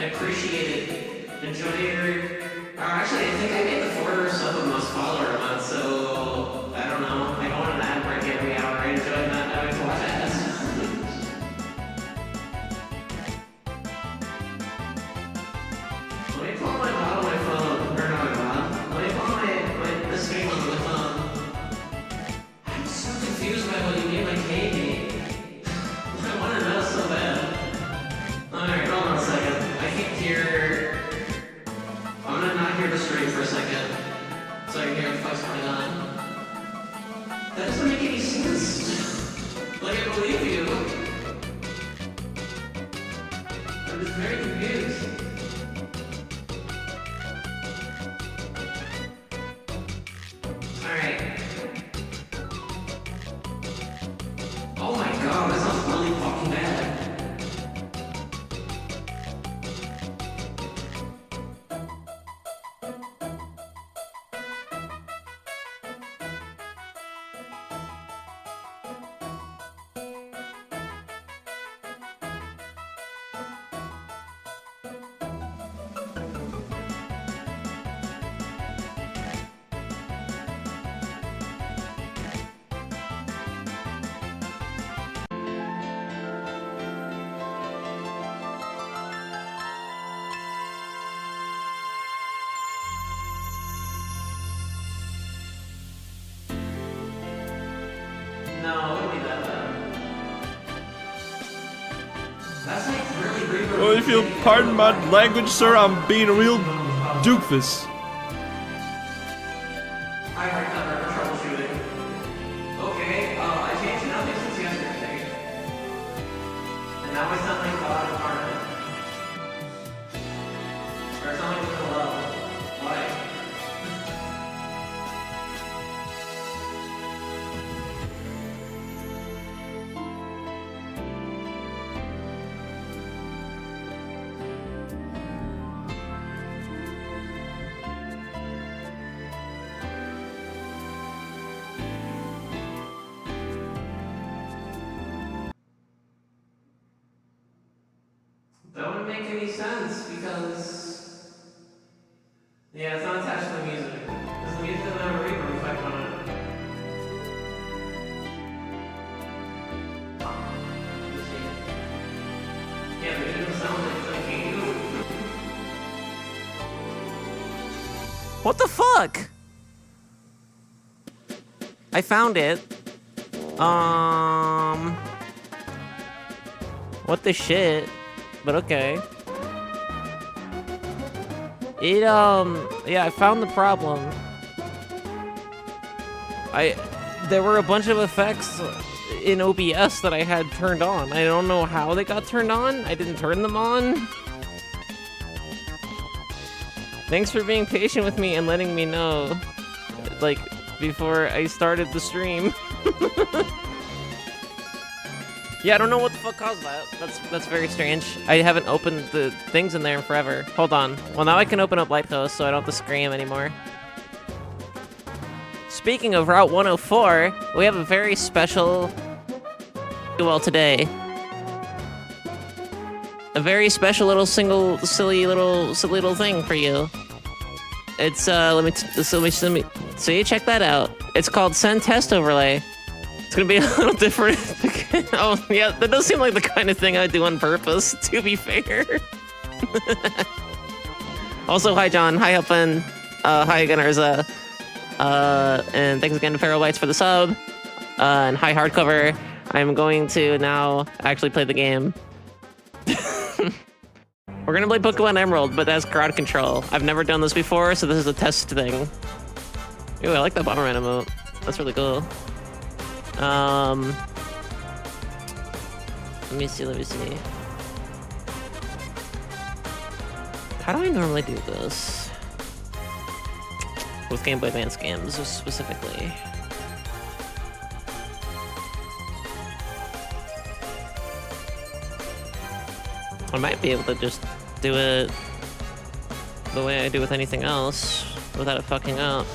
appreciate it. Enjoy your... actually, I think I made the 4 sub of most follower month, so... I don't know. I don't want an ad break every hour. I enjoy that. I like to watch ads. Let me pull my mod on my phone. Or not my mod. Let me pull the stream on my phone. I'm so confused by what you mean by Katie. I want to know so bad. Alright, hold on a second. I can't hear... I'm gonna not hear the stream for a second. So I can hear what the fuck's going on. That doesn't make any sense. Like, I believe you. I'm just very confused. Alright. Oh my god, that sounds really fucking bad. No, it wouldn't be that bad. That's like really great. Well, if you'll pardon my language, sir, I'm being a real doofus. I heard that for troubleshooting. Okay, I changed nothing since yesterday. And now I sound like God incarnate. Or I sound like Little Love. Why? That wouldn't make any sense because... Yeah, it's not attached to the music. Because the music doesn't have a reverb effect on it. You see it? Yeah, but it doesn't sound like you. What the fuck? I found it. What the shit? But okay. Yeah, I found the problem. There were a bunch of effects in OBS that I had turned on. I don't know how they got turned on. I didn't turn them on. Thanks for being patient with me and letting me know, like, before I started the stream. Yeah, I don't know what the fuck caused that. That's very strange. I haven't opened the things in there in forever. Hold on. Well, now I can open up Lighthouse, so I don't have to scream anymore. Speaking of Route 104, we have a very special... well, today. A very special little silly little thing for you. It's, let me so you check that out. It's called Send Test Overlay. It's gonna be a little different. Oh, yeah, that does seem like the kind of thing I'd do on purpose, to be fair. Also, hi, John. Hi, Huffin. Hi again, Urza. And thanks again to Feral Bites for the sub. And hi, Hardcover. I'm going to now actually play the game. We're gonna play Pokemon Emerald, but that's crowd control. I've never done this before, so this is a test thing. Ooh, I like that Bomberman emote. That's really cool. Let me see. How do I normally do this? With Game Boy Advance games, specifically. I might be able to just do it the way I do with anything else, without it fucking up.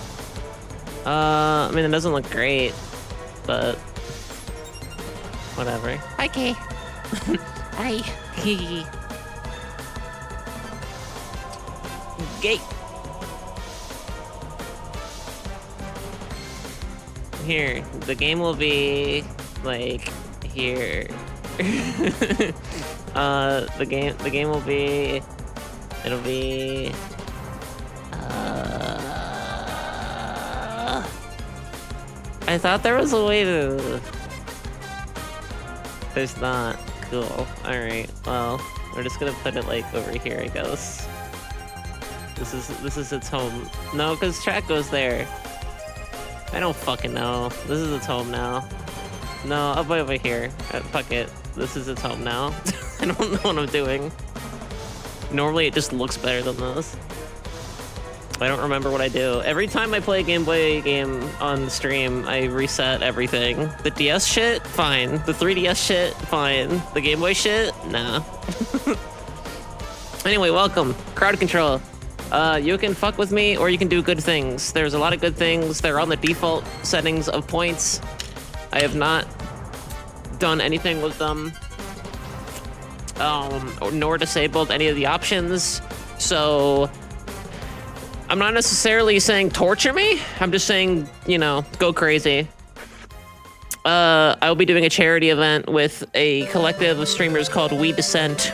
I mean, it doesn't look great, but whatever. Hi, Kay. Hi. gate. Here, the game will be like here. The game will be. It'll be. I thought there was a way to. There's not. Cool. All right. Well, we're just gonna put it like over here, I guess. This is its home. No, because track goes there. I don't fucking know. This is its home now. No, I'll put it over here. Fuck it. This is its home now. I don't know what I'm doing. Normally it just looks better than this. I don't remember what I do. Every time I play a Game Boy game on stream, I reset everything. The DS shit, fine. The 3DS shit, fine. The Game Boy shit, nah. Anyway, welcome. Crowd control. You can fuck with me or you can do good things. There's a lot of good things. They're on the default settings of points. I have not done anything with them. Nor disabled any of the options. So I'm not necessarily saying torture me. I'm just saying, you know, go crazy. I'll be doing a charity event with a collective of streamers called We Descent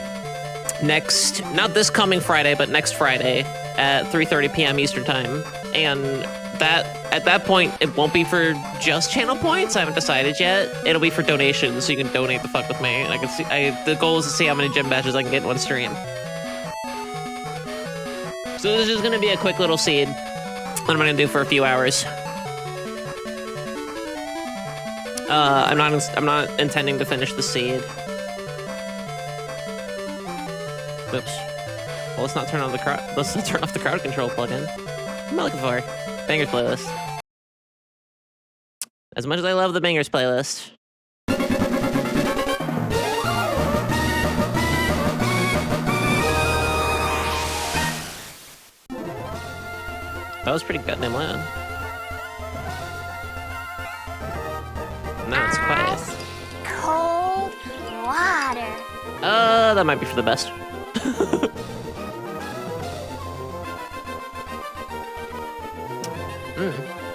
not this coming Friday, but next Friday at 3:30 p.m. Eastern time. And at that point, it won't be for just channel points. I haven't decided yet. It'll be for donations, so you can donate the fuck with me. And I can see. The goal is to see how many gym badges I can get in one stream. So this is gonna be a quick little seed that I'm gonna do for a few hours. I'm not intending to finish the seed. Oops. Well, let's not turn on the crowd. Let's not turn off the crowd control plugin. What am I looking for? Bangers playlist. As much as I love the Bangers playlist. That was pretty goddamn loud. Now it's quiet. Ice cold water. That might be for the best.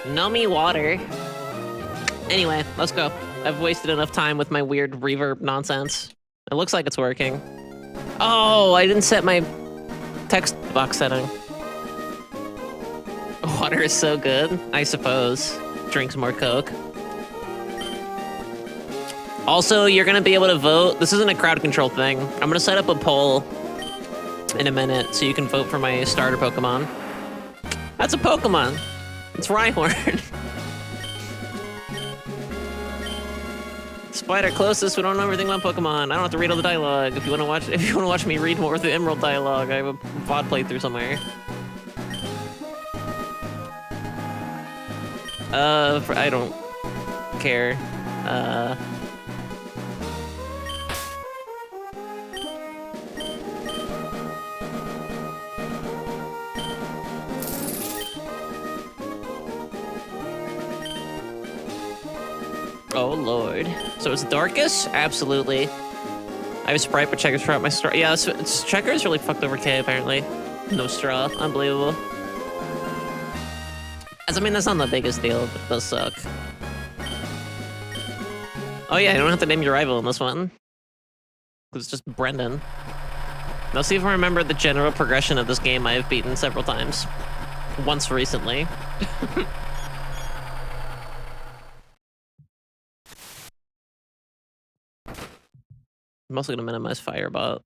Nummy water. Anyway, let's go. I've wasted enough time with my weird reverb nonsense. It looks like it's working. Oh, I didn't set my text box setting. Water is so good, I suppose. Drink some more Coke. Also, you're gonna be able to vote. This isn't a crowd control thing. I'm gonna set up a poll in a minute so you can vote for my starter Pokemon. That's a Pokemon. It's Rhyhorn. Spider closest. We don't know everything about Pokemon. I don't have to read all the dialogue. If you want to watch me read more of the Emerald dialogue, I have a VOD playthrough somewhere. I don't care. Oh lord. So it's Darkus? Absolutely. I have Sprite, but Checkers throughout my straw. Yeah, Checkers really fucked over K apparently. No straw. Unbelievable. I mean, that's not the biggest deal, but it does suck. Oh yeah, I don't have to name your rival in this one. It's just Brendan. Now see if I remember the general progression of this game I have beaten several times. Once recently. I'm also gonna minimize Firebot.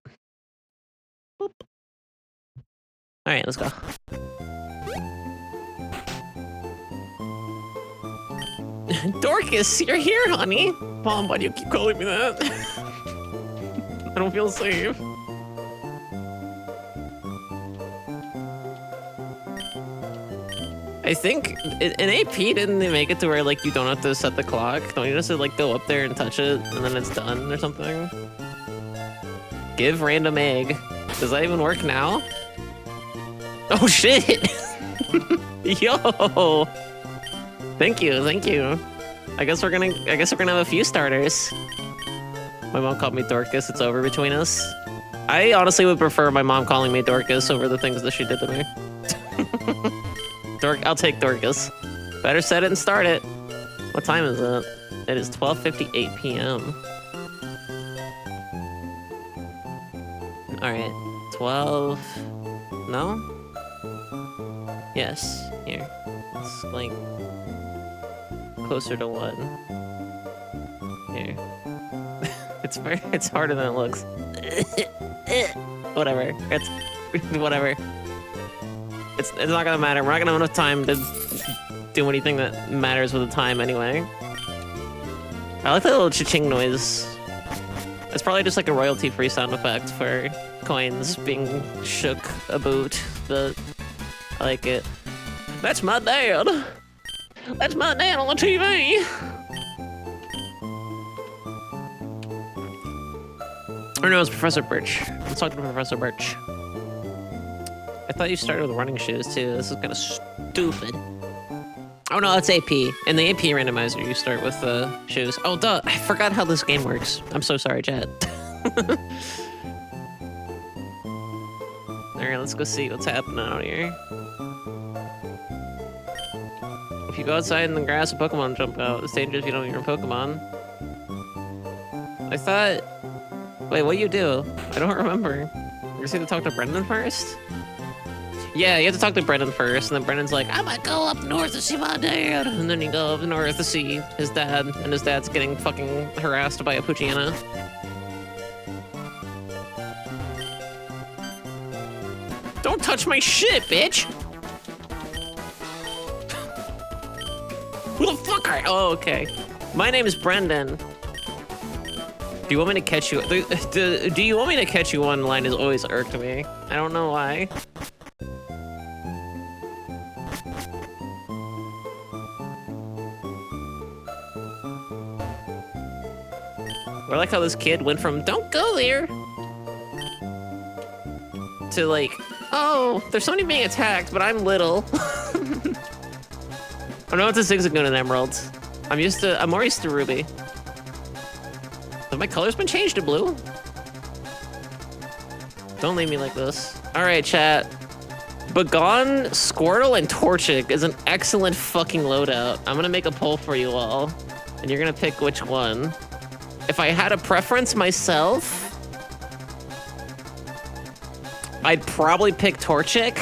Boop. Alright, let's go. Dorcas, you're here, honey! Mom, why do you keep calling me that? I don't feel safe. I think in AP didn't they make it to where like you don't have to set the clock? Don't you just like go up there and touch it and then it's done or something? Give random egg. Does that even work now? Oh shit! Yo! Thank you, thank you. I guess we're gonna have a few starters. My mom called me Dorcas. It's over between us. I honestly would prefer my mom calling me Dorcas over the things that she did to me. Dork, I'll take Dorcas. Better set it and start it. What time is it? It is 12:58 p.m. Alright, 12... No? Yes, here. It's like... closer to 1. Here. It's harder than it looks. Whatever. It's... whatever. It's not gonna matter. We're not gonna have enough time to do anything that matters with the time anyway. I like that little cha-ching noise. It's probably just like a royalty-free sound effect for coins being shook about, but I like it. That's my dad! That's my dad on the TV! Or no, it's Professor Birch. Let's talk to Professor Birch. I thought you started with running shoes too. This is kind of stupid. Oh no, it's AP. In the AP randomizer, you start with shoes. Oh duh, I forgot how this game works. I'm so sorry, chat. Alright, let's go see what's happening out here. If you go outside in the grass, a Pokemon jump out. It's dangerous if you don't get your Pokemon. I thought... Wait, what do you do? I don't remember. You just need to talk to Brendan first? Yeah, you have to talk to Brendan first, and then Brendan's like, I might go up north to see my dad. And then you go up north to see his dad, and his dad's getting fucking harassed by a Poochyena. Don't touch my shit, bitch! Who the fuck are you? Oh, okay. My name is Brendan. Do you want me to catch you? Do you want me to catch you on line has always irked me. I don't know why. I like how this kid went from, don't go there, to like, oh, there's somebody being attacked, but I'm little. I know it's a Zigzagoon and Emerald. I'm more used to Ruby. Have my colors been changed to blue? Don't leave me like this. All right, chat. Bagon, Squirtle, and Torchic is an excellent fucking loadout. I'm gonna make a poll for you all, and you're gonna pick which one. If I had a preference myself, I'd probably pick Torchic,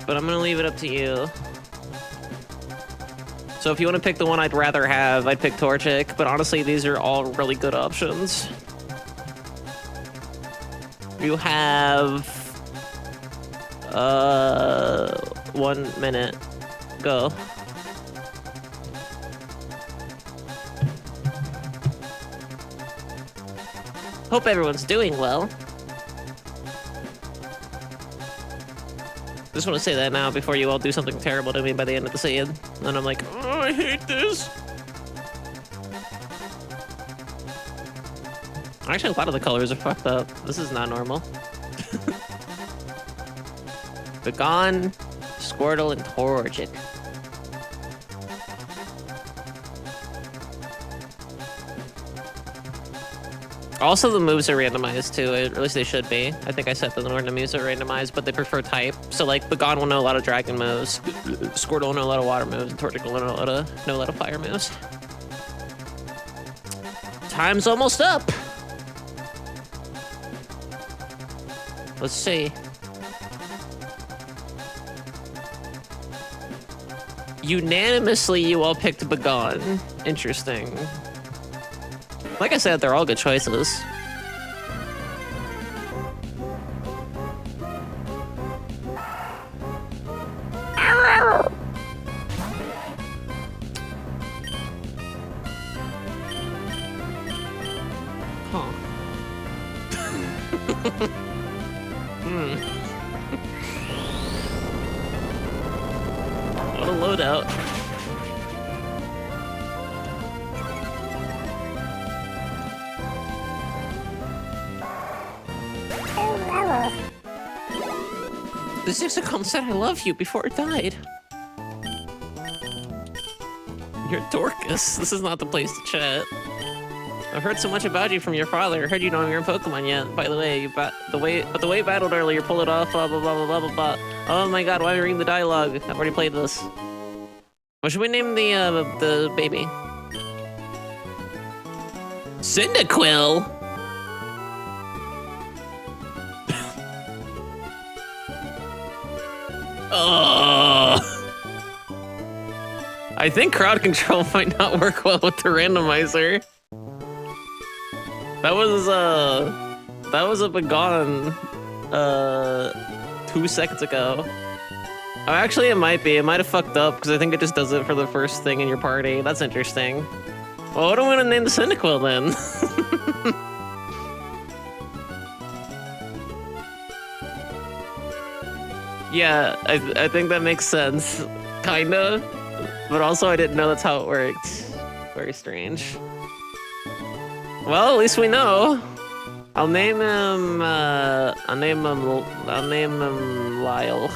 but I'm gonna leave it up to you. So if you want to pick the one I'd rather have, I'd pick Torchic, but honestly, these are all really good options. You have 1 minute. Go. Hope everyone's doing well. Just want to say that now before you all do something terrible to me by the end of the scene. And I'm like, oh, I hate this. Actually, a lot of the colors are fucked up. This is not normal. Bagon, Squirtle, and Torchic. Also, the moves are randomized too, at least they should be. I think I set the random moves are randomized, but they prefer type. So like, Bagon will know a lot of dragon moves, Squirtle will know a lot of water moves, and Torchic will know a lot of fire moves. Time's almost up! Let's see. Unanimously, you all picked Bagon. Interesting. Like I said, they're all good choices. Huh. What a loadout. The Zigzagoon said I love you before it died. You're Dorcas. This is not the place to chat. I've heard so much about you from your father. I heard you don't have your own Pokemon yet. By the way, the way you battled earlier, pull it off, blah, blah, blah, blah, blah, blah. Oh my god, why am I reading the dialogue? I've already played this. What should we name the baby? Cyndaquil? Oh. I think crowd control might not work well with the randomizer. That was been gone 2 seconds ago. Oh, actually, it might be. It might have fucked up because I think it just does it for the first thing in your party. That's interesting. Well, what do I want to name the Cyndaquil then? Yeah, I think that makes sense. Kinda. But also I didn't know that's how it worked. Very strange. Well, at least we know. I'll name him Lyle.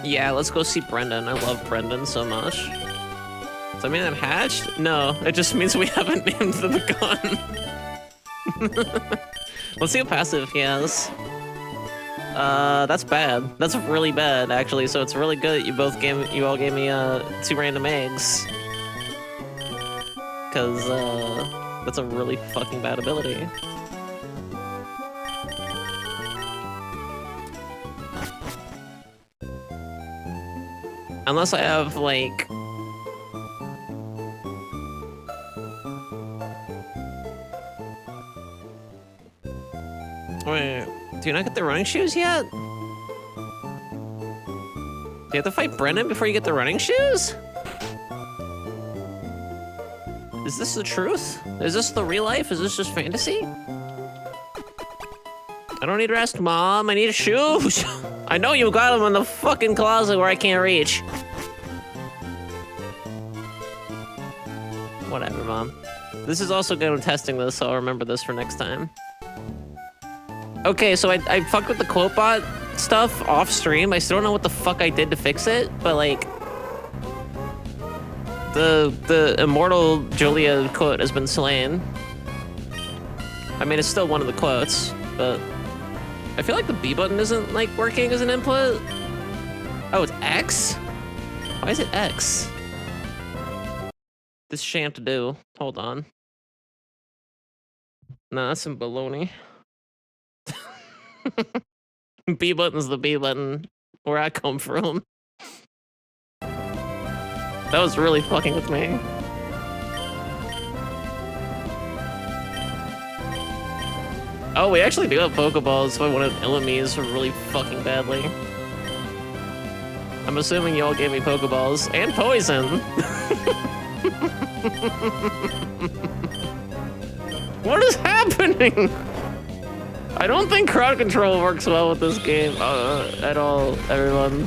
Yeah, let's go see Brendan. I love Brendan so much. Does that mean I'm hatched? No, it just means we haven't named the gun. Let's see how passive he has. That's bad. That's really bad, actually. So it's really good that you all gave me 2 random eggs. Cause that's a really fucking bad ability. Unless I have like wait, do you not get the running shoes yet? Do you have to fight Brennan before you get the running shoes? Is this the truth? Is this the real life? Is this just fantasy? I don't need rest, Mom. I need shoes. I know you got them in the fucking closet where I can't reach. Whatever, Mom. This is also good. I'm testing this, so I'll remember this for next time. Okay, so I fucked with the quote bot stuff off stream. I still don't know what the fuck I did to fix it, but like the immortal Julia quote has been slain. I mean, it's still one of the quotes, but I feel like the B button isn't like working as an input. Oh, it's X? Why is it X? This shan't do. Hold on. Nah, that's some baloney. B button's the B button where I come from. That was really fucking with me. Oh, we actually do have Pokeballs, so I wanted Illumise really fucking badly. I'm assuming you all gave me Pokeballs and poison. What is happening? I don't think crowd control works well with this game at all, everyone.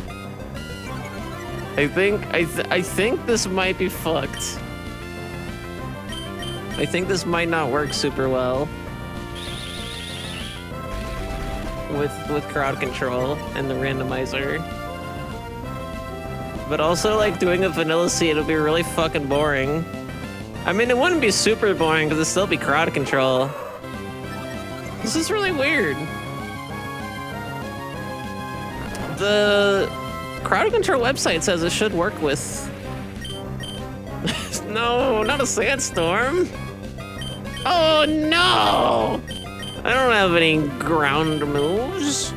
I think this might be fucked. I think this might not work super well with crowd control and the randomizer. But also, like, doing a vanilla seed would be really fucking boring. I mean, it wouldn't be super boring because it'd still be crowd control. This is really weird. The crowd control website says it should work with... No, not a sandstorm. Oh no! I don't have any ground moves.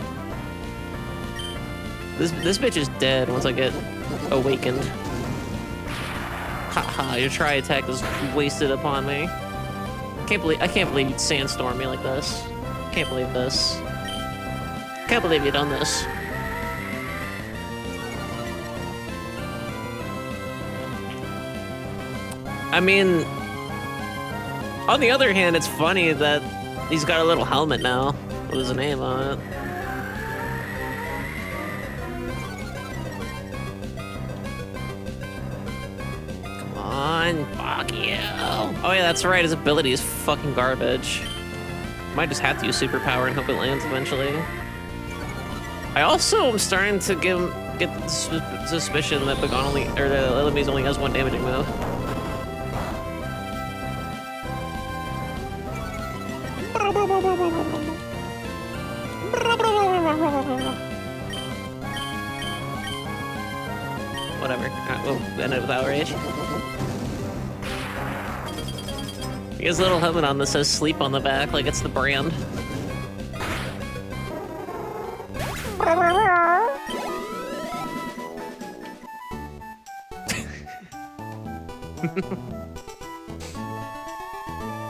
This bitch is dead once I get awakened. Haha, your tri-attack is wasted upon me. I can't believe you'd sandstorm me like this. Can't believe this. Can't believe you done this. I mean, on the other hand, it's funny that he's got a little helmet now with his name on it. Come on, fuck you. Oh yeah, that's right, his ability is fucking garbage. Might just have to use superpower and hope it lands eventually. I also am starting to get the suspicion that Bagon only, or the enemies only has one damaging move. Whatever. We'll end it with outrage. He has a little helmet on that says "sleep" on the back, like it's the brand.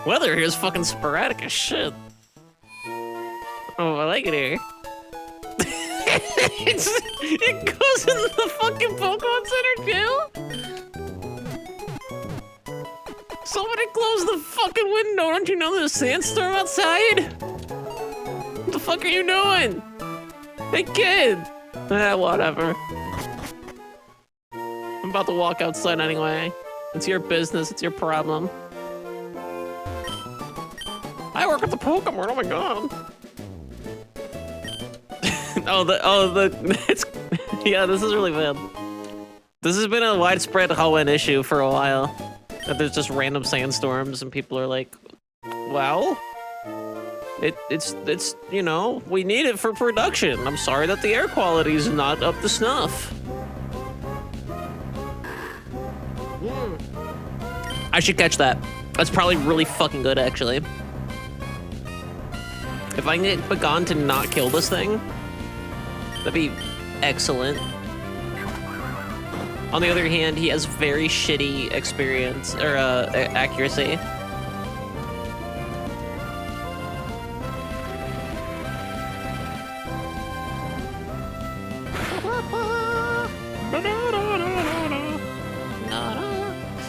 Weather here is fucking sporadic as shit. Oh, I like it here. It goes in the fucking Pokemon Center too? Somebody close the fucking window. Don't you know there's a sandstorm outside? What the fuck are you doing? Hey kid! Whatever. I'm about to walk outside anyway. It's your business, it's your problem. I work at the Pokemon, oh my god. It's, yeah, this is really bad. This has been a widespread Hoenn issue for a while. That there's just random sandstorms and people are like, well, it's, you know, we need it for production. I'm sorry that the air quality is not up to snuff. I should catch that. That's probably really fucking good, actually. If I can get Bagon to not kill this thing, that'd be excellent. On the other hand, he has very shitty experience, or accuracy.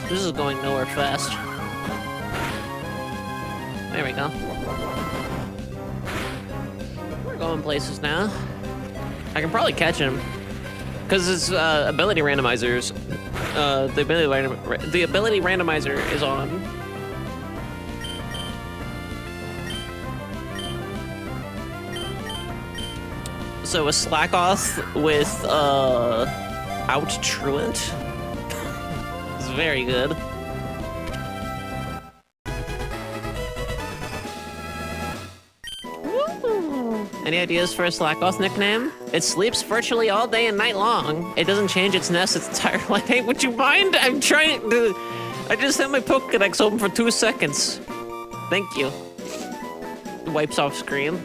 This is going nowhere fast. There we go. We're going places now. I can probably catch him. Because his ability randomizers, the ability randomizer is on. So a Slackoth with Out Truant is very good. Any ideas for a Slackoth nickname? It sleeps virtually all day and night long. It doesn't change its nest its entire life. Hey, would you mind? I'm trying to... I just had my Pokedex open for 2 seconds. Thank you. It wipes off screen.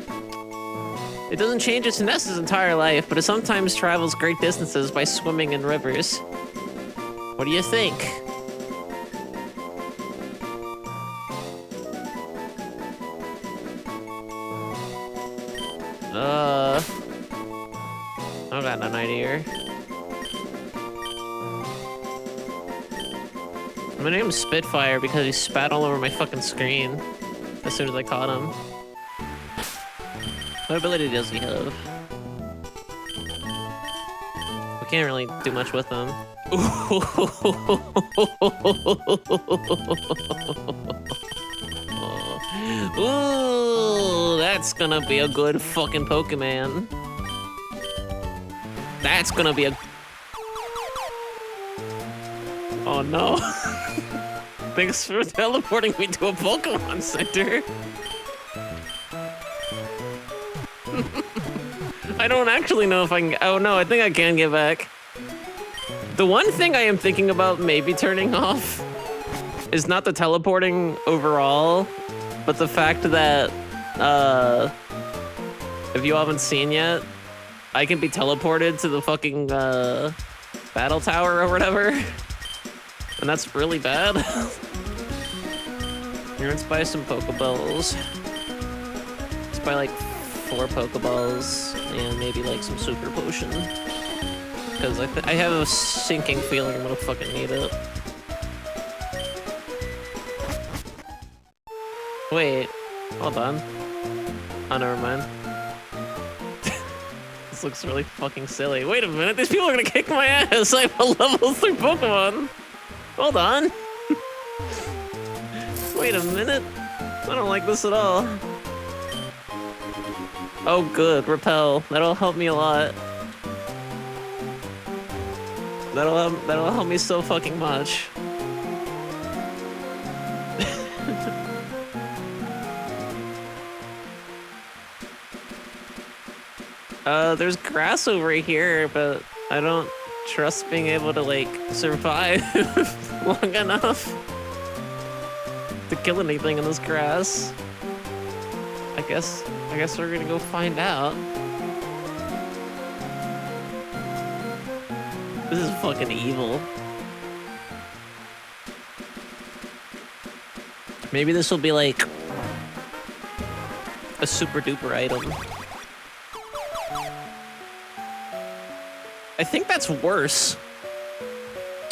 It doesn't change its nest its entire life, but it sometimes travels great distances by swimming in rivers. What do you think? I got no idea. My name's Spitfire because he spat all over my fucking screen as soon as I caught him. What ability does he have? We can't really do much with him. Ooh, that's gonna be a good fucking Pokemon. That's gonna be a... Oh no. Thanks for teleporting me to a Pokemon Center. I don't actually know if I can... Oh no, I think I can get back. The one thing I am thinking about maybe turning off is not the teleporting overall, but the fact that, if you haven't seen yet, I can be teleported to the fucking, battle tower or whatever. And that's really bad. Here, let's buy some Pokeballs. Let's buy like 4 Pokeballs and maybe like some Super Potion. Because I have a sinking feeling I'm gonna fucking need it. Wait, hold on. Oh, never mind. This looks really fucking silly. Wait a minute, these people are gonna kick my ass! I have a level 3 Pokemon! Hold on! Wait a minute. I don't like this at all. Oh, good. Repel. That'll help me a lot. That'll help me so fucking much. There's grass over here, but I don't trust being able to, like, survive long enough to kill anything in this grass. I guess we're gonna go find out. This is fucking evil. Maybe this will be like a super duper item. I think that's worse.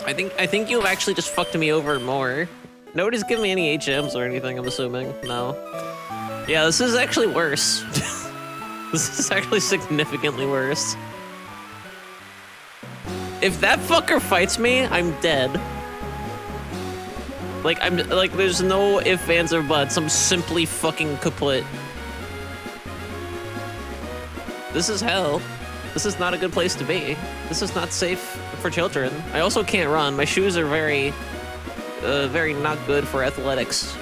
I think you've actually just fucked me over more. Nobody's giving me any HMs or anything, I'm assuming. No. Yeah, this is actually worse. This is actually significantly worse. If that fucker fights me, I'm dead. Like, there's no ifs, ands, or buts. I'm simply fucking kaput. This is hell. This is not a good place to be. This is not safe for children. I also can't run. My shoes are very not good for athletics.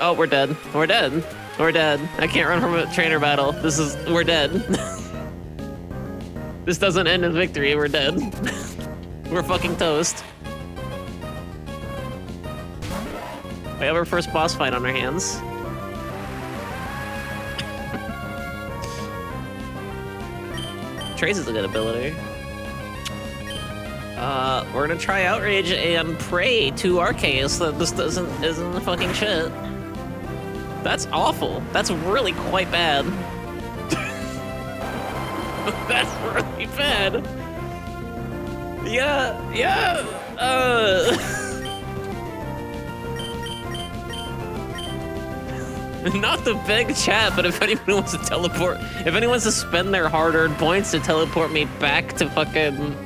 Oh, we're dead. We're dead. We're dead. I can't run from a trainer battle. We're dead. This doesn't end in victory. We're dead. We're fucking toast. We have our first boss fight on our hands. Trace is a good ability. We're gonna try Outrage and pray to Arceus that this isn't fucking shit. That's awful. That's really quite bad. That's really bad. Yeah. Not the big chat, but if anyone wants to teleport, if anyone wants to spend their hard-earned points to teleport me back to fucking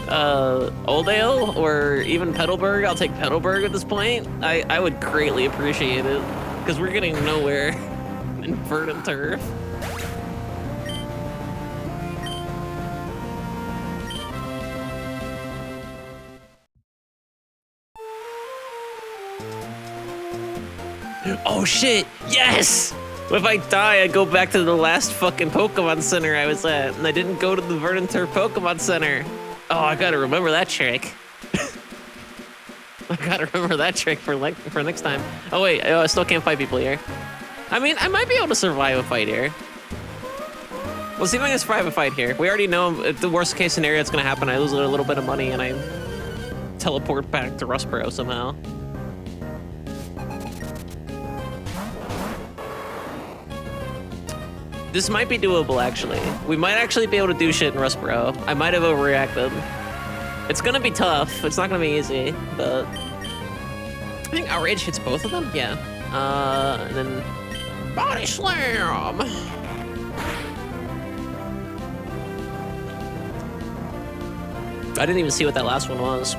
Oldale or even Petalburg, I'll take Petalburg at this point. I would greatly appreciate it, because we're getting nowhere in Verdant Turf. Oh shit, yes! If I die, I go back to the last fucking Pokemon Center I was at, and I didn't go to the Verdant Turf Pokemon Center. Oh, I gotta remember that trick. I gotta remember that trick for next time. Oh wait, I still can't fight people here. I mean, I might be able to survive a fight here. We'll see if I can survive a fight here. We already know if the worst case scenario that's gonna happen, I lose a little bit of money and I teleport back to Rustboro somehow. This might be doable, actually. We might actually be able to do shit in Rustboro. I might have overreacted. It's gonna be tough. It's not gonna be easy, but... I think Outrage hits both of them? Yeah. And then... Body Slam! I didn't even see what that last one was.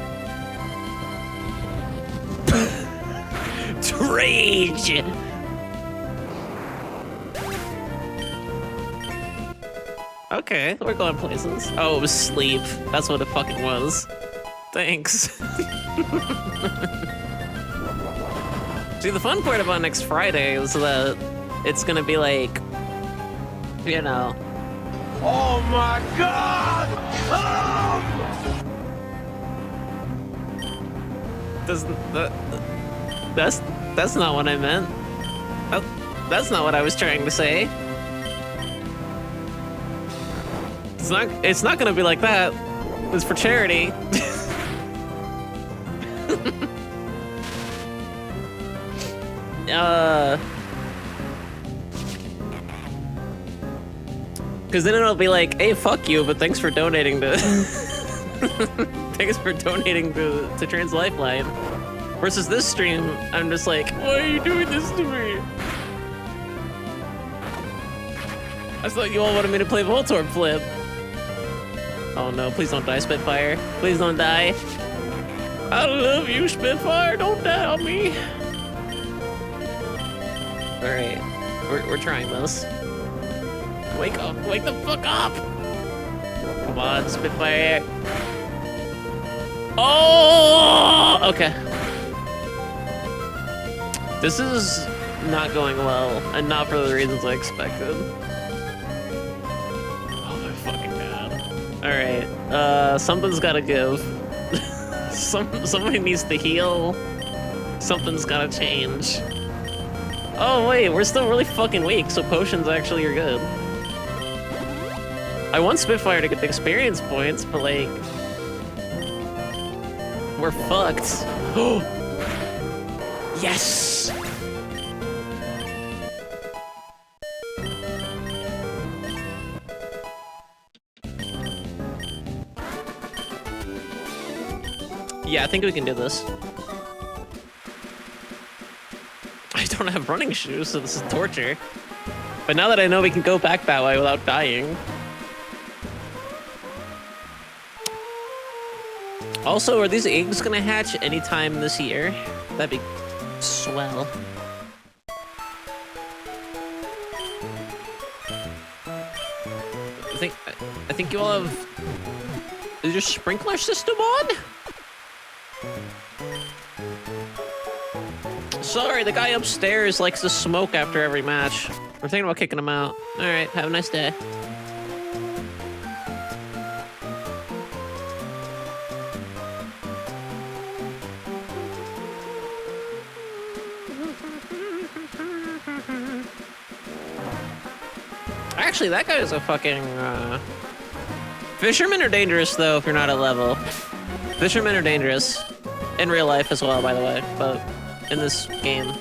Rage! Okay, we're going places. Oh, it was sleep. That's what it fucking was. Thanks. See, the fun part about next Friday is that it's gonna be like, you know. Oh my god! That's not what I meant. That's not what I was trying to say. It's not gonna be like that. It's for charity. Cause then it'll be like, hey, fuck you, but thanks for donating to thanks for donating to Trans Lifeline. Versus this stream, I'm just like, why are you doing this to me? I thought you all wanted me to play Voltorb Flip. Oh no, please don't die, Spitfire. Please don't die. I love you, Spitfire. Don't die on me. Alright. We're trying this. Wake up! Wake the fuck up! Come on, Spitfire. Oh! Okay. This is not going well, and not for the reasons I expected. Oh my fucking god. Alright, something's gotta give. Somebody needs to heal. Something's gotta change. Oh wait, we're still really fucking weak, so potions actually are good. I want Spitfire to get the experience points, but like... we're fucked. Yes! Yeah, I think we can do this. I don't have running shoes, so this is torture. But now that I know we can go back that way without dying. Also, are these eggs gonna hatch anytime this year? That'd be swell. I think you all have... Is your sprinkler system on? Sorry, the guy upstairs likes to smoke after every match. We're thinking about kicking him out. Alright, have a nice day. Actually, that guy is a fucking, Fishermen are dangerous, though, if you're not at level. Fishermen are dangerous. In real life as well, by the way, but in this game.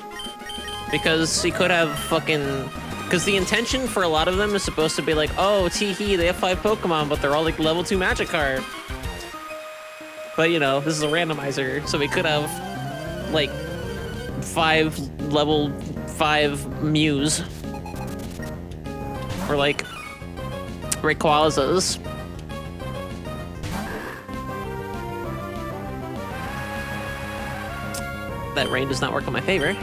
Because he could have fucking... Because the intention for a lot of them is supposed to be like, oh, tee-hee, they have 5 Pokemon, but they're all like level 2 Magikarp. But, you know, this is a randomizer, so we could have, like, 5 level 5 Mews. Or, like, Rayquazas. That rain does not work in my favor.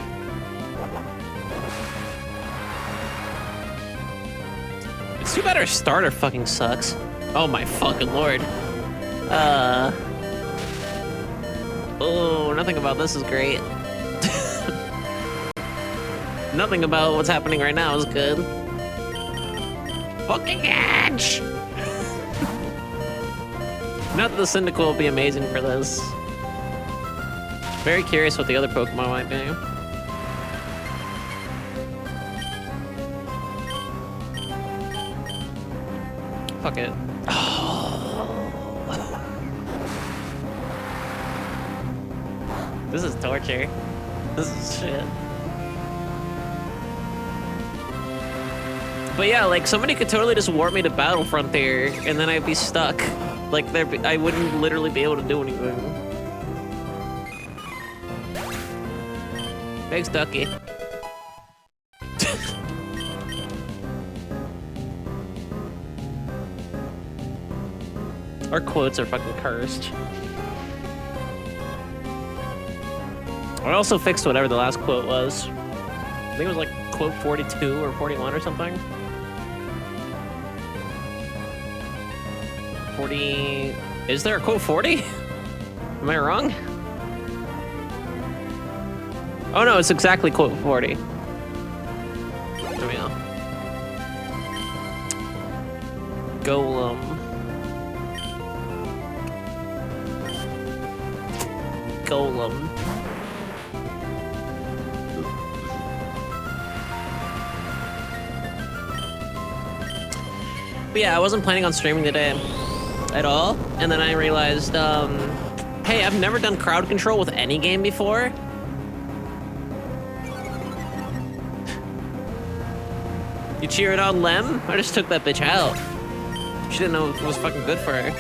It's too bad our starter fucking sucks. Oh my fucking lord. Oh, nothing about this is great. Nothing about what's happening right now is good. Fucking edge! Not that the Cyndaquil will be amazing for this. Very curious what the other Pokemon might be. Fuck it. This is torture. This is shit. But yeah, like, somebody could totally just warp me to Battlefront there, and then I'd be stuck. Like, I wouldn't literally be able to do anything. Thanks, Ducky. Our quotes are fucking cursed. I also fixed whatever the last quote was. I think it was like quote 42 or 41 or something. 40... Is there a quote 40? Am I wrong? Oh no, it's exactly quote 40. There we go. Golem. Golem. But yeah, I wasn't planning on streaming today at all, and then I realized, hey, I've never done crowd control with any game before. You cheering on Lem? I just took that bitch out. She didn't know it was fucking good for her.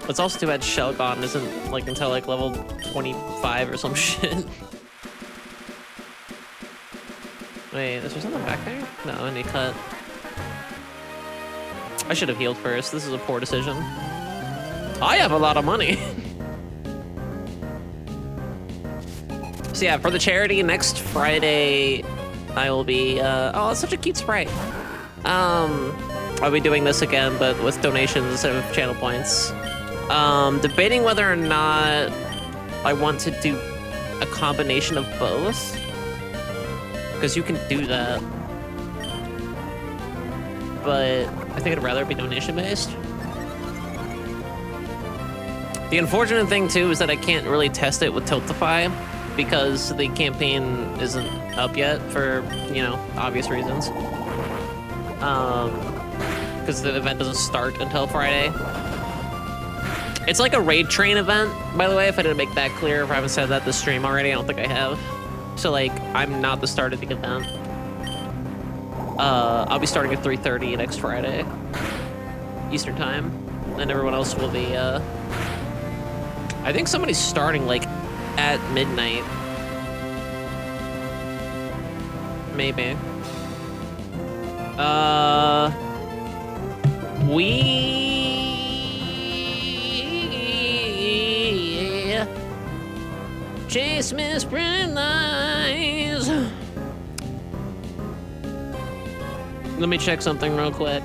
It's also too bad Shelgon isn't like until like level 25 or some shit. Wait, is there something back there? No, I need cut. I should have healed first. This is a poor decision. I have a lot of money. So yeah, for the charity next Friday, I will be. Oh, it's such a cute sprite. I'll be doing this again, but with donations instead of channel points. Debating whether or not I want to do a combination of both, because you can do that. But I think I'd rather be donation-based. The unfortunate thing, too, is that I can't really test it with Tiltify because the campaign isn't up yet for, you know, obvious reasons. Because the event doesn't start until Friday. It's like a raid train event, by the way, if I didn't make that clear. If I haven't said that this stream already, I don't think I have. So, like, I'm not the start of the event. I'll be starting at 3:30 next Friday, Eastern time, and everyone else will be, I think somebody's starting, like, at midnight. Maybe. We chase misprint lies. Let me check something real quick.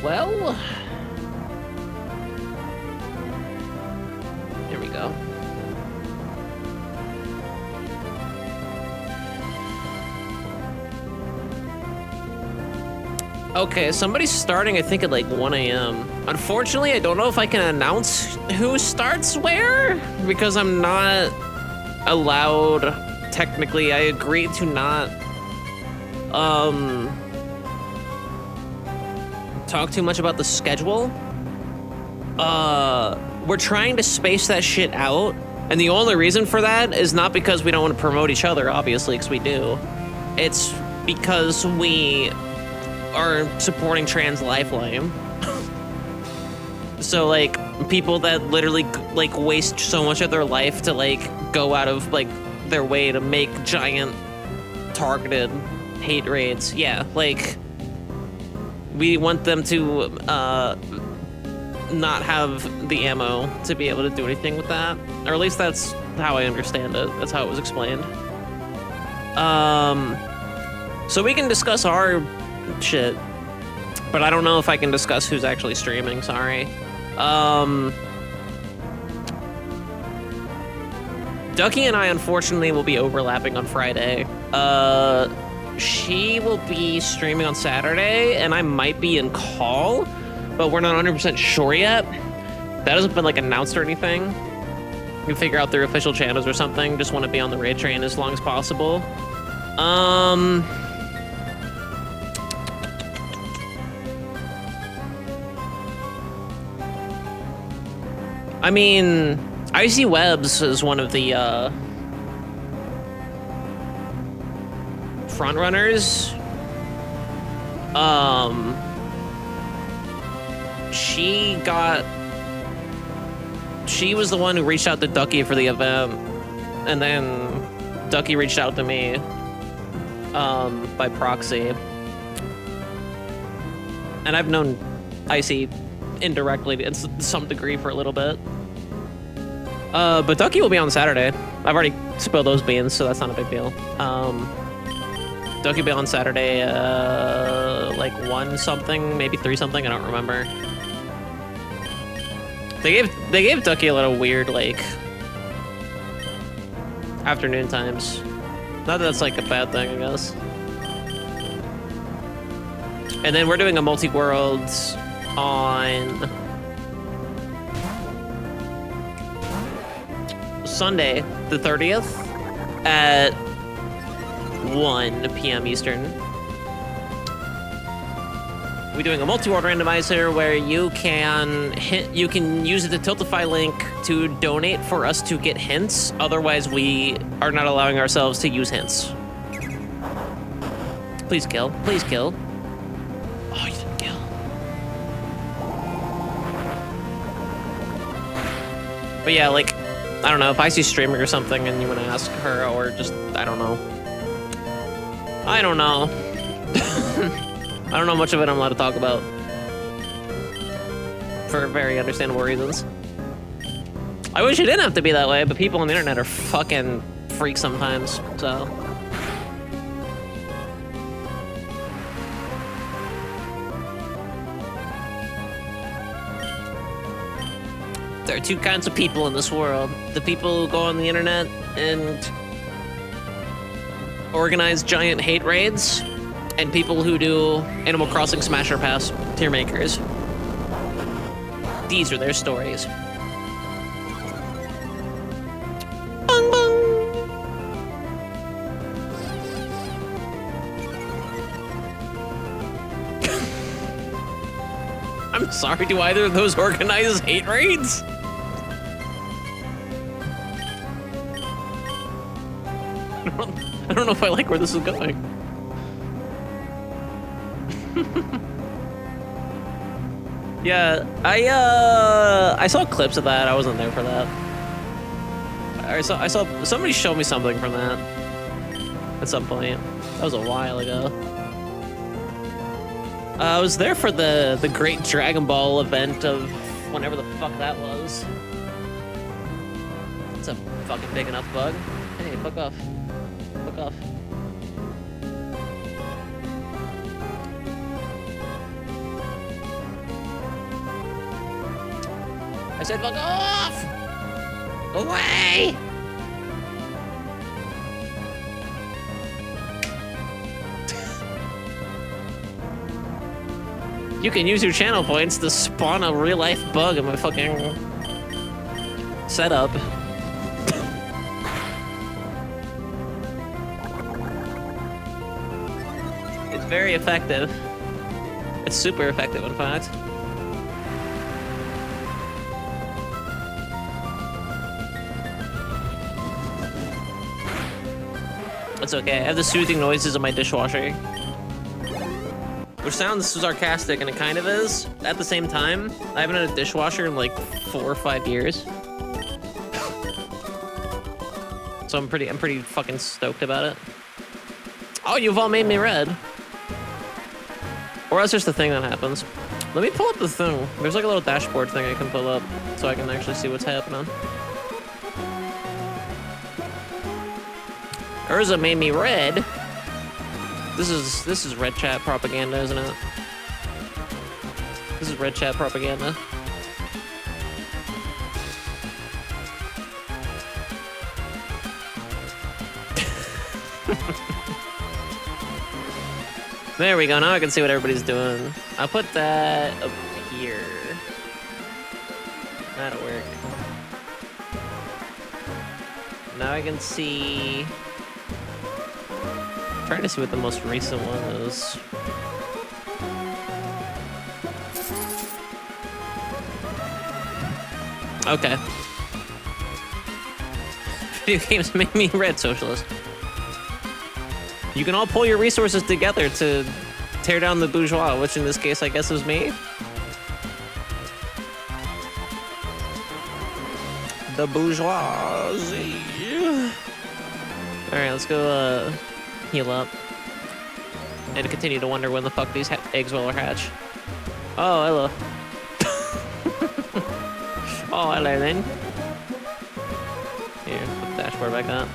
Well, here we go. Okay, somebody's starting, I think, at like 1 a.m. Unfortunately, I don't know if I can announce who starts where, because I'm not allowed, technically. I agreed to not, talk too much about the schedule. We're trying to space that shit out, and the only reason for that is not because we don't want to promote each other, obviously, because we do. It's because we are supporting Trans Lifeline. So, like, people that literally, like, waste so much of their life to, like, go out of, like, their way to make giant targeted hate raids. Yeah, like, we want them to not have the ammo to be able to do anything with that. Or at least that's how I understand it. That's how it was explained. So we can discuss our shit, but I don't know if I can discuss who's actually streaming, sorry. Ducky and I, unfortunately, will be overlapping on Friday. She will be streaming on Saturday, and I might be in call, but we're not 100% sure yet. That hasn't been, like, announced or anything. You can figure out their official channels or something. Just want to be on the raid train as long as possible. I mean, Icy Webs is one of the front runners. She was the one who reached out to Ducky for the event, and then Ducky reached out to me by proxy. And I've known Icy indirectly to some degree for a little bit. But Ducky will be on Saturday. I've already spilled those beans, so that's not a big deal. Ducky will be on Saturday, like 1 something, maybe 3 something, I don't remember. They gave Ducky a little weird, like, afternoon times. Not that that's like a bad thing, I guess. And then we're doing a multi-world on Sunday, the 30th, at 1 p.m. Eastern. We're doing a multi-world randomizer where you can use the Tiltify link to donate for us to get hints. Otherwise, we are not allowing ourselves to use hints. Please kill. Please kill. Oh, you didn't kill. But yeah, like, I don't know, if I see streaming or something and you want to ask her, or just, I don't know. I don't know. I don't know much of it I'm allowed to talk about. For very understandable reasons. I wish it didn't have to be that way, but people on the internet are fucking freaks sometimes, so. There are two kinds of people in this world. The people who go on the internet and organize giant hate raids, and people who do Animal Crossing Smasher Pass tier makers. These are their stories. Bung, bung. I'm sorry, do either of those organize hate raids? I don't know if I like where this is going. Yeah, I saw clips of that. I wasn't there for that. I saw somebody showed me something from that at some point. That was a while ago. I was there for the Great Dragon Ball event of whenever the fuck that was. It's a fucking big enough bug. Hey, fuck off. Fuck off. I said fuck off! Away! You can use your channel points to spawn a real-life bug in my fucking setup. It's very effective. It's super effective, in fact. It's okay. I have the soothing noises of my dishwasher. Which sounds sarcastic, and it kind of is. At the same time, I haven't had a dishwasher in like 4 or 5 years. So I'm pretty fucking stoked about it. Oh, you've all made me red. Or that's just the thing that happens. Let me pull up the thing. There's like a little dashboard thing I can pull up so I can actually see what's happening. Urza made me red. This is red chat propaganda, isn't it? This is red chat propaganda. There we go, now I can see what everybody's doing. I'll put that up here. That'll work. Now I can see... I'm trying to see what the most recent one is. Okay. Video games make me red, socialist. You can all pull your resources together to tear down the bourgeois, which in this case I guess is me. The bourgeoisie. Alright, let's go heal up. And continue to wonder when the fuck these eggs will hatch. Oh, hello. Oh, hello then. Here, put the dashboard back up.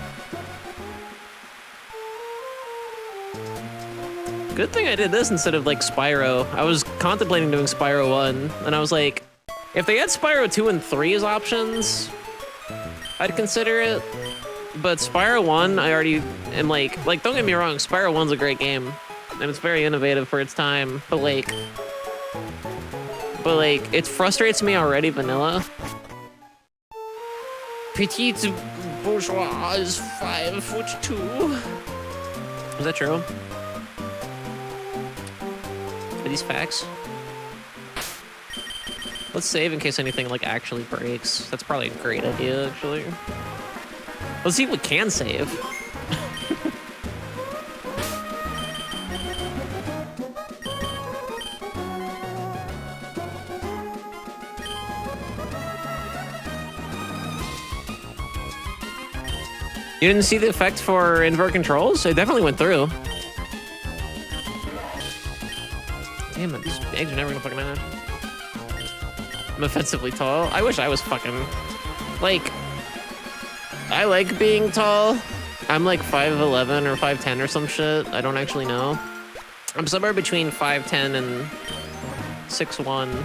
Good thing I did this instead of like Spyro. I was contemplating doing Spyro 1, and I was like, if they had Spyro 2 and 3 as options, I'd consider it. But Spyro 1, I already am like, don't get me wrong, Spyro 1's a great game, and it's very innovative for its time, but like, it frustrates me already vanilla. Petite bourgeois is 5'2". Is that true? Are these facts? Let's save in case anything like actually breaks. That's probably a great idea, actually. Let's see if we can save. You didn't see the effect for invert controls? It definitely went through. Damn it, these eggs are never gonna fucking end. I'm offensively tall. I wish I was fucking... Like... I like being tall. I'm like 5'11 or 5'10 or some shit. I don't actually know. I'm somewhere between 5'10 and 6'1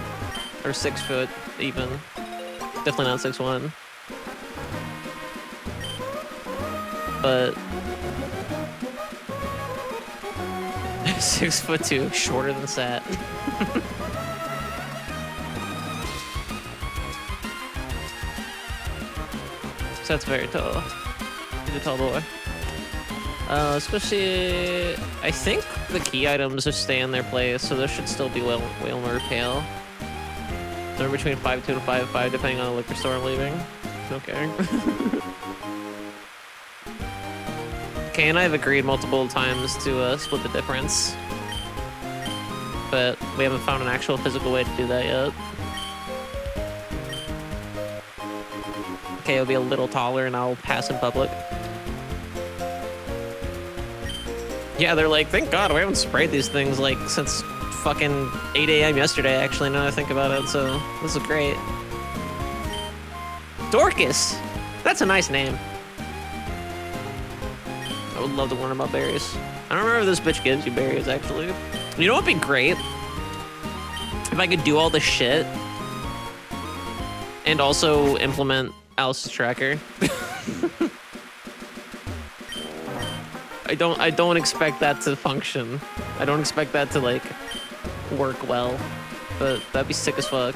or 6 foot even. Definitely not 6'1. But 6'2", shorter than Sat. Sat's very tall. He's a tall boy. Let's go see. I think the key items just stay in their place, so there should still be whale more pale. They're between 5'2 and 5'5, depending on the liquor store I'm leaving. Okay. Kay and I have agreed multiple times to split the difference, but we haven't found an actual physical way to do that yet. Kay will be a little taller and I'll pass in public. Yeah, they're like, thank God we haven't sprayed these things like since fucking 8 a.m. yesterday, actually, now that I think about it, so this is great. Dorcas! That's a nice name. I would love to learn about berries. I don't remember if this bitch gives you berries, actually. You know what'd be great? If I could do all this shit and also implement Alice's tracker. I don't expect that to function. I don't expect that to, like, work well, but that'd be sick as fuck.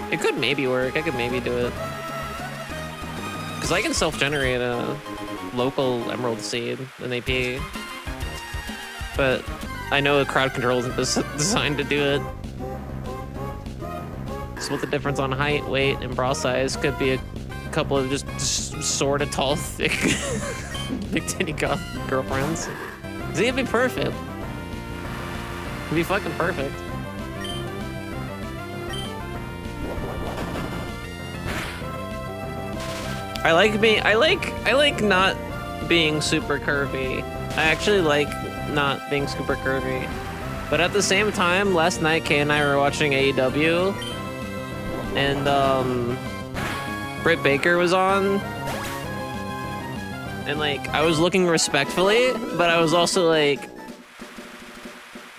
It could maybe work. I could maybe do it. Because I can self-generate a local emerald seed, an AP. But I know the crowd control isn't designed to do it. Split the difference on height, weight, and bra size could be a couple of just sort of tall, thick, big titty girlfriends. It'd be perfect. It'd be fucking perfect. I like not being super curvy. I actually like not being super curvy. But at the same time, last night Kay and I were watching AEW, and Britt Baker was on, and like I was looking respectfully, but I was also like,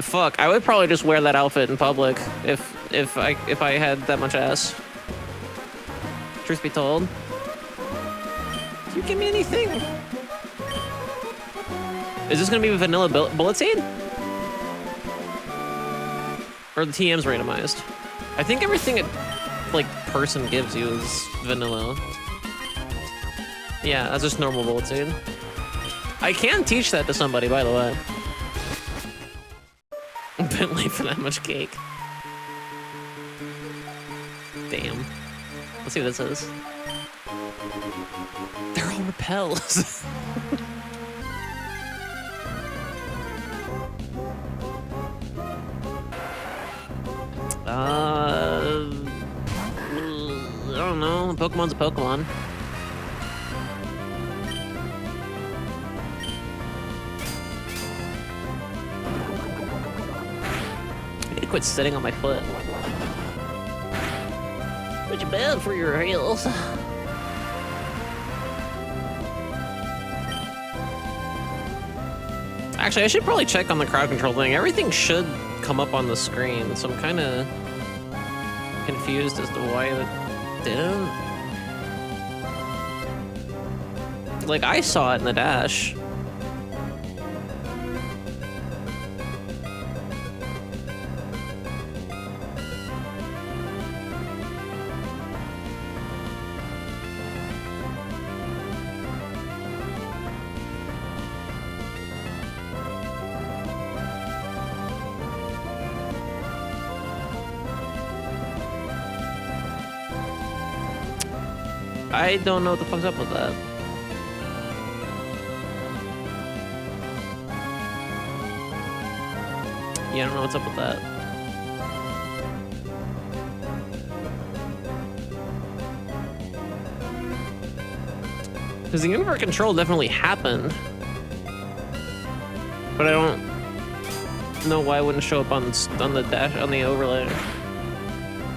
fuck, I would probably just wear that outfit in public if I had that much ass. Truth be told. Do you give me anything? Is this gonna be vanilla bullet seed? Or the TM's randomized? I think everything a like person gives you is vanilla. Yeah, that's just normal bullet seed. I can teach that to somebody, by the way. I've been late for that much cake. Damn. Let's see what this is. They're all repels. I don't know. Pokemon's a Pokemon. I need to quit sitting on my foot. Put your bed for your heels. Actually, I should probably check on the crowd control thing. Everything should come up on the screen, so I'm kind of confused as to why it didn't. Like, I saw it in the dash. I don't know what the fuck's up with that. Yeah, I don't know what's up with that. Because the invert control definitely happened. But I don't know why it wouldn't show up on the dash, on the overlay.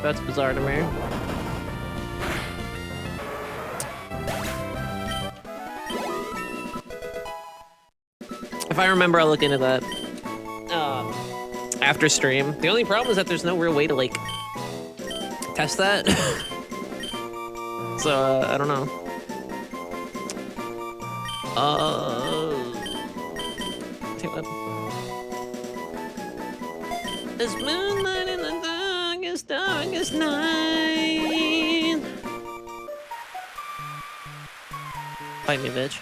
That's bizarre to me. If I remember, I'll look into that after stream. The only problem is that there's no real way to, like, test that. So, I don't know. Take that. There's moonlight in the darkest, darkest night. Fight me, bitch.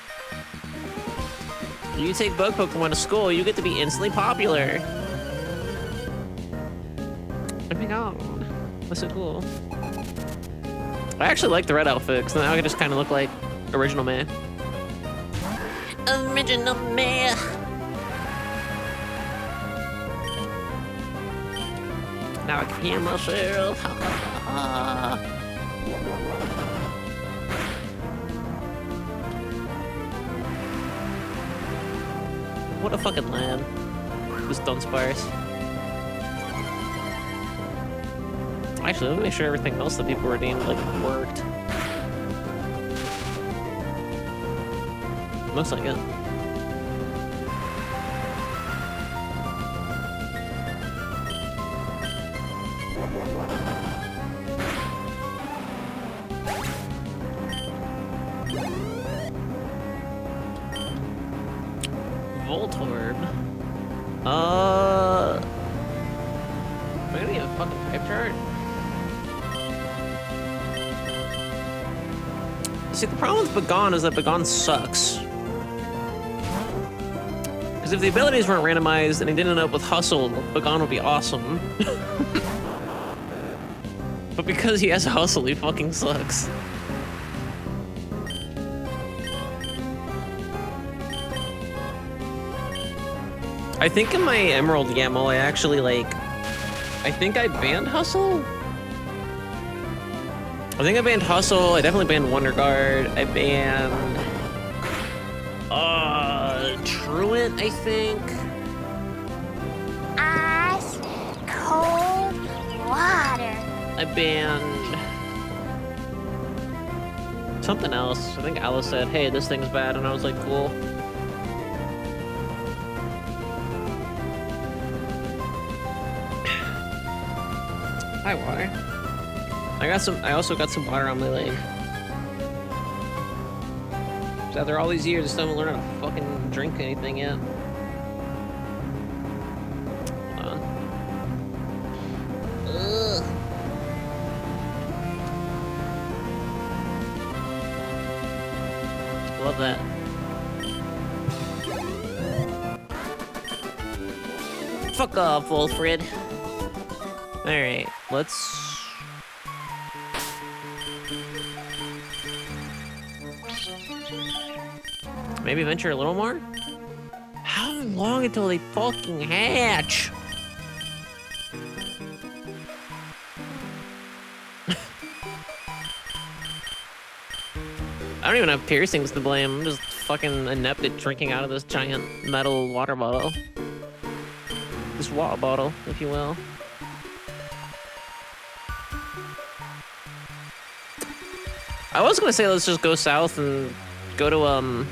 You take bug Pokemon to school, you get to be instantly popular. Oh my god. That's so cool. I actually like the red outfit, because now I can just kind of look like original man. Original man. Now I can hear myself. What a fucking land. This Dunsparce. Actually, let me make sure everything else that people redeemed, like, worked. Looks like it. Voltorb. Am I gonna get a fucking type chart? See, the problem with Bagon is that Bagon sucks. Because if the abilities weren't randomized and he didn't end up with Hustle, Bagon would be awesome. But because he has Hustle, he fucking sucks. I think in my Emerald YAML, I actually, like... I think I banned Hustle? I think I banned Hustle, I definitely banned Wonder Guard, I banned... Truant, I think? Ice cold water. I banned... something else. I think Alice said, hey, this thing's bad, and I was like, cool. Hi, water. I also got some water on my leg. So after all these years, I still haven't learned how to fucking drink anything yet. Hold on. Ugh. Love that. Fuck off, Wolfred. Alright, let's... maybe venture a little more? How long until they fucking hatch? I don't even have piercings to blame. I'm just fucking inept at drinking out of this giant metal water bottle. This water bottle, if you will. I was gonna say let's just go south and go to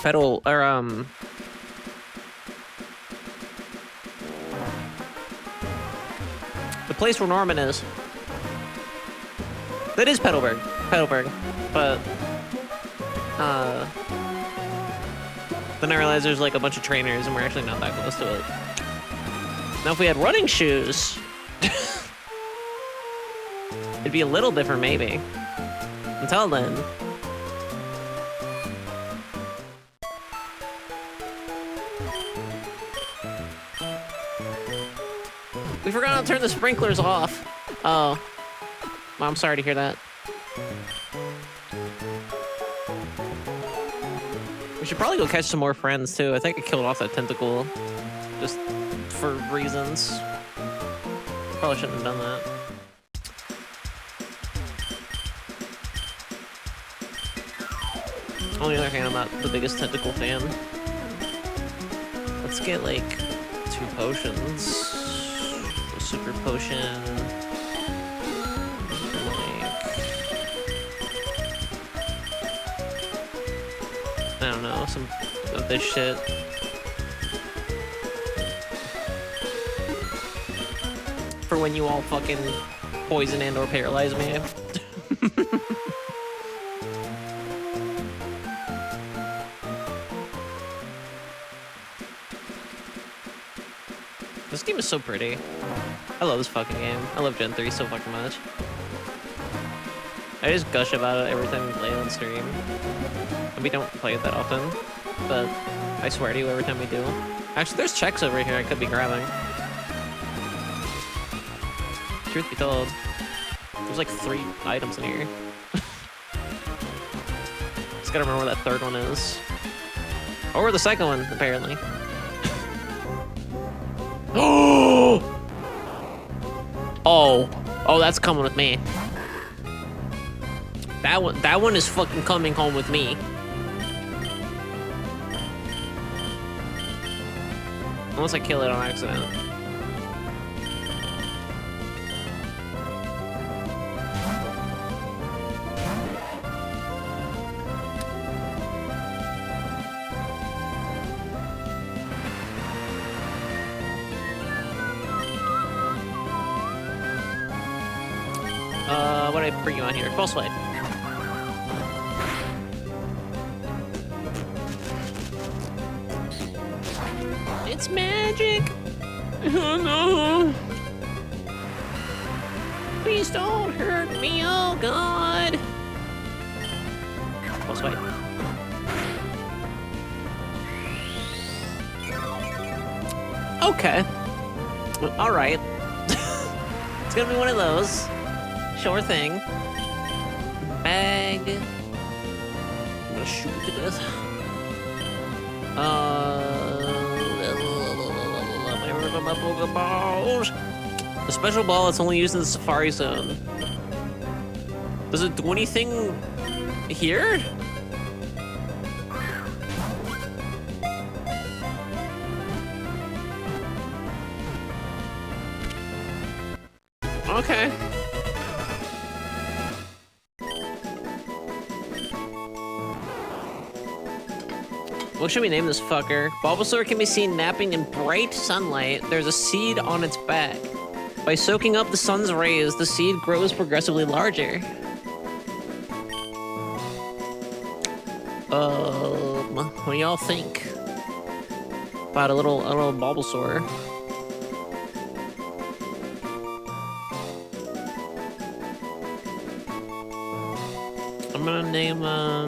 Petal or the place where Norman is. That is Petalburg, but then I realized there's like a bunch of trainers and we're actually not that close to it. Now if we had running shoes, it'd be a little different maybe. Until then. We forgot to turn the sprinklers off. Oh. Well, I'm sorry to hear that. We should probably go catch some more friends too. I think I killed off that tentacle. Just for reasons. Probably shouldn't have done that. On the other hand, I'm not the biggest tentacle fan. Let's get like 2 potions. A super potion. I don't know, some of this shit. For when you all fucking poison and or paralyze me. This game is so pretty. I love this fucking game. I love Gen 3 so fucking much. I just gush about it every time we play it on stream. And we don't play it that often, but I swear to you, every time we do. Actually, there's checks over here I could be grabbing. Truth be told, there's like 3 items in here. Just gotta remember where that 3rd one is. Or the 2nd one, apparently. Oh, that's coming with me. That one is fucking coming home with me. Unless I kill it on accident. What did I bring you on here? False light. It's magic! Oh no! Please don't hurt me, oh god! False light. Okay. Alright. It's gonna be one of those. Sure thing. Bag. I'm gonna shoot it to death. My Pokeballs. A special ball that's only used in the Safari Zone. Does it do anything here? Okay. What should we name this fucker? Bulbasaur can be seen napping in bright sunlight. There's a seed on its back. By soaking up the sun's rays, the seed grows progressively larger. What do y'all think about a little Bulbasaur? I'm gonna name that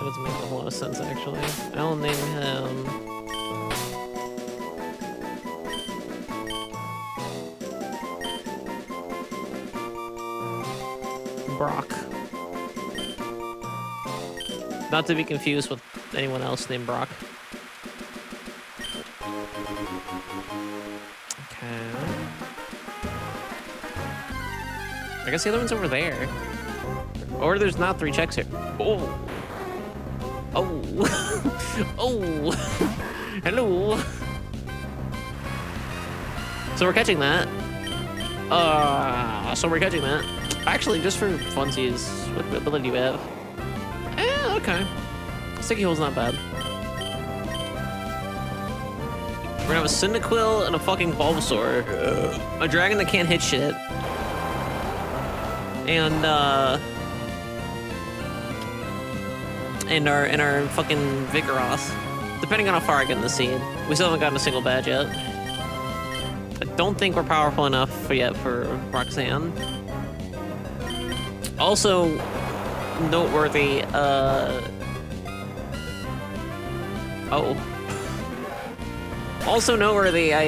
doesn't make a whole lot of sense actually. I'll name him Brock. Not to be confused with anyone else named Brock. Okay. I guess the other one's over there. Or there's not 3 checks here. Oh. Oh. Oh. Hello. So we're catching that. Actually, just for funsies, what ability do we have? Okay. Sticky Hole's not bad. We're gonna have a Cyndaquil and a fucking Bulbasaur. A dragon that can't hit shit. And our fucking Vigoroth. Depending on how far I get in the seed. We still haven't gotten a single badge yet. I don't think we're powerful enough yet for Roxanne. Also noteworthy, Also noteworthy, what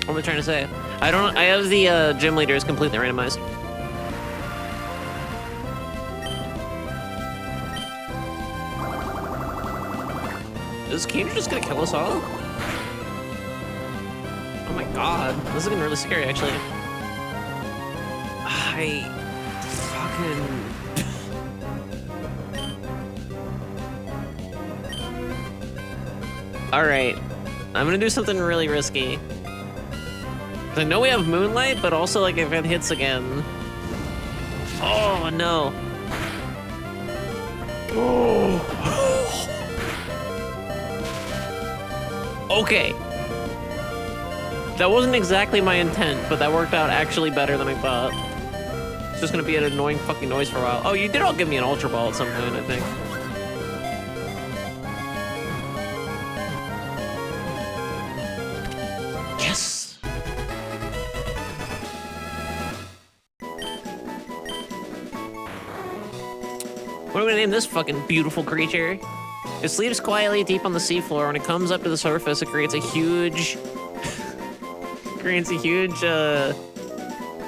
am I trying to say? I have the gym leaders completely randomized. Is Keener just gonna kill us all? Oh my god, this is getting really scary, actually. I fucking... Alright, I'm gonna do something really risky. I know we have Moonlight, but also, like, if it hits again... Oh, no. Okay. That wasn't exactly my intent, but that worked out actually better than I thought. It's just gonna be an annoying fucking noise for a while. Oh, you did all give me an Ultra Ball at some point, I think. Yes! What are we gonna name this fucking beautiful creature? It sleeps quietly deep on the seafloor. When it comes up to the surface, it creates a huge...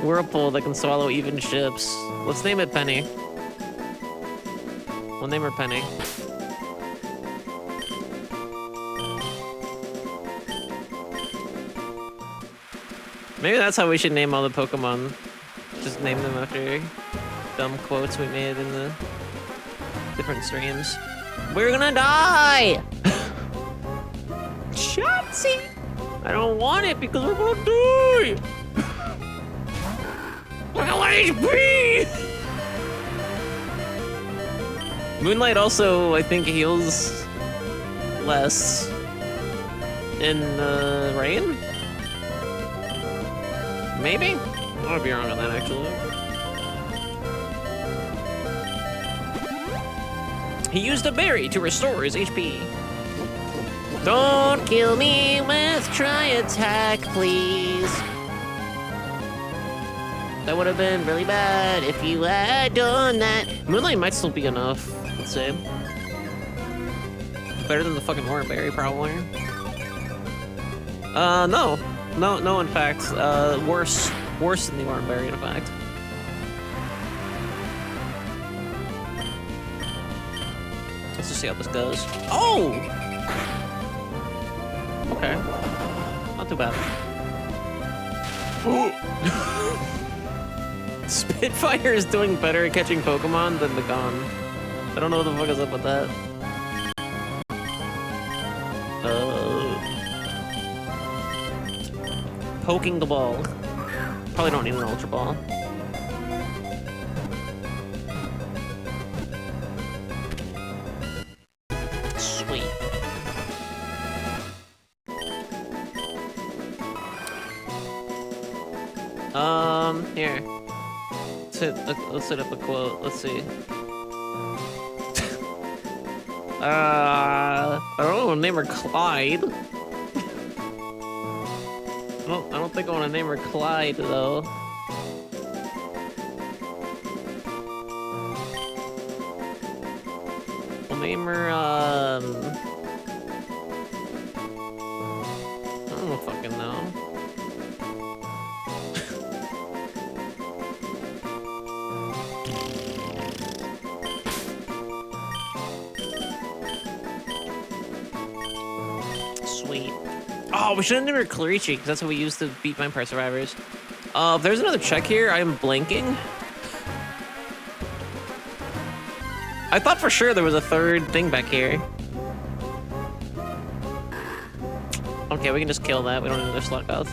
whirlpool that can swallow even ships. Let's name it Penny. We'll name her Penny. Maybe that's how we should name all the Pokemon. Just name them after dumb quotes we made in the different streams. We're gonna die! Shotzi! I don't want it because we're gonna die! Look at what HP! Moonlight also, I think, heals less in the rain? Maybe? I might be wrong on that, actually. He used a berry to restore his HP. Don't kill me with Tri-Attack, please. That would have been really bad if you had done that. Moonlight might still be enough, let's say. Better than the fucking Orange Berry, probably. No. No, in fact. Worse. Worse than the Orange Berry, in fact. Let's just see how this goes. Oh! Okay. Not too bad. Spitfire is doing better at catching Pokemon than the Gon. I don't know what the fuck is up with that. Poking the ball. Probably don't need an Ultra Ball. Sweet. Here. Let's set up a quote. Let's see. I don't want to name her Clyde. I don't think I want to name her Clyde, though. We'll name her, I don't fucking know. Sweet. Oh, we should have named her Clarice, because that's what we used to beat Vampire Survivors. If there's another check here, I'm blanking. I thought for sure there was a third thing back here. Okay, we can just kill that. We don't need another slot health.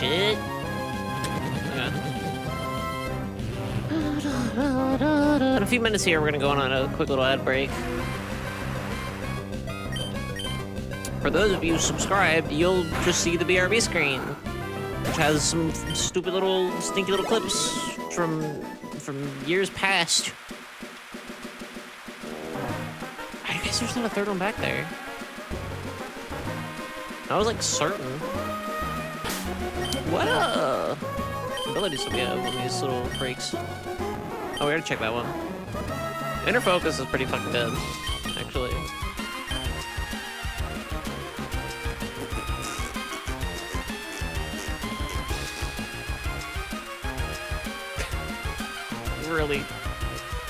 Shit. In a few minutes here, we're gonna go on a quick little ad break. For those of you subscribed, you'll just see the BRB screen, which has some stupid little, stinky little clips from years past. I guess there's not a third one back there. I was like certain. What abilities do we have on these little breaks? Oh, we gotta check that one. Inner focus is pretty fucking good, actually.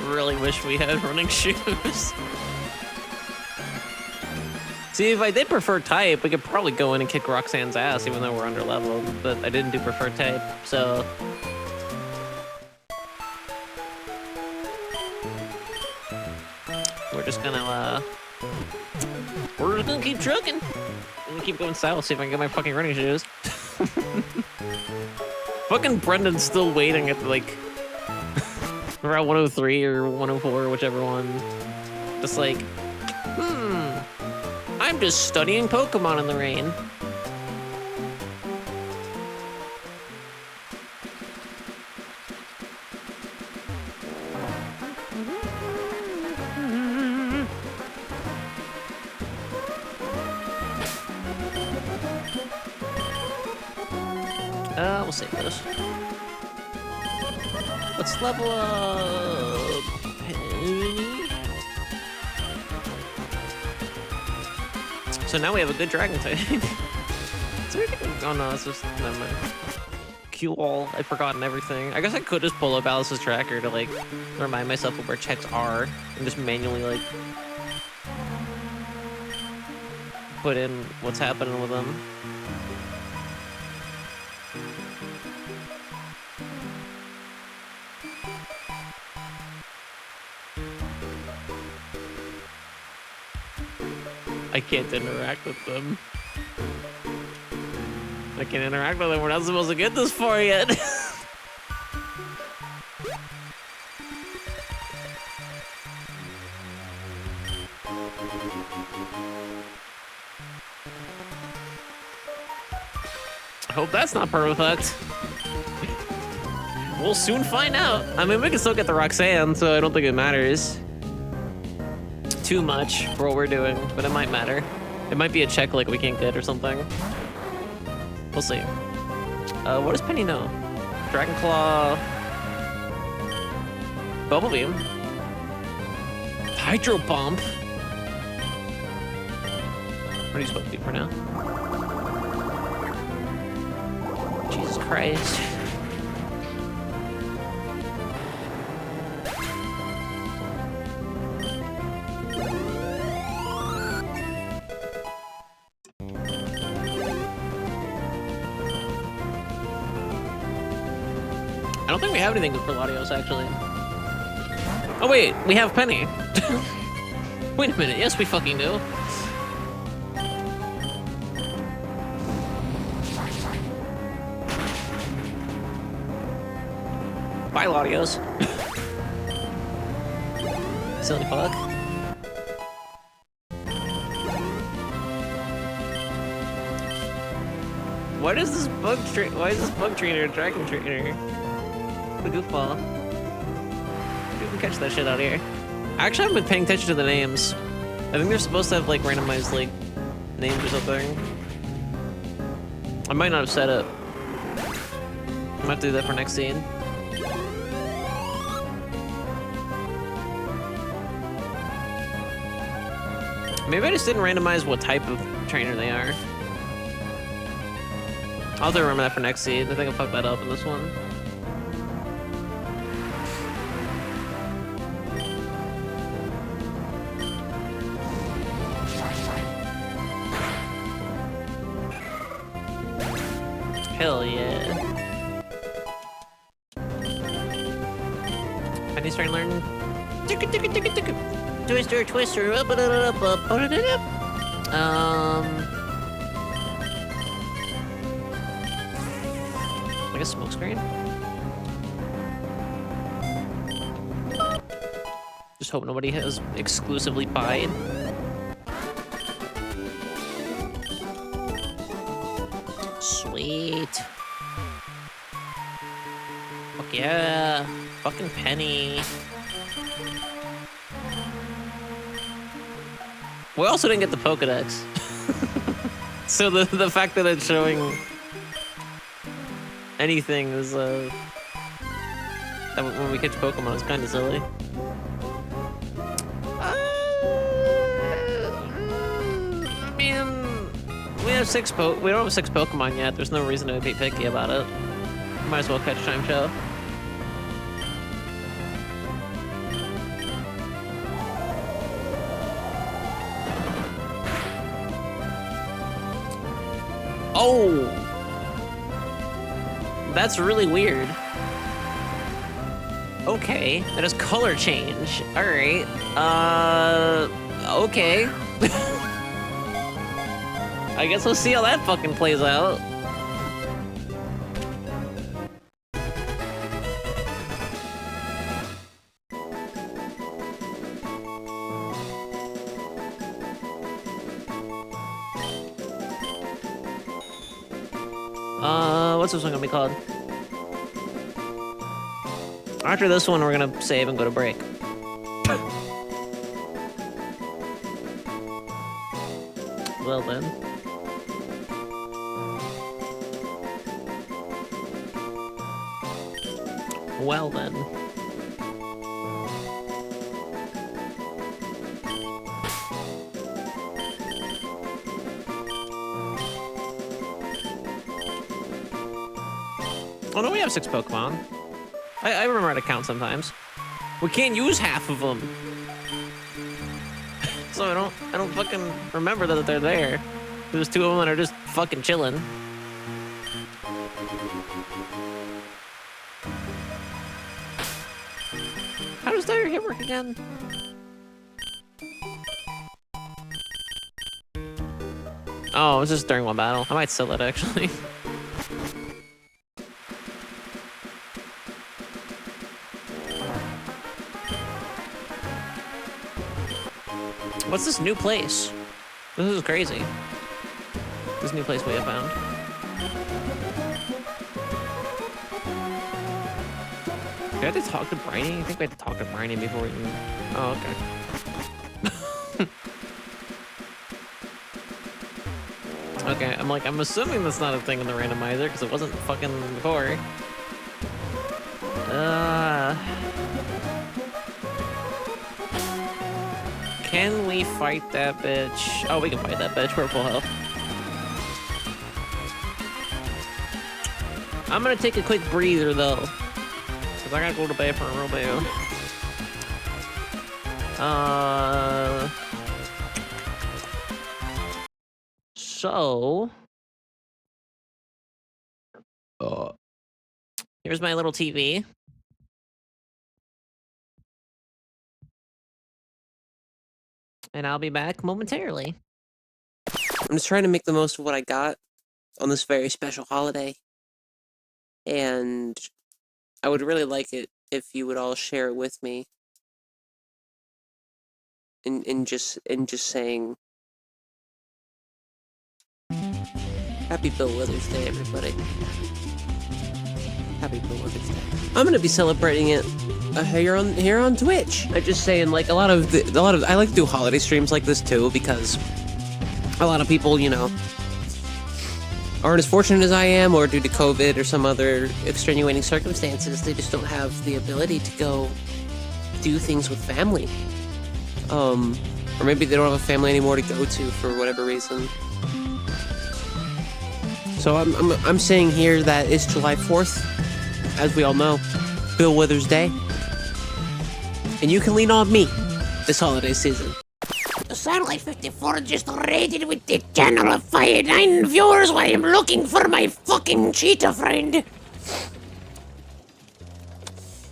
Really wish we had running shoes. See, if I did prefer type, we could probably go in and kick Roxanne's ass, even though we're under leveled. But I didn't do prefer type, so. We're just gonna keep trucking. I'm gonna keep going south, see if I can get my fucking running shoes. Fucking Brendan's still waiting at like Route 103 or 104 or whichever one. Just like, I'm just studying Pokemon in the rain. We'll save those. Let's level up Penny. So now we have a good dragon type. So we can, oh no, that's just, never mind. Q-all, I've forgotten everything. I guess I could just pull up Alice's tracker to like remind myself of where checks are and just manually like put in what's happening with them. I can't interact with them. I can't interact with them. We're not supposed to get this far yet. I hope that's not perfect. We'll soon find out. I mean, we can still get the Roxanne, so I don't think it matters too much for what we're doing, but it might matter. It might be a check like we can't get or something. We'll see. What does Penny know? Dragon Claw, Bubble Beam, Hydro Pump. What are you supposed to do for now? Jesus Christ. I don't think we have anything good for Latios, actually. Oh wait, we have Penny. Wait a minute, yes we fucking do. Bye, Latios. Silly fuck. What is this bug why is this bug trainer a dragon trainer? The goofball. You can catch that shit out here. Actually, I haven't been paying attention to the names. I think they're supposed to have like randomized like names or something. I might not have set it. I might have to do that for next scene. Maybe I just didn't randomize what type of trainer they are. I'll have to remember that for next scene. I think I'll fuck that up in this one. Hell yeah. Penny's starting to learn. Twister, twister, up, up, up, up, up. Like a smoke screen. Just hope nobody has exclusively pied. Sweet. Fuck yeah. Fucking Penny. We also didn't get the Pokedex. So the fact that it's showing anything is when we catch Pokemon, it's kind of silly. I mean, we don't have six Pokemon yet. There's no reason to be picky about it. Might as well catch Chimcho. Oh! That's really weird. Okay, that is color change. Alright. Okay. I guess we'll see how that fucking plays out. What's this one gonna be called? After this one, we're gonna save and go to break. Well then. Well then. Oh no, we have 6 Pokemon. I remember how to count sometimes. We can't use half of them. So I don't fucking remember that they're there. There's 2 of them that are just fucking chilling. How does that hit work again? Oh, it was just during one battle. I might sell it actually. What's this new place? This is crazy. This new place we have found. Do I have to talk to Briny? I think we have to talk to Briny before we can... Oh, okay. Okay, I'm assuming that's not a thing in the randomizer, because it wasn't fucking before. Can we fight that bitch? Oh, we can fight that bitch. We're full health. I'm gonna take a quick breather, though. Because I gotta go to bed for a real bit. So... here's my little TV. And I'll be back momentarily. I'm just trying to make the most of what I got on this very special holiday. And I would really like it if you would all share it with me. And just saying Happy Bill Withers Day, everybody. Happy Bill Withers Day. I'm gonna be celebrating it here on Twitch. I'm just saying, like, I like to do holiday streams like this too, because a lot of people, you know, aren't as fortunate as I am, or due to COVID or some other extenuating circumstances, they just don't have the ability to go do things with family. Or maybe they don't have a family anymore to go to for whatever reason. So I'm saying here that it's July 4th, as we all know, Bill Withers Day. And you can lean on me this holiday season. The Satellite 54 just raided with the channel of 9 viewers while I'm looking for my fucking cheetah friend.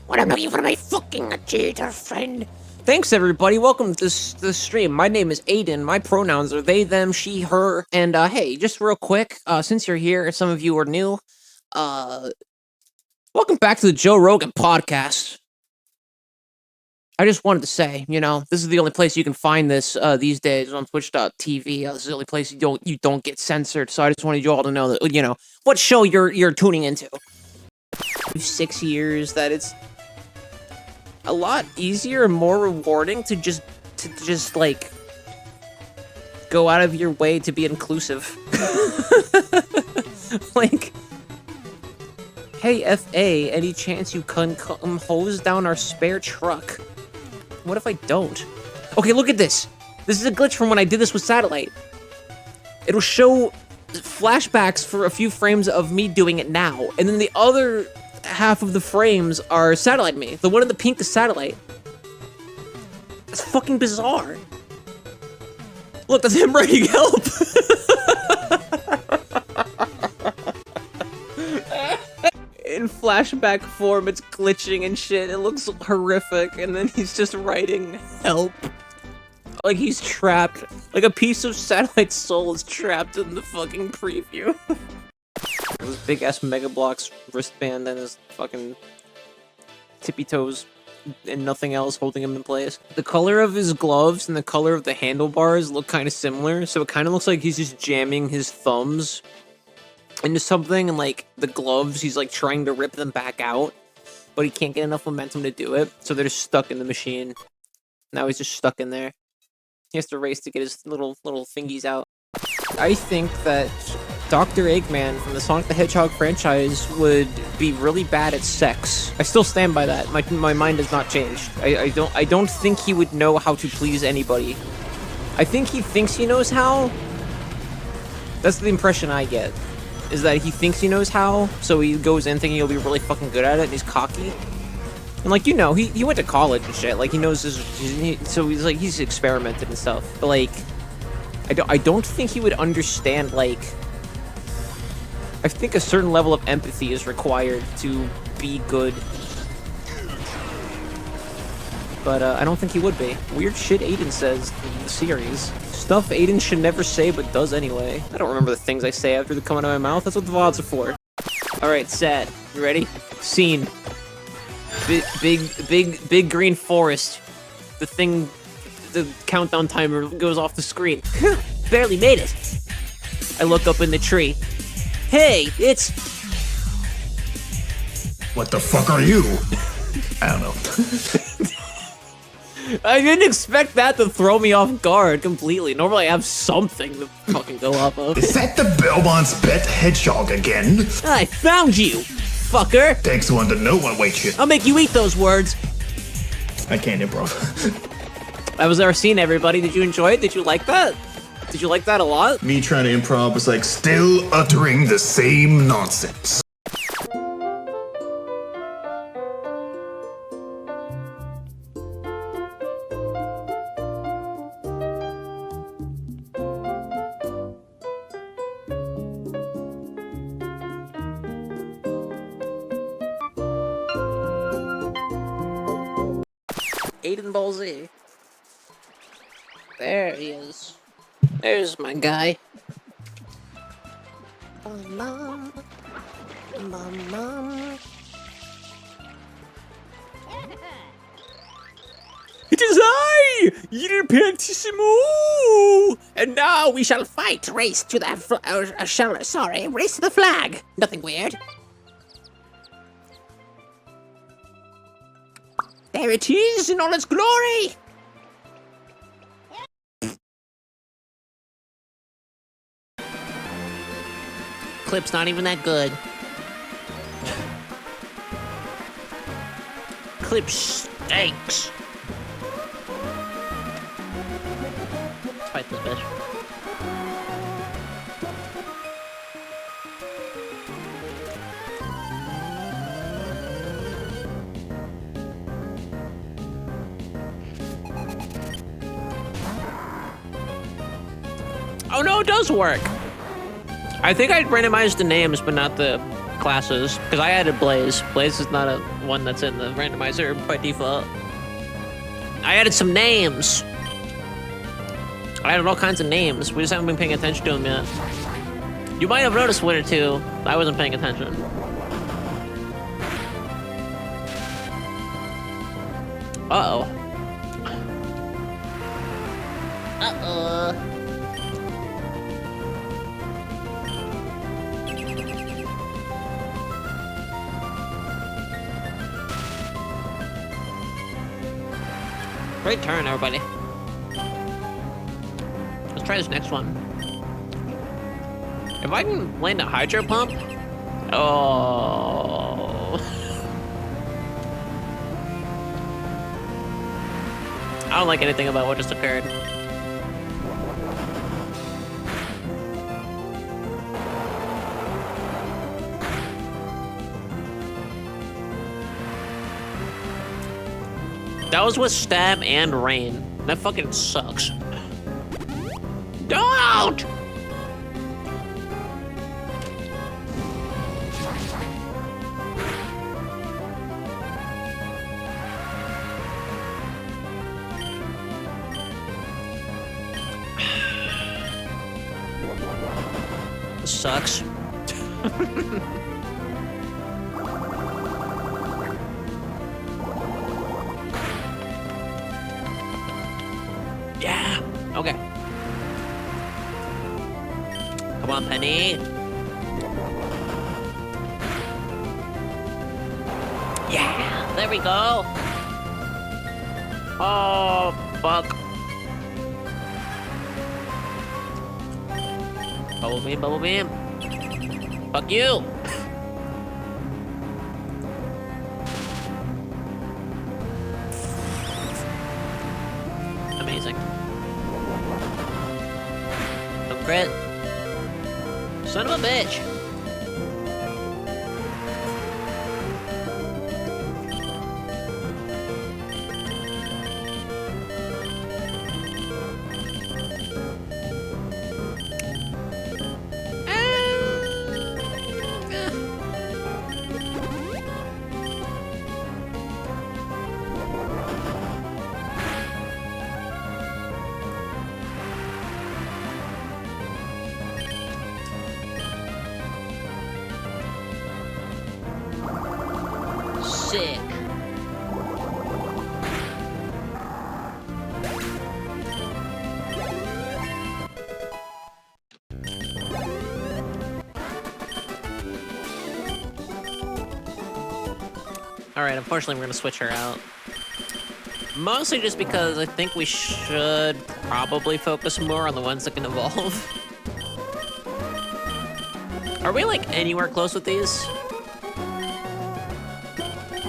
When I'm looking for my fucking cheetah friend. Thanks, everybody. Welcome to this stream. My name is Aiden. My pronouns are they, them, she, her. And, hey, just real quick, since you're here, some of you are new, welcome back to the Joe Rogan podcast. I just wanted to say, you know, this is the only place you can find this, these days on Twitch.tv. This is the only place you don't get censored, so I just wanted you all to know that, you know, what show you're tuning into. 6 years, that it's a lot easier and more rewarding to just like go out of your way to be inclusive. Like Hey, FA, any chance you can come hose down our spare truck? What if I don't? Okay, look at this. This is a glitch from when I did this with Satellite. It'll show flashbacks for a few frames of me doing it now, and then the other half of the frames are Satellite me. The one in the pink is Satellite. That's fucking bizarre. Look, that's him writing help. In flashback form, it's glitching and shit. It looks horrific, and then he's just writing help. Like he's trapped. Like a piece of Satellite's soul is trapped in the fucking preview. Those big ass Mega Bloks wristband and his fucking tippy toes and nothing else holding him in place. The color of his gloves and the color of the handlebars look kind of similar, so it kind of looks like he's just jamming his thumbs into something, and like the gloves, he's like trying to rip them back out, but he can't get enough momentum to do it, so they're just stuck in the machine. Now he's just stuck in there. He has to race to get his little thingies out. I think that Dr. Eggman from the Sonic the Hedgehog franchise would be really bad at sex. I still stand by that. My mind has not changed. I don't think he would know how to please anybody. I think he thinks he knows how. That's the impression I get. Is that he thinks he knows how, so he goes in thinking he'll be really fucking good at it, and he's cocky. And like, you know, he went to college and shit. Like, he knows so he's experimented and stuff. But like, I don't think he would understand, like, I think a certain level of empathy is required to be good. But I don't think he would be. Weird shit Aiden says in the series. Stuff Aiden should never say but does anyway. I don't remember the things I say after they come out of my mouth. That's what the VODs are for. Alright, Sad. You ready? Scene. Big green forest. The countdown timer goes off the screen. Barely made it. I look up in the tree. Hey, it's... What the fuck are you? I don't know. I didn't expect that to throw me off guard completely. Normally I have something to fucking go off of. Is that the Belmont's pet hedgehog again? I found you, fucker. Takes one to know one. Wait, shit. I'll make you eat those words. I can't improv. That was our scene, everybody. Did you enjoy it? Did you like that? Did you like that a lot? Me trying to improv was like still uttering the same nonsense. Aiden Ball Z. There he is. There's my guy. Mom. It is I, Il Pianissimo! And now we shall fight. Race to the race to the flag. Nothing weird. There it is in all its glory. Clip's not even that good. Clip stinks. Let's fight this bitch. Oh no, it does work! I think I randomized the names, but not the classes, because I added Blaze. Blaze is not a one that's in the randomizer by default. I added some names. I added all kinds of names. We just haven't been paying attention to them yet. You might have noticed one or two. I wasn't paying attention. Uh-oh. Uh-oh. Great turn, everybody. Let's try this next one. If I can land a hydro pump, Oh. I don't like anything about what just occurred. That was with stab and rain. That fucking sucks. Don't! This sucks. Yeah. Okay. Come on, Penny. Yeah. There we go. Oh, fuck. Bubble beam, bubble beam. Fuck you. Amazing. No crit. Son of a bitch. Sick. Alright, unfortunately we're gonna switch her out. Mostly just because I think we should probably focus more on the ones that can evolve. Are we like anywhere close with these?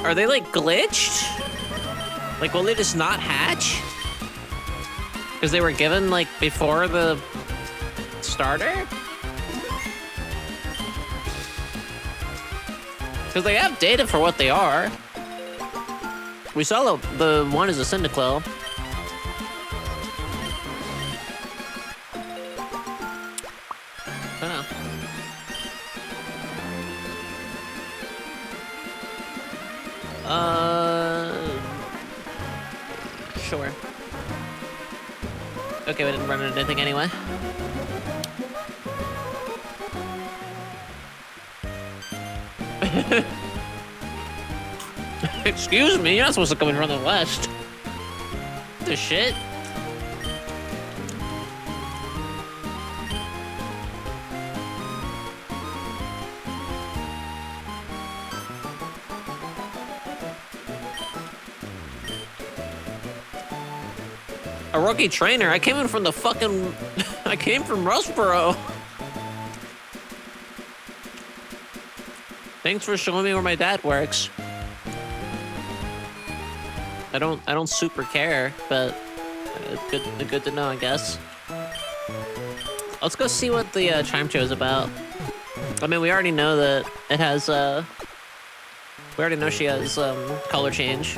Are they like glitched? Like, will they just not hatch? Because they were given like before the starter? Because they have data for what they are. We saw the one is a Cyndaquil. Oh. Sure. Okay, we didn't run into anything anyway. Excuse me, you're not supposed to come and run the west. The shit? A rookie trainer? I came in from the fucking... I came from Rustboro. Thanks for showing me where my dad works. I don't super care, but good to know, I guess. Let's go see what the chime show is about. I mean, we already know that it has we already know she has color change.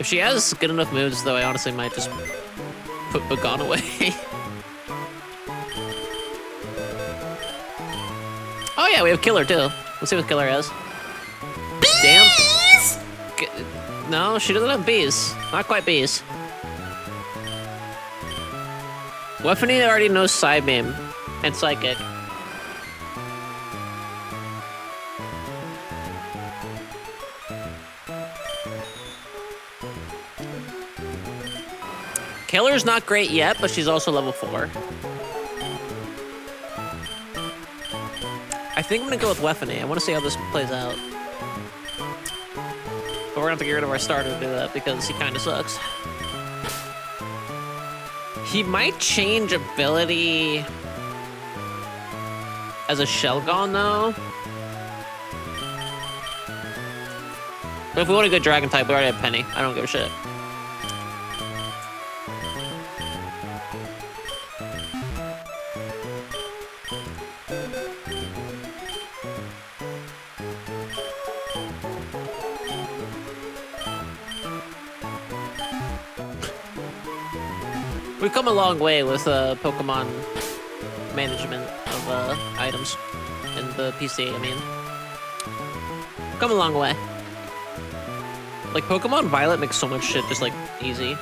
If she has good enough moves, though, I honestly might just put Bagon away. Oh yeah, we have Killer too. Let's see what Killer has. Damn. No, she doesn't have bees. Not quite bees. Weaponry already knows Psybeam and Psychic. Killer's not great yet, but she's also level 4. I think I'm gonna go with Weaponry. I want to see how this plays out. But we're gonna have to get rid of our starter to do that because he kind of sucks. He might change ability. As a Shelgon, though? But if we want a good dragon type, we already have Penny. I don't give a shit. We've come a long way with Pokemon management of items in the PC, I mean. Come a long way. Like, Pokemon Violet makes so much shit just, like, easy.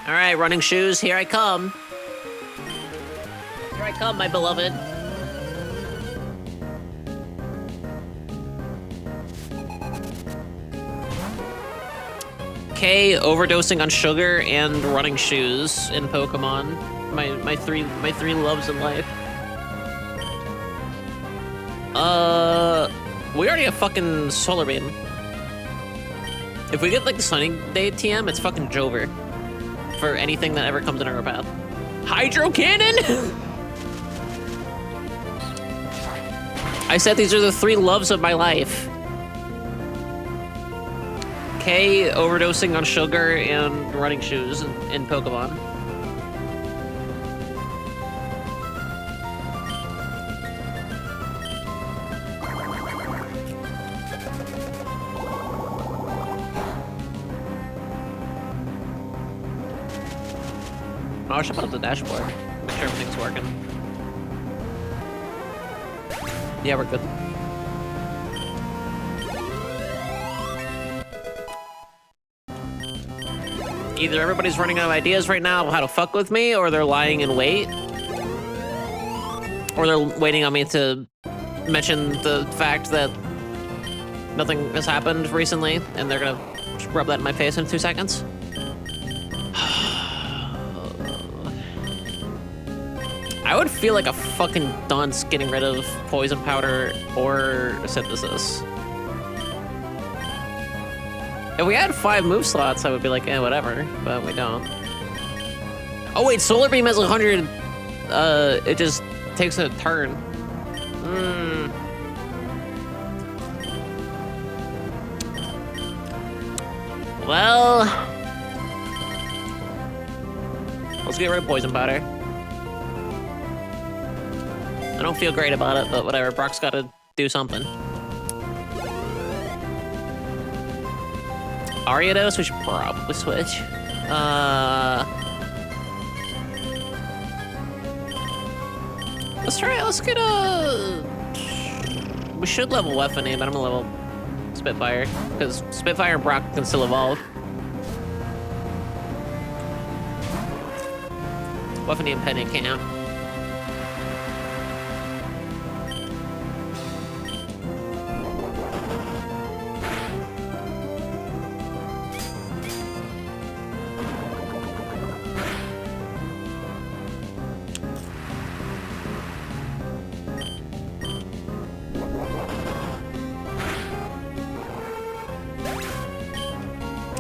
Alright, running shoes, here I come. Here I come, my beloved. K, overdosing on sugar and running shoes in Pokemon. My three loves in life. We already have fucking Solar Beam. If we get like the Sunny Day TM, it's fucking Jover. For anything that ever comes in our path. Hydro Cannon! I said these are the 3 loves of my life. K, overdosing on sugar and running shoes in Pokemon. Oh, I should put up the dashboard. Make sure everything's working. Yeah, we're good. Either everybody's running out of ideas right now of how to fuck with me, or they're lying in wait. Or they're waiting on me to mention the fact that nothing has happened recently, and they're gonna rub that in my face in 2 seconds. I would feel like a fucking dunce getting rid of poison powder or synthesis. If we had 5 move slots, I would be like, eh, whatever, but we don't. Oh wait, Solar Beam has 100, it just takes a turn. Well, let's get rid of poison powder. I don't feel great about it, but whatever, Brock's gotta do something. Ariados, we should probably switch. Let's get a... We should level Weaphany, but I'm gonna level Spitfire, because Spitfire and Brock can still evolve. Weaphany and Penny can't.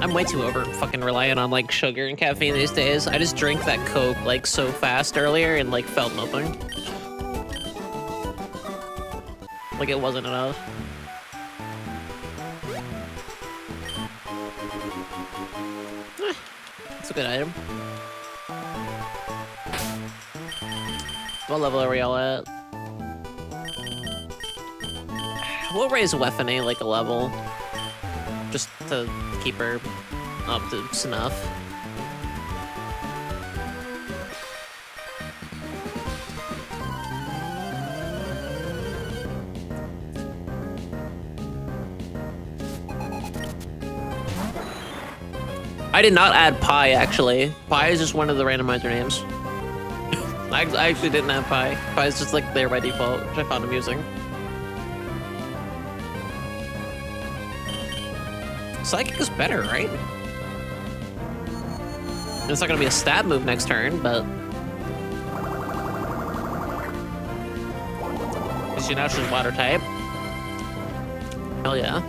I'm way too over fucking reliant on like sugar and caffeine these days. I just drank that Coke like so fast earlier and like felt nothing. Like it wasn't enough. It's a good item. What level are we all at? We'll raise Weaphany like a level. Just to keep her up to snuff. I did not add Pi, actually. Pi is just one of the randomizer names. I actually didn't have Pi. Pi is just like there by default, which I found amusing. Psychic is better, right? It's not gonna be a stab move next turn, but... Because you know she's water type. Hell yeah.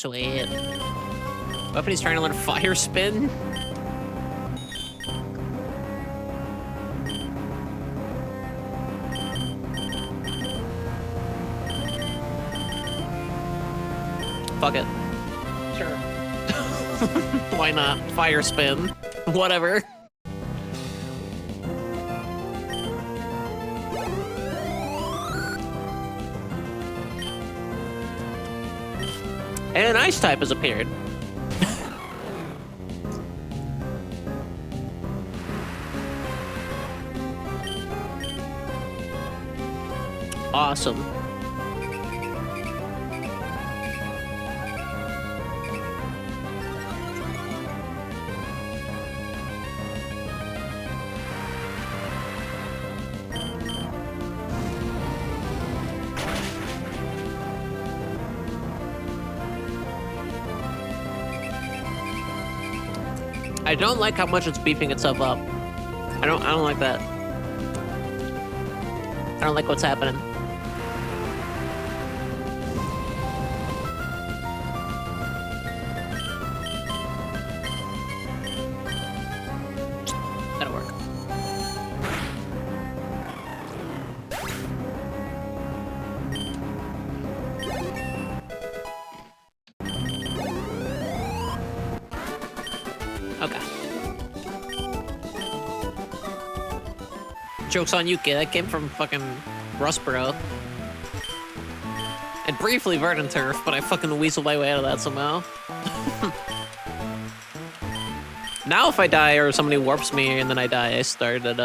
Sweet. What if he's trying to learn fire spin? Fuck it. Sure. Why not? Fire spin. Whatever. And an ice type has appeared. Awesome. I don't like how much it's beefing itself up. I don't like that. I don't like what's happening. That'll work. Okay. Joke's on you, kid. That came from fucking Rustboro. And briefly Verdant Turf, but I fucking weaseled my way out of that somehow. Now if I die or somebody warps me and then I die, I start at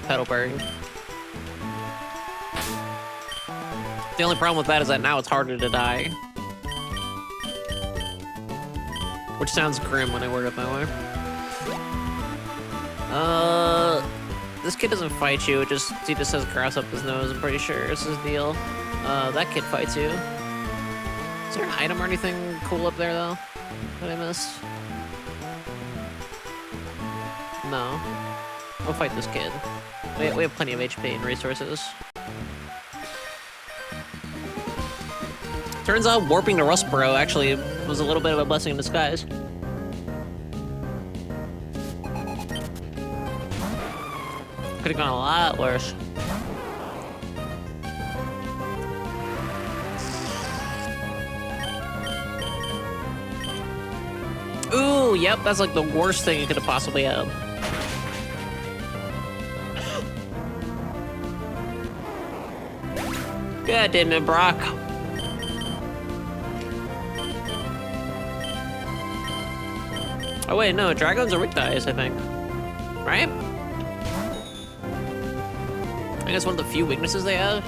Petalburg. The only problem with that is that now it's harder to die. Which sounds grim when I word it that way. This kid doesn't fight you, he just has grass up his nose, I'm pretty sure is his deal. That kid fights you. Is there an item or anything cool up there, though, that I missed? No. We'll fight this kid. We have plenty of HP and resources. Turns out warping to Rustboro actually was a little bit of a blessing in disguise. Could've gone a lot worse. Ooh, yep, that's like the worst thing you could have possibly had. God damn it, Brock. Oh wait, no, dragons are weak dice, I think. Right? I guess one of the few weaknesses they have.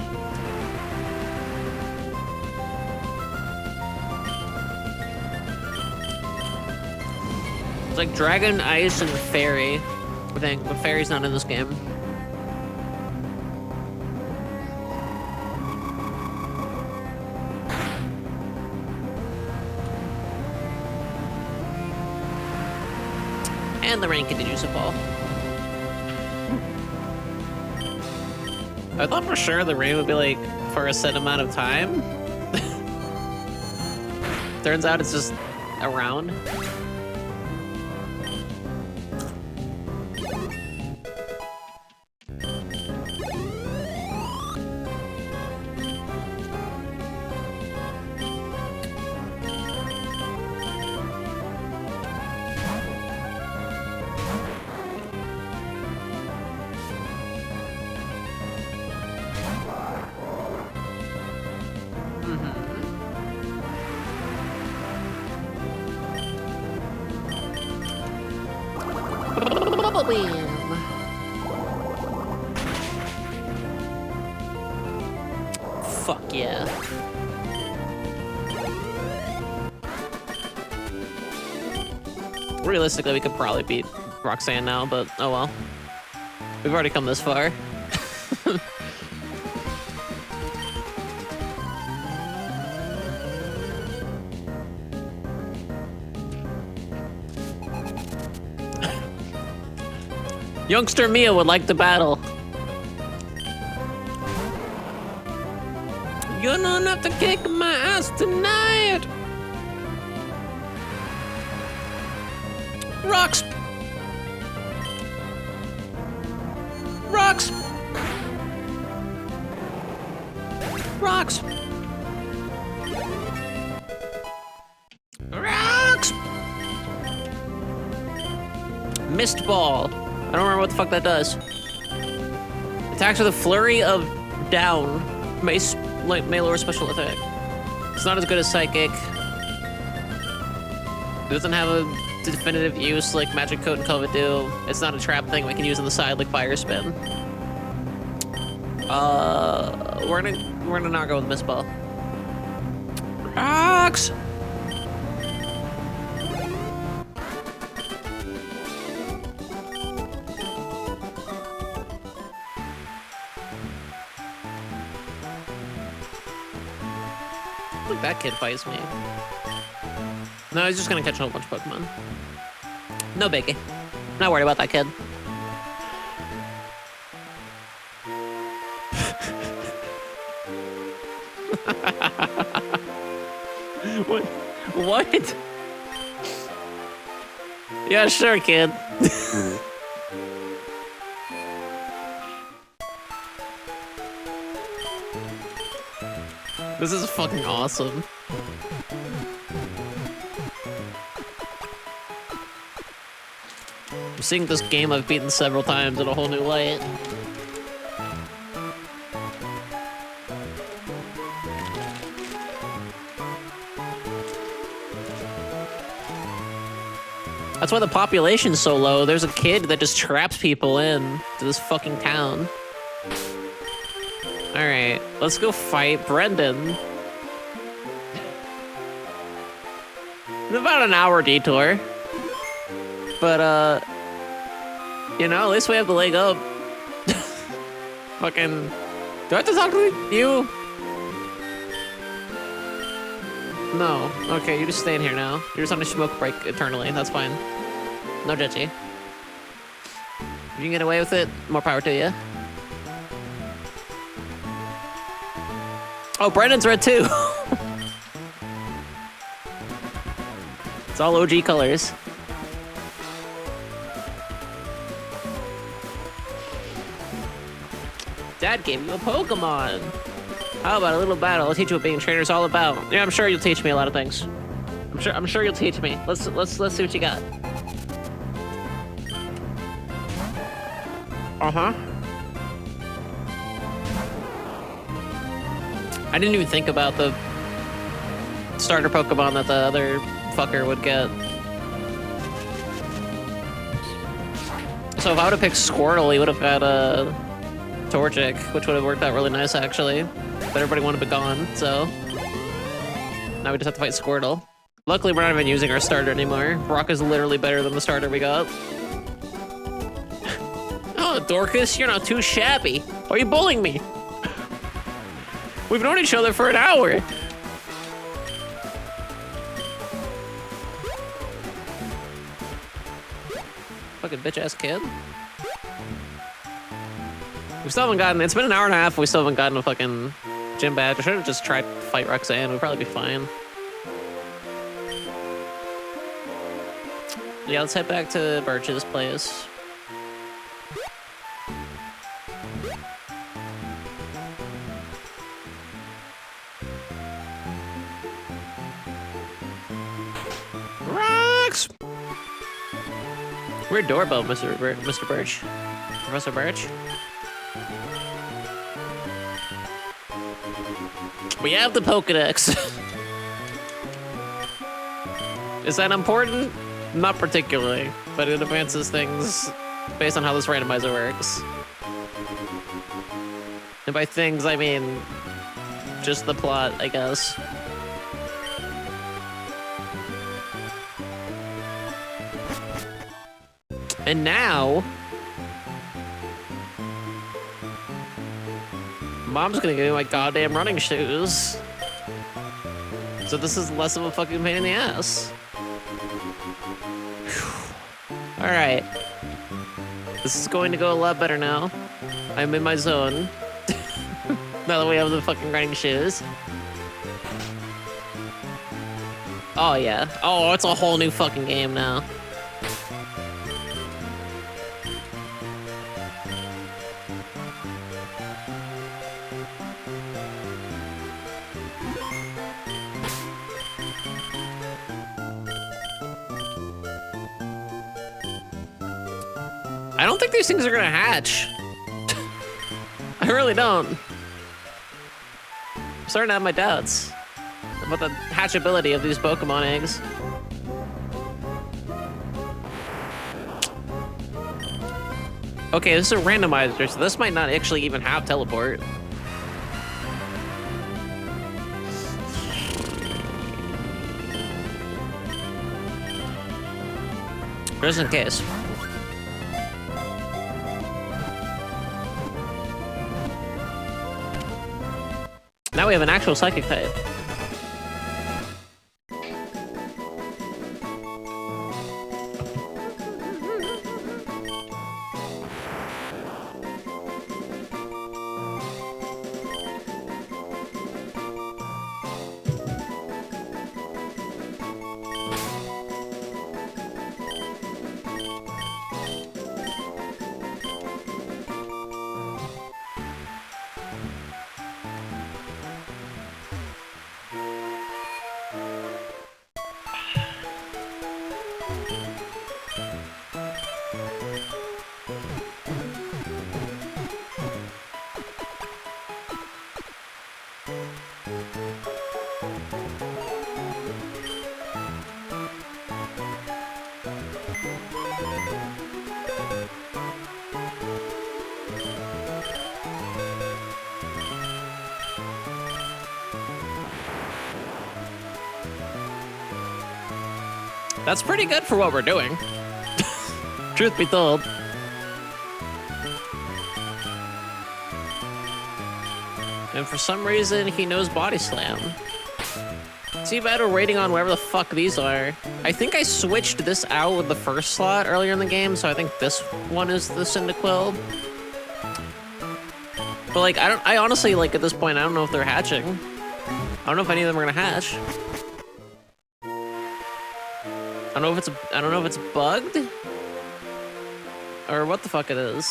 It's like dragon, ice, and fairy, I think, but fairy's not in this game. And the rain continues to fall. I thought for sure the rain would be like for a set amount of time. Turns out it's just around. Fuck yeah. Realistically, we could probably beat Roxanne now, but oh well. We've already come this far. Youngster Mia would like to battle. You don't have to kick my ass tonight. Rocks! Rocks! Rocks! Rocks! Mist ball. I don't remember what the fuck that does. Attacks with a flurry of down. May lower special attack. It's not as good as psychic. It doesn't have a definitive use like Magic Coat and Covet do. It's not a trap thing we can use on the side like Fire Spin. We're gonna not go with Mist Ball. Rocks! Look, that kid fights me. No, he's just gonna catch a whole bunch of Pokemon. No biggie. Not worried about that kid. What? What? Yeah, sure, kid. This is fucking awesome. I'm seeing this game I've beaten several times in a whole new light. That's why the population's so low. There's a kid that just traps people in to this fucking town. Alright, let's go fight Brendan. It's about an hour detour. But, you know, at least we have the leg up. Fucking... Do I have to talk to you? No. Okay, you're just staying here now. You're just on a smoke break eternally. That's fine. No judgy. If you can get away with it, more power to you. Oh, Brandon's red too. It's all OG colors. Dad gave you a Pokemon. How about a little battle? I'll teach you what being a trainer is all about. Yeah, I'm sure you'll teach me a lot of things. I'm sure you'll teach me. Let's see what you got. Uh-huh. I didn't even think about the starter Pokemon that the other fucker would get. So if I would have picked Squirtle, he would have had a Torchic, which would have worked out really nice, actually. But everybody wanted to be gone, so... Now we just have to fight Squirtle. Luckily, we're not even using our starter anymore. Brock is literally better than the starter we got. Oh, Dorcas, you're not too shabby. Why are you bullying me? We've known each other for an hour. Fucking bitch-ass kid. We still haven't gotten... It's been an hour and a half, we still haven't gotten a fucking gym badge. I should have just tried to fight Roxanne. We'd probably be fine. Yeah, let's head back to Birch's place. Rocks! Weird doorbell, Mr. Birch. Professor Birch. We have the Pokedex. Is that important? Not particularly, but it advances things based on how this randomizer works. And by things, I mean just the plot, I guess. And now... Mom's gonna give me my goddamn running shoes. So this is less of a fucking pain in the ass. Alright. This is going to go a lot better now. I'm in my zone. Now that we have the fucking running shoes. Oh yeah. Oh, it's a whole new fucking game now. I don't think these things are gonna hatch. I really don't. I'm starting to have my doubts about the hatchability of these Pokemon eggs. Okay, this is a randomizer, so this might not actually even have teleport. Just in case. Now we have an actual psychic type. That's pretty good for what we're doing. Truth be told. And for some reason, he knows Body Slam. See if I had a rating on whatever the fuck these are. I think I switched this out with the first slot earlier in the game, so I think this one is the Cyndaquil. But like, I honestly, like, at this point, I don't know if they're hatching. I don't know if any of them are gonna hatch. I don't know if it's bugged or what the fuck it is.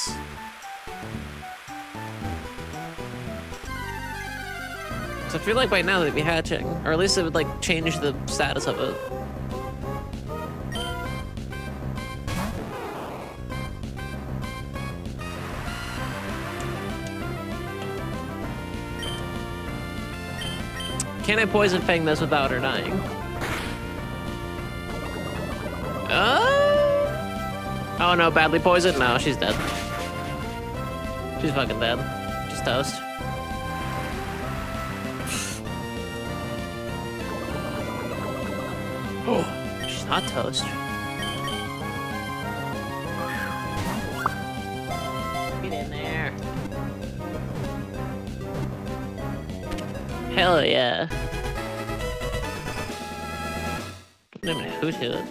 So I feel like by now they'd be hatching, or at least it would like change the status of it. Can I poison Fang this without her dying? Oh no, badly poisoned? No, she's dead. She's fucking dead. She's toast. Oh, she's not toast. Get in there. Hell yeah. I'm gonna hoot it.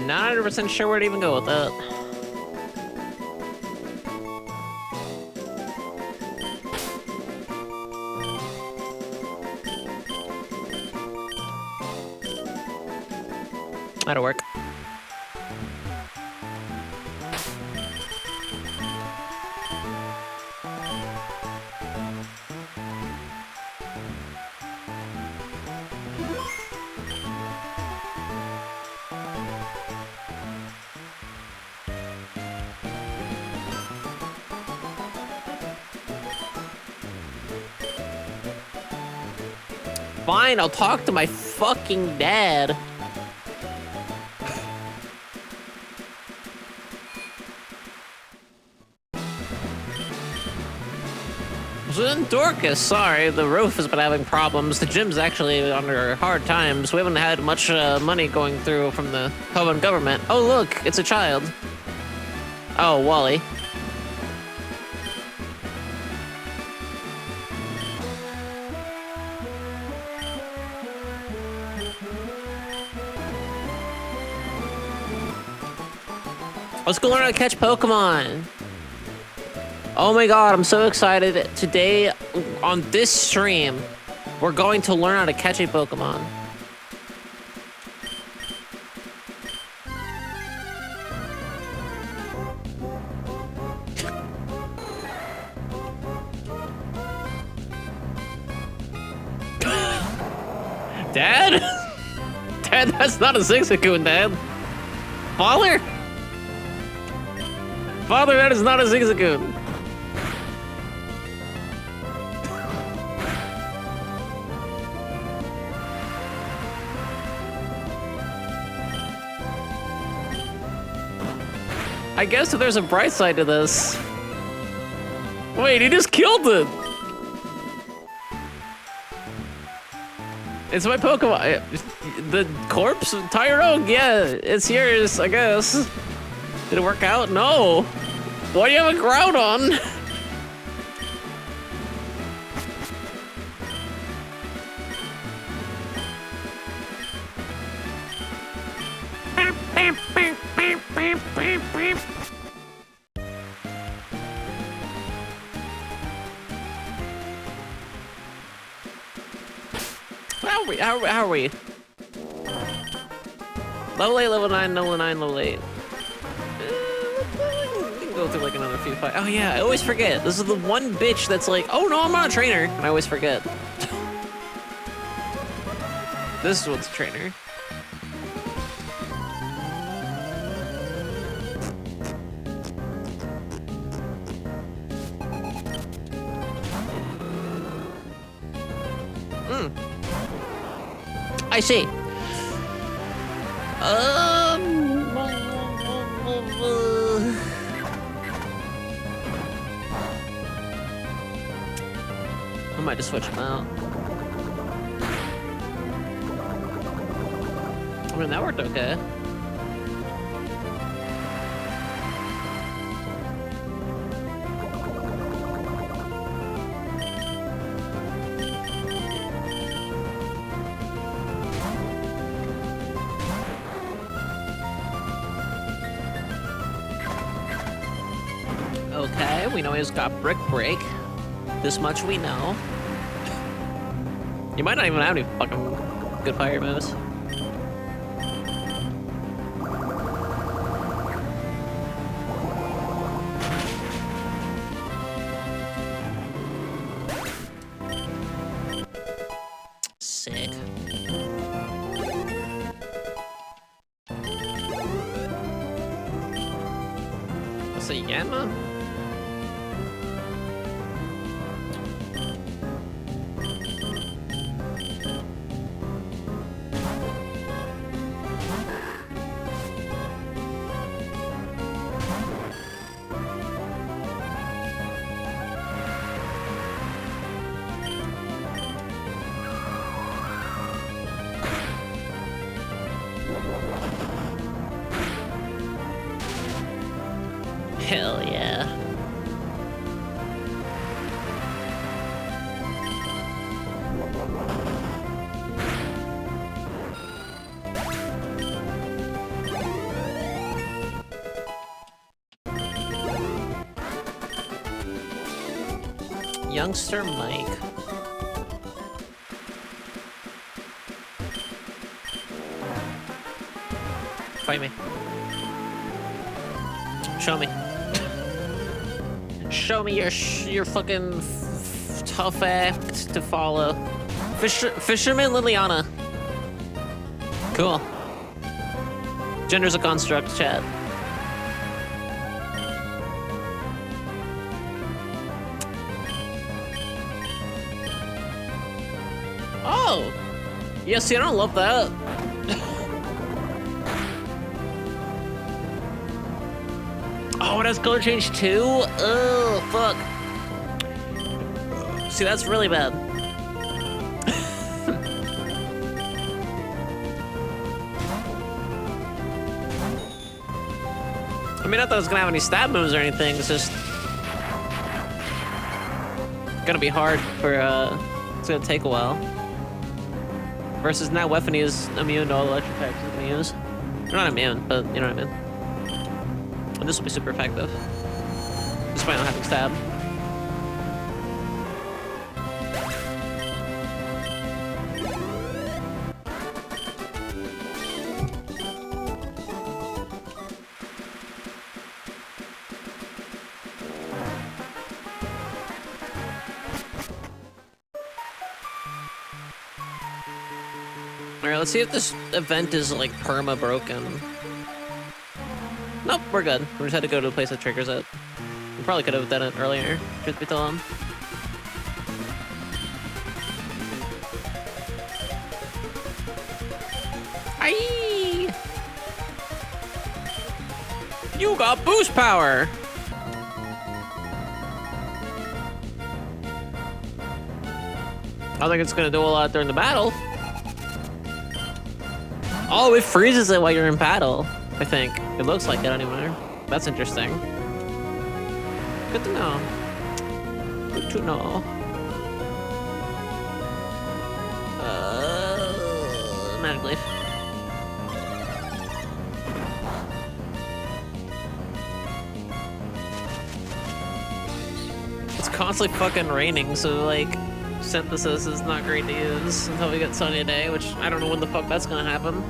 Not 100% sure where to even go with that. That'll work. Fine, I'll talk to my fucking dad. So then Dork is sorry, the roof has been having problems. The gym's actually under hard times. We haven't had much money going through from the Coven government. Oh look, it's a child. Oh, Wally. Let's go learn how to catch Pokemon. Oh my god, I'm so excited. Today, on this stream, we're going to learn how to catch a Pokemon. Dad? Dad, that's not a Zigzagoon, Dad. Father? Father, that is not a Zigzagoon. I guess there's a bright side to this. Wait, he just killed it. It's my Pokemon. The corpse? Tyrone? Yeah, it's yours, I guess. Did it work out? No. Why do you have a Groudon? How are we? Level 8, level 9, level 9, level 8. We can go through like another few fights. Oh yeah, I always forget. This is the one bitch that's like, oh no, I'm not a trainer. And I always forget. This one's a trainer. I see. I might just switch them out. I mean, that worked okay. Okay, we know he's got Brick Break. This much we know. You might not even have any fucking good fire moves. Sick. What's a Yanma? Hell yeah. Youngster Mike. Fight me. Show me. Show me your fucking tough act to follow. Fisherman Liliana. Cool. Gender's a construct, chat. Oh! Yeah, see, I don't love that. Oh, it has color change too? Oh, fuck. See, that's really bad. I mean, not that it's gonna have any stab moves or anything, it's just gonna be hard for, it's gonna take a while. Versus now Weffany is immune to all the electric types it's gonna use. They're not immune, but you know what I mean. And this will be super effective. Despite not having stab. Alright, let's see if this event is like perma broken. Nope, we're good. We just had to go to the place that triggers it. We probably could have done it earlier, truth be told. Aye! You got boost power! I think it's gonna do a lot during the battle. Oh, it freezes it while you're in battle, I think. It looks like it anyway. That's interesting. Good to know. Good to know. Magic Leaf. It's constantly fucking raining, so like, synthesis is not great to use until we get sunny day, which I don't know when the fuck that's gonna happen.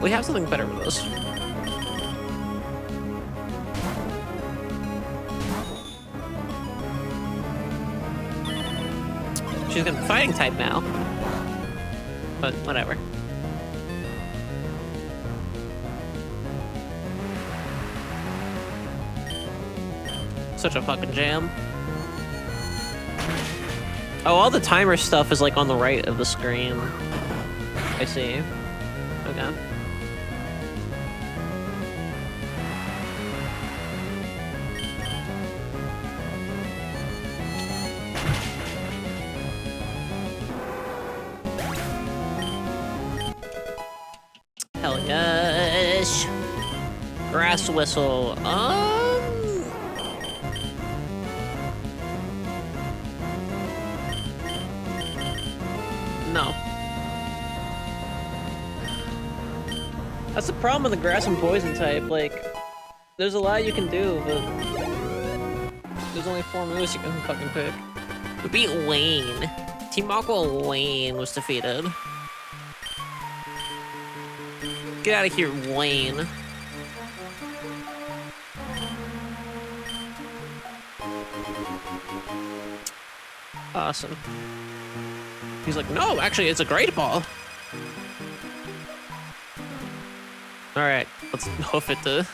We have something better for this. She's gonna be fighting type now. But whatever. Such a fucking jam. Oh, all the timer stuff is like on the right of the screen. I see. Okay. Hell yes. Grass whistle. No. That's the problem with the grass and poison type. Like, there's a lot you can do, but there's only 4 moves you can fucking pick. We beat Wayne. Team Aqua Wayne was defeated. Get out of here, Wayne. Awesome. He's like, no, actually, it's a great ball. All right, let's hoof it to.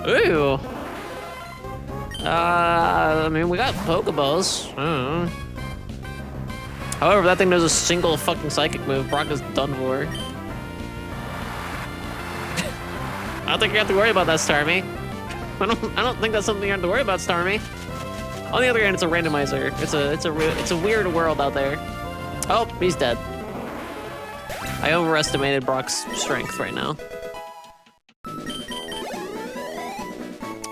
Ooh. I mean, we got Pokeballs. I don't know. However, that thing does a single fucking psychic move. Brock is done for. I don't think you have to worry about that, Starmie. I don't think that's something you have to worry about, Starmie. On the other hand, it's a randomizer. It's a weird world out there. Oh, he's dead. I overestimated Brock's strength right now.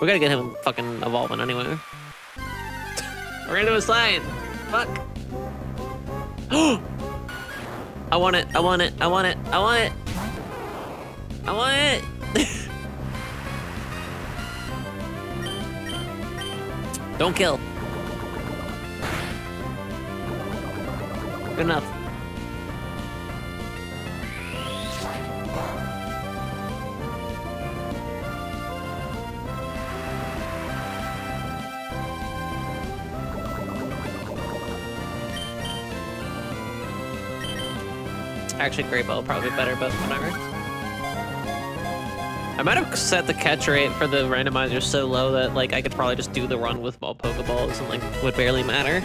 We gotta get him fucking evolving anyway. We're gonna do a slide. Fuck. I want it. I want it. I want it. I want it. I want it. Don't kill. Good enough. Actually, Great Ball probably better, but whatever. I might have set the catch rate for the randomizer so low that like I could probably just do the run with all Pokeballs and like would barely matter.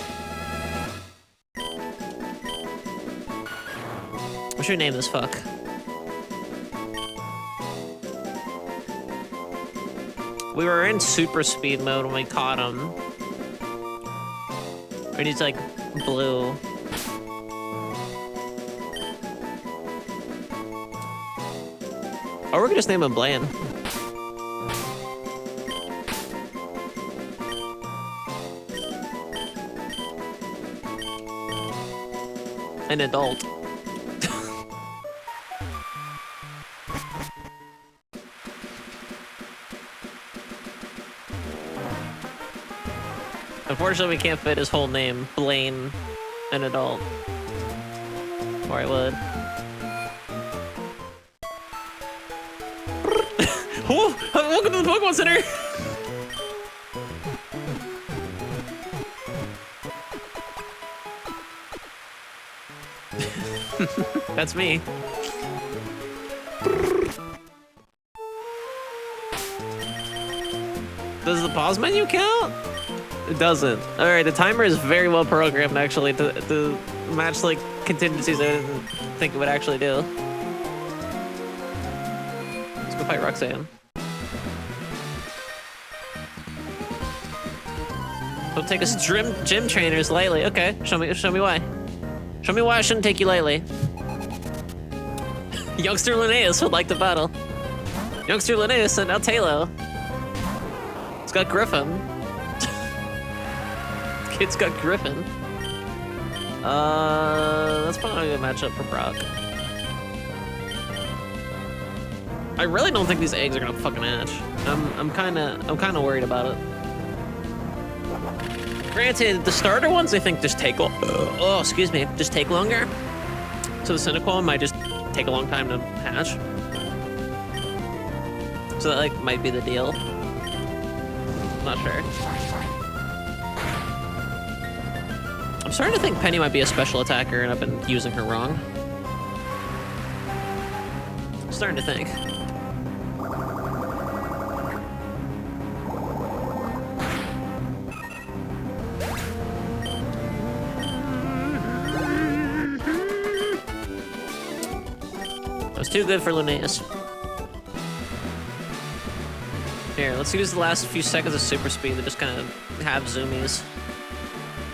What should we name this fuck? We were in super speed mode when we caught him. And he's like blue. Or we could just name him Bland. An adult. Unfortunately, we can't fit his whole name, Blaine, an adult. Or I would. Oh, welcome to the Pokemon Center! That's me. Does the pause menu count? It doesn't. All right, the timer is very well programmed actually to match like contingencies I didn't think it would actually do. Let's go fight Roxanne. Don't take us gym trainers lightly. Okay, show me why. Show me why I shouldn't take you lightly. Youngster Linnaeus would like the battle. Youngster Linnaeus and now Talo. It's got Griffin. Kid's got Griffin. That's probably a good matchup for Brock. I really don't think these eggs are gonna fucking hatch. I'm kinda worried about it. Granted, the starter ones I think just take just take longer. So the Cynical one might just take a long time to hatch. So that like might be the deal. Not sure. I'm starting to think Penny might be a special attacker and I've been using her wrong. I'm starting to think. That was too good for Linnaeus. Here, let's use the last few seconds of super speed to just kind of have zoomies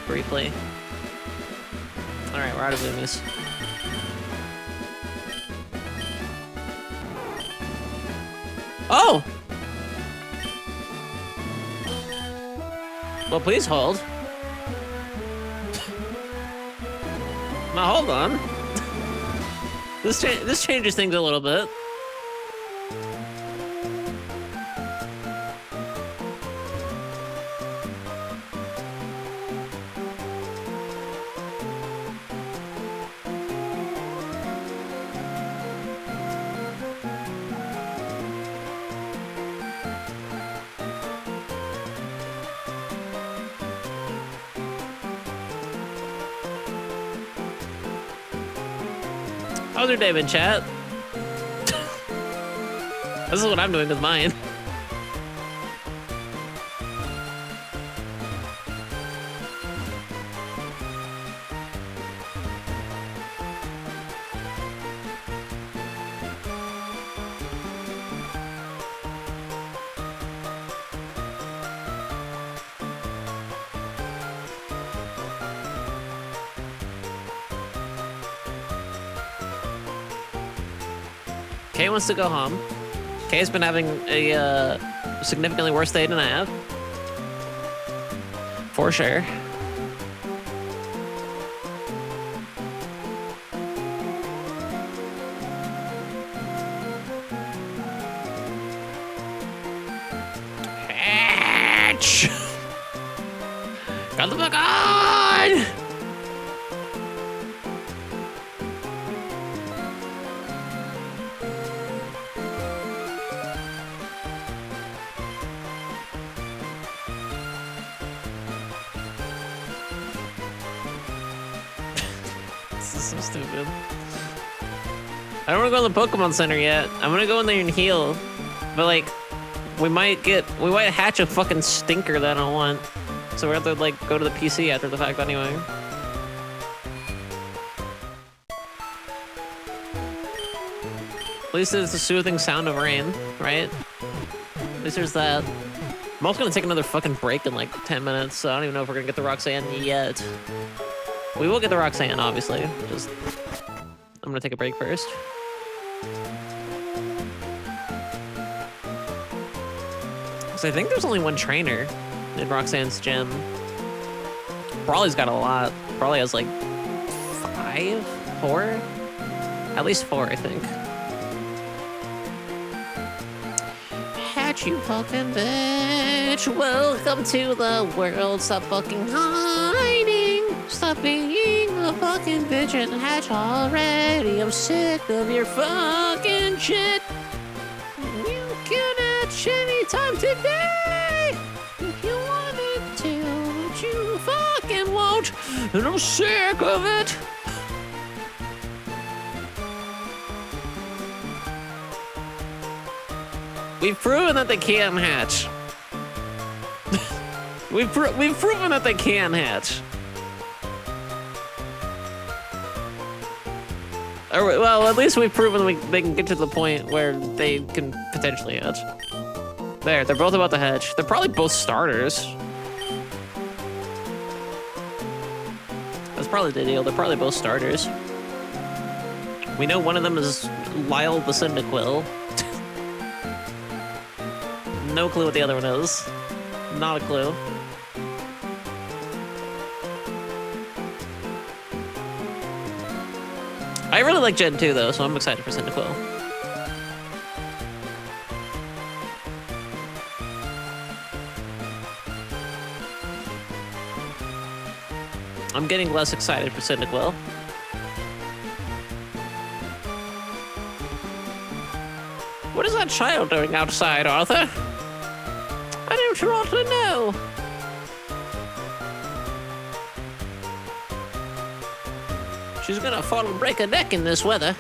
briefly. All right, we're out of zoomies. Oh! Well, please hold. Now hold on. This changes things a little bit. How's your day been, chat? This is what I'm doing with mine. Kay wants to go home. Kay's been having a significantly worse day than I have. For sure. Hatch! Got the fuck on! This is so stupid. I don't want to go in the Pokemon Center yet. I'm gonna go in there and heal. But like, we might hatch a fucking stinker that I don't want. So we're gonna have to like go to the PC after the fact anyway. At least it's the soothing sound of rain, right? At least there's that. I'm also gonna take another fucking break in like 10 minutes, so I don't even know if we're gonna get the Roxanne yet. We will get the Roxanne, obviously. Just, I'm gonna take a break first. So I think there's only one trainer in Roxanne's gym. Brawly's got a lot. Brawly has like 5, 4? At least 4, I think. Hatch, you fucking bitch. Welcome to the world. Stop fucking hiding. Stop being a fucking bitch and hatch already. I'm sick of your fucking shit. You can hatch anytime today if you wanted to, but you fucking won't. And I'm sick of it. We've proven that they can hatch. We've proven that they can hatch. Or, well, at least we've proven they can get to the point where they can potentially hatch. There, they're both about to hatch. They're probably both starters. That's probably the deal. They're probably both starters. We know one of them is Lyle the Cyndaquil. No clue what the other one is. Not a clue. I really like Gen 2 though, so I'm excited for Cyndaquil. I'm getting less excited for Cyndaquil. What is that child doing outside, Arthur? I don't want to know. She's gonna fall and break her neck in this weather.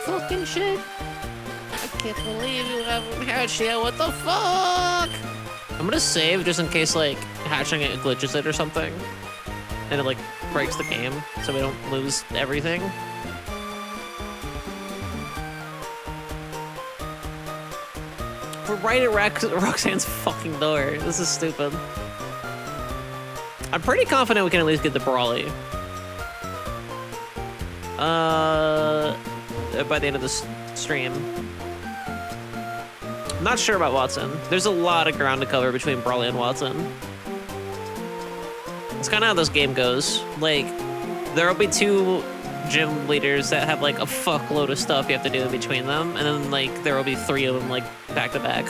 Fucking shit. I can't believe you haven't hatched yet. What the fuck? I'm gonna save just in case, like, hatching it glitches it or something. And it, like, breaks the game so we don't lose everything. We're right at Roxanne's fucking door. This is stupid. I'm pretty confident we can at least get the Brawly. By the end of this stream. I'm not sure about Watson. There's a lot of ground to cover between Brawly and Watson. It's kind of how this game goes. Like, there'll be two gym leaders that have like a fuckload of stuff you have to do between them, and then like there will be three of them like back to back.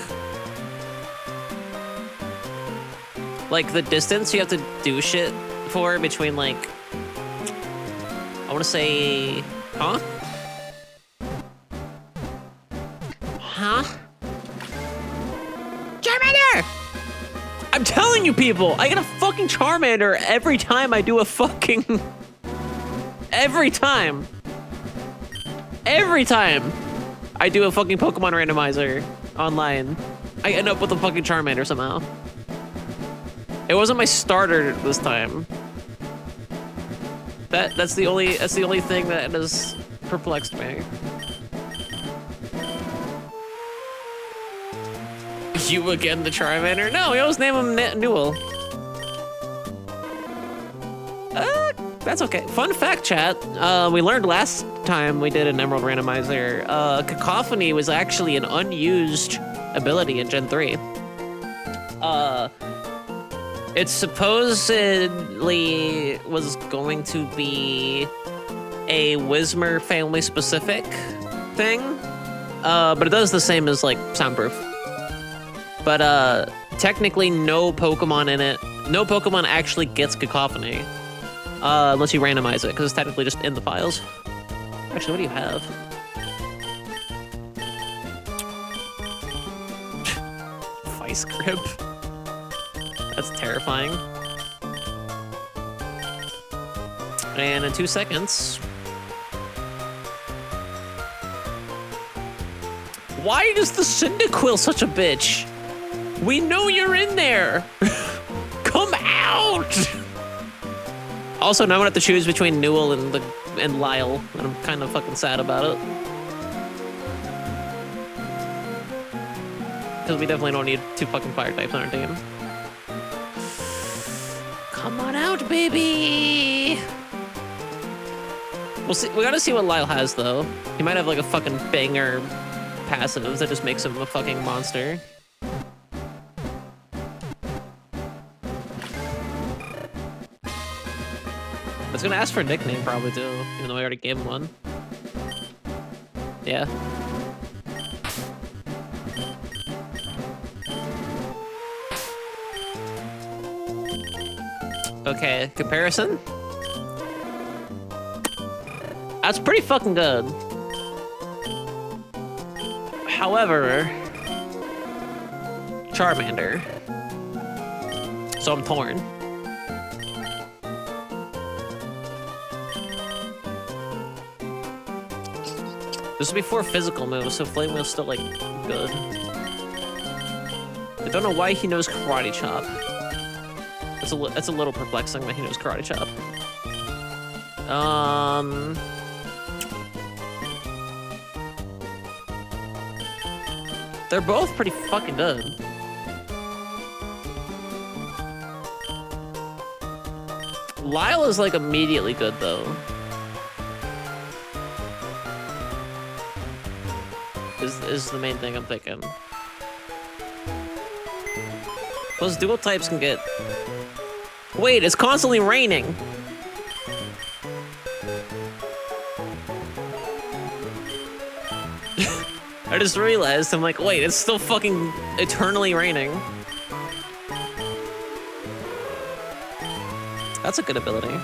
Like the distance you have to do shit for between like, I want to say, huh? Huh? Charmander! I'm telling you people, I get a fucking Charmander every time I do a fucking... Every time I do a fucking Pokemon randomizer online, I end up with a fucking Charmander somehow. It wasn't my starter this time. That's the only thing that has perplexed me. You again, the Charmander? No, we always name him Newell. That's okay. Fun fact, chat. We learned last time we did an Emerald Randomizer. Cacophony was actually an unused ability in Gen 3. It supposedly was going to be a Whismer family specific thing, but it does the same as like Soundproof. But technically no Pokemon in it. No Pokemon actually gets Cacophony. Unless you randomize it, because it's technically just in the files. Actually, what do you have? Vice Grip. That's terrifying. And in 2 seconds... Why is the Cyndaquil such a bitch? We know you're in there! Come out! Also, now I'm gonna have to choose between Newell and Lyle, and I'm kind of fucking sad about it. Because we definitely don't need two fucking fire types on our team. Come on out, baby! We'll see. We gotta see what Lyle has, though. He might have like a fucking banger passive that just makes him a fucking monster. I was gonna ask for a nickname probably too, even though I already gave him one. Yeah. Okay, comparison? That's pretty fucking good. However, Charmander. So I'm torn. This is before physical moves, so Flame Wheel's still, like, good. I don't know why he knows Karate Chop. That's a little perplexing that he knows Karate Chop. They're both pretty fucking good. Lyle is, like, immediately good, though. Is the main thing I'm thinking. Those dual types can get... Wait, it's constantly raining! I just realized, I'm like, wait, it's still fucking eternally raining. That's a good ability.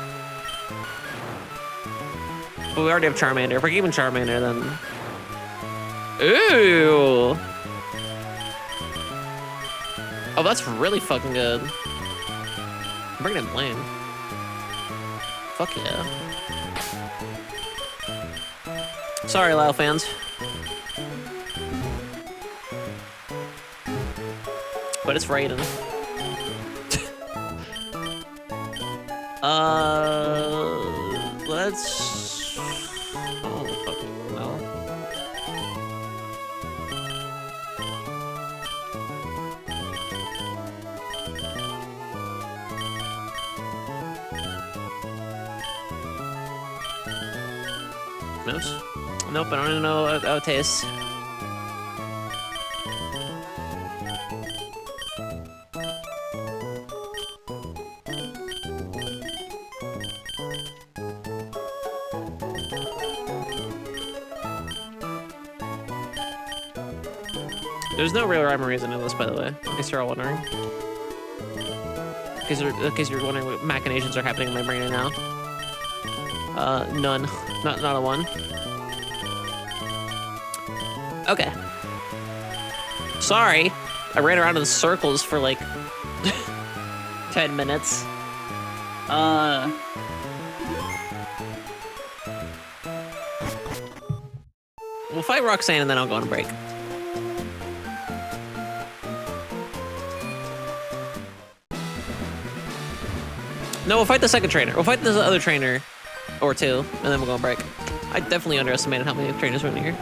But we already have Charmander. If we're keeping Charmander, then... Ooh! Oh, that's really fucking good. I'm bringing in Blaine. Fuck yeah. Sorry, Lyle fans. But it's Raiden. Let's... Oh, fucking no. Moose? Nope, I don't even know how it tastes. There's no real rhyme or reason in this, by the way, in case you're all wondering. In case you're wondering what machinations are happening in my brain right now. None. Not a one. Okay. Sorry. I ran around in circles for like 10 minutes. We'll fight Roxanne and then I'll go on break. No, we'll fight the second trainer. We'll fight the other trainer or two, and then we'll go on break. I definitely underestimated how many trainers were in here.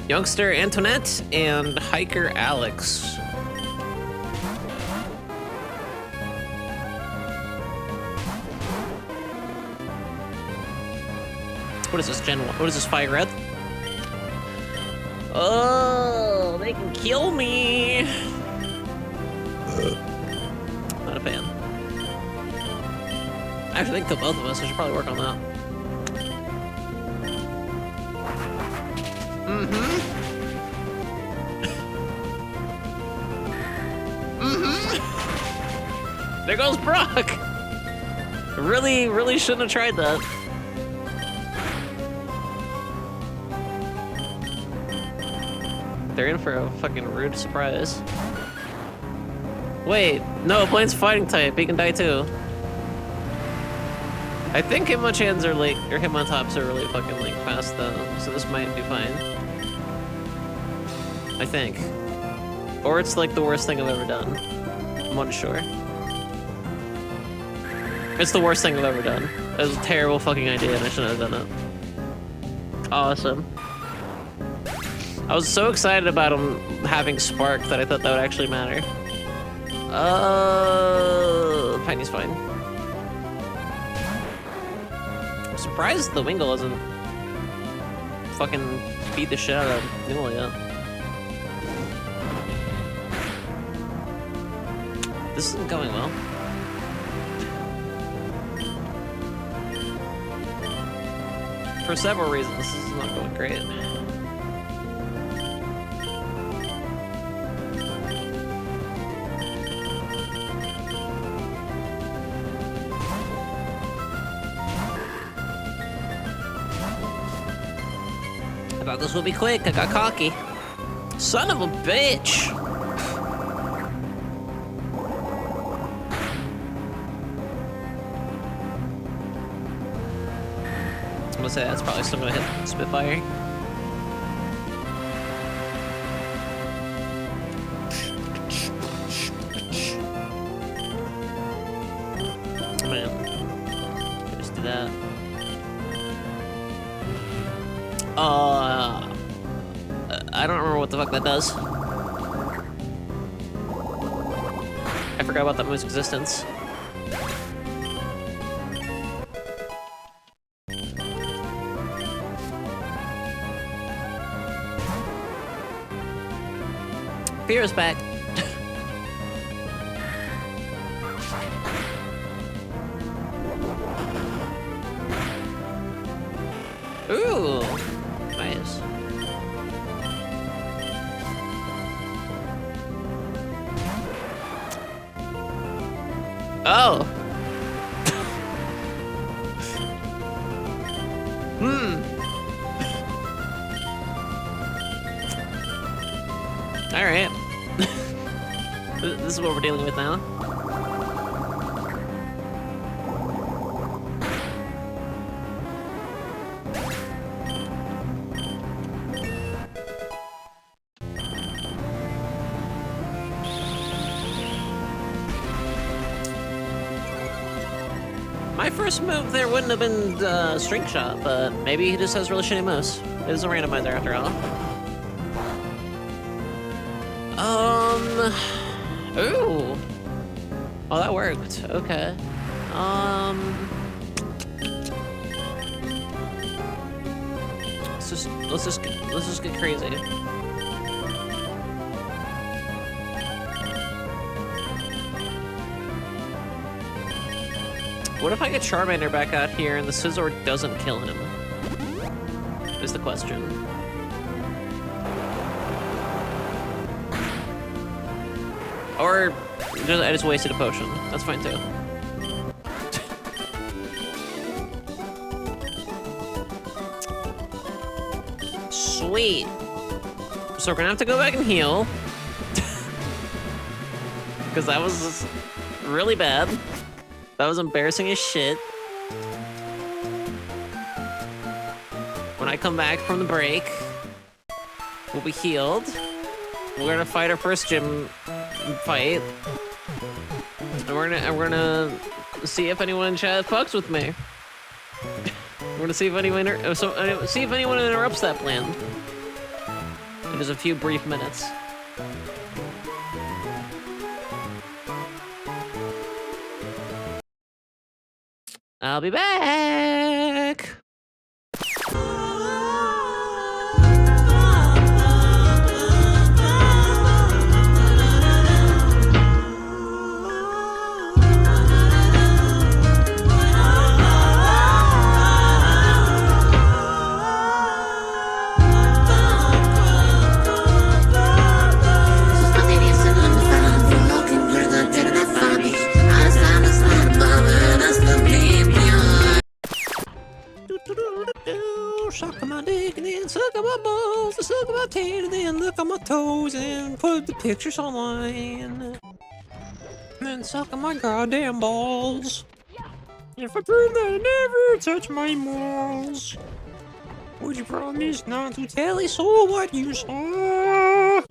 Youngster Antoinette and Hiker Alex. What is this, Gen 1? What is this, Fire Red? Oh, they can kill me! Not a fan. Actually, they can kill both of us. I should probably work on that. There goes Brock! Really shouldn't have tried that. They're in for a fucking rude surprise. Wait, no, Blaine's fighting type. He can die too. I think Hitmonchans are like, or Hitmontops are really fucking like fast though, so this might be fine. I think. Or it's like the worst thing I've ever done. I'm unsure. It's the worst thing I've ever done. It was a terrible fucking idea and I shouldn't have done it. Awesome. I was so excited about him having Spark that I thought that would actually matter. Tiny's fine. I'm surprised the Wingull hasn't fucking beat the shit out of Newell yet. This isn't going well. For several reasons, this is not going great. I thought this would be quick. I got cocky. Son of a bitch! I'm gonna say that's probably still gonna hit Spitfire. Man, can just do that. I don't remember what the fuck that does. I forgot about that move's existence. Fear is back. Ooh, nice. Oh. All right. This is what we're dealing with now. My first move there wouldn't have been String Shot, but maybe he just has really shitty moves. It is a randomizer after all. Ooh. Oh, that worked. Okay. Let's just get crazy. What if I get Charmander back out here and the Scizor doesn't kill him? Is the question. Or I just wasted a potion. That's fine too. Sweet. So we're gonna have to go back and heal. Because that was really bad. That was embarrassing as shit. When I come back from the break, we'll be healed. We're gonna fight our first gym fight. And we're gonna see if anyone in chat fucks with me. We're gonna see if anyone interrupts that plan. In just a few brief minutes. I'll be back. Suck my dick and then suck my balls, suck my tail and then look at my toes and put the pictures online. And then suck my goddamn balls. If I prove that I never touch my balls, would you promise not to tell us all what you saw?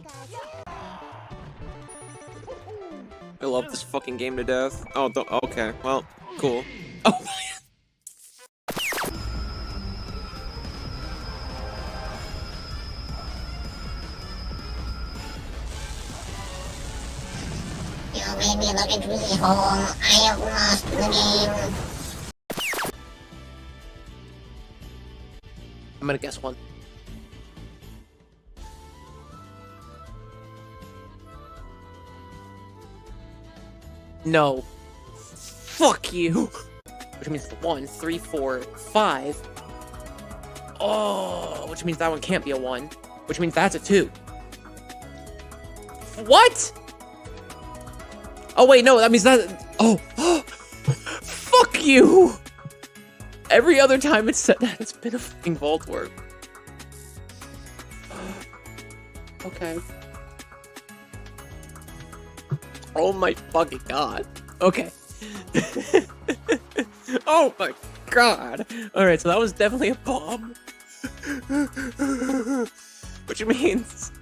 I love this fucking game to death. Oh, okay, well, cool. Oh my. You made me look into the hole. I have lost the game. I'm gonna guess one. No. Fuck you. Which means 1, 3, 4, 5. Oh, which means that one can't be a 1. Which means that's a 2. What? Oh, wait, no, that means that... Oh, fuck you! Every other time it's said that, it's been a fucking vault work. Okay. Oh my fucking god. Okay. Oh my god. Alright, so that was definitely a bomb. Which means...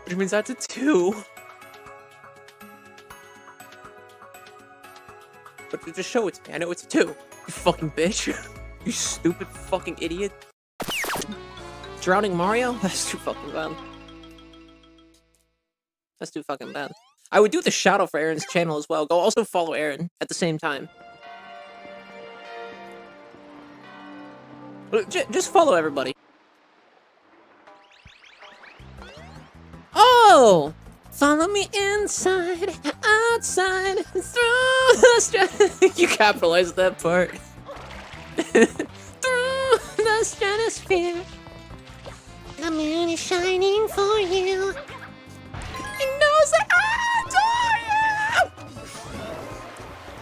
Which means that's a 2. But just show it to me. I know it's a 2. You fucking bitch. You stupid fucking idiot. Drowning Mario? That's too fucking bad. That's too fucking bad. I would do the shout out for Aaron's channel as well. Go also follow Aaron at the same time. Just follow everybody. Oh! Follow me inside, outside, through the You capitalized that part. Through the stratosphere. The moon is shining for you. He knows that I adore you!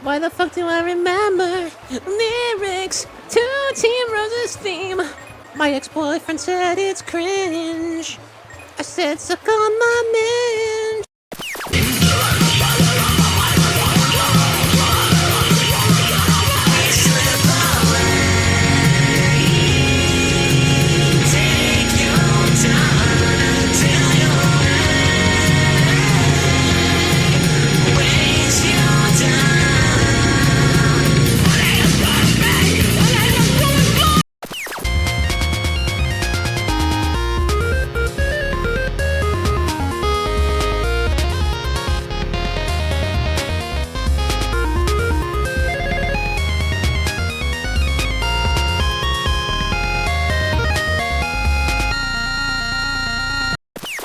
Why the fuck do I remember lyrics to Team Rose's theme? My ex-boyfriend said it's cringe. I said suck on my minge.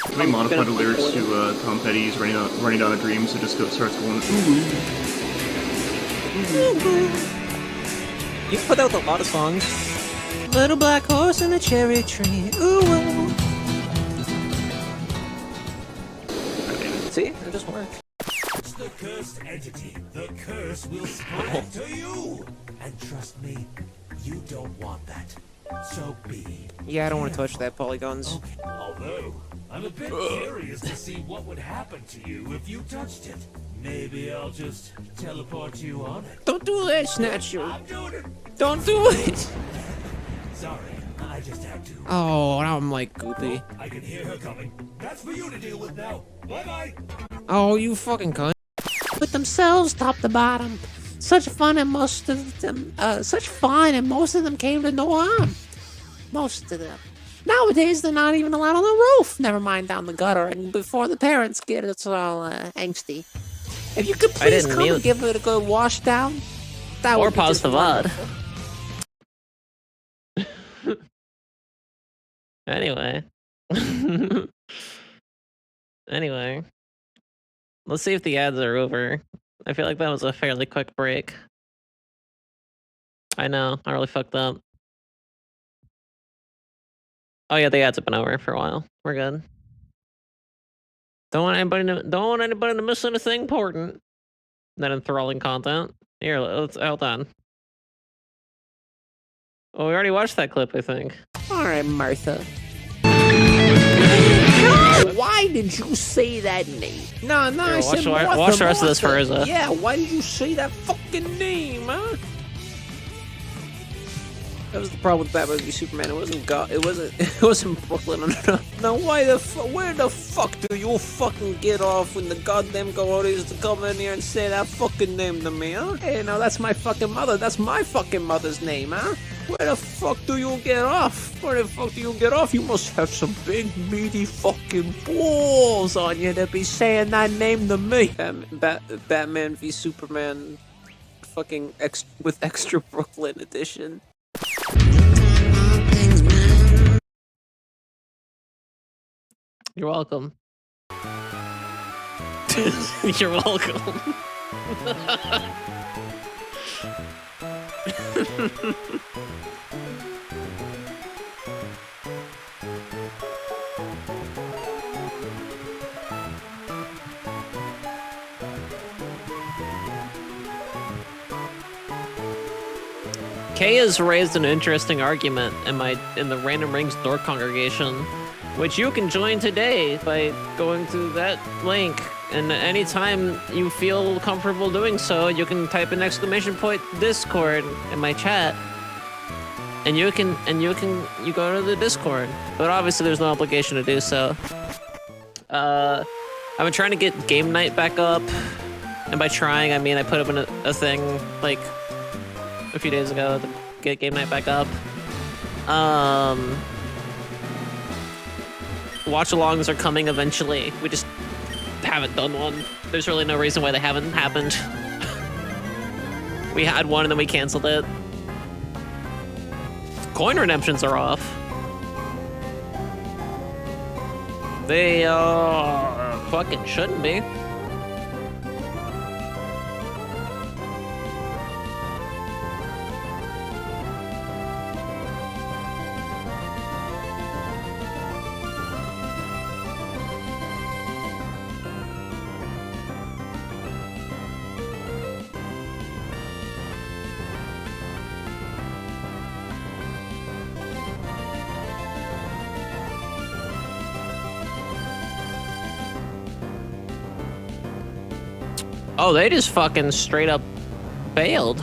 Can we modify the lyrics to Tom Petty's running down a dream so it just starts going ooh. You've put out a lot of songs. Little black horse and a cherry tree. Ooh. See? It just works. It's the cursed entity. The curse will spread to you. And trust me, you don't want that. So be. Yeah, I don't want to touch that polygons. Okay. Although, I'm a bit curious to see what would happen to you if you touched it. Maybe I'll just teleport you on it. Don't do that, Snatcher. I'm doing it. Don't do it. Sorry, I just had to. Oh, now I'm like goopy. I can hear her coming. That's for you to deal with now. Bye-bye. Oh, you fucking cunt. With themselves top to bottom. Such fun and most of them, most of them came to no harm. Most of them. Nowadays, they're not even allowed on the roof. Never mind down the gutter. And before the parents get it, it's all angsty. If you could please come and give it a good wash down, that Or would be pause just the VOD. wonderful. Anyway. Anyway. Let's see if the ads are over. I feel like that was a fairly quick break. I know, I really fucked up. Oh yeah, the ads have been over for a while. We're good. Don't want anybody to miss anything important. That enthralling content. Here, let's hold on. Oh, we already watched that clip, I think. Alright, Martha. Why did you say that name? No, I said Martha, watch the rest of this for Martha. Rizza. Yeah, why did you say that fucking name, huh? That was the problem with Batman v Superman. It wasn't God. It wasn't Brooklyn. Now, where the fuck do you fucking get off when the goddamn coyotes to come in here and say that fucking name to me, huh? Hey, now that's my fucking mother. That's my fucking mother's name, huh? Where the fuck do you get off? Where the fuck do you get off? You must have some big, meaty fucking balls on you to be saying that name to me. Batman v Superman, fucking with extra Brooklyn edition. You're welcome. You're welcome. Kay has raised an interesting argument in the Randomrings Dork congregation, which you can join today by going to that link. And anytime you feel comfortable doing so, you can type an ! Discord in my chat, and you go to the Discord. But obviously, there's no obligation to do so. I've been trying to get game night back up, and by trying, I mean I put up in a thing like a few days ago to get game night back up. Watch-alongs are coming eventually. We just haven't done one. There's really no reason why they haven't happened. We had one and then we canceled it. Coin redemptions are off. They fucking shouldn't be. Oh, they just fucking straight up bailed.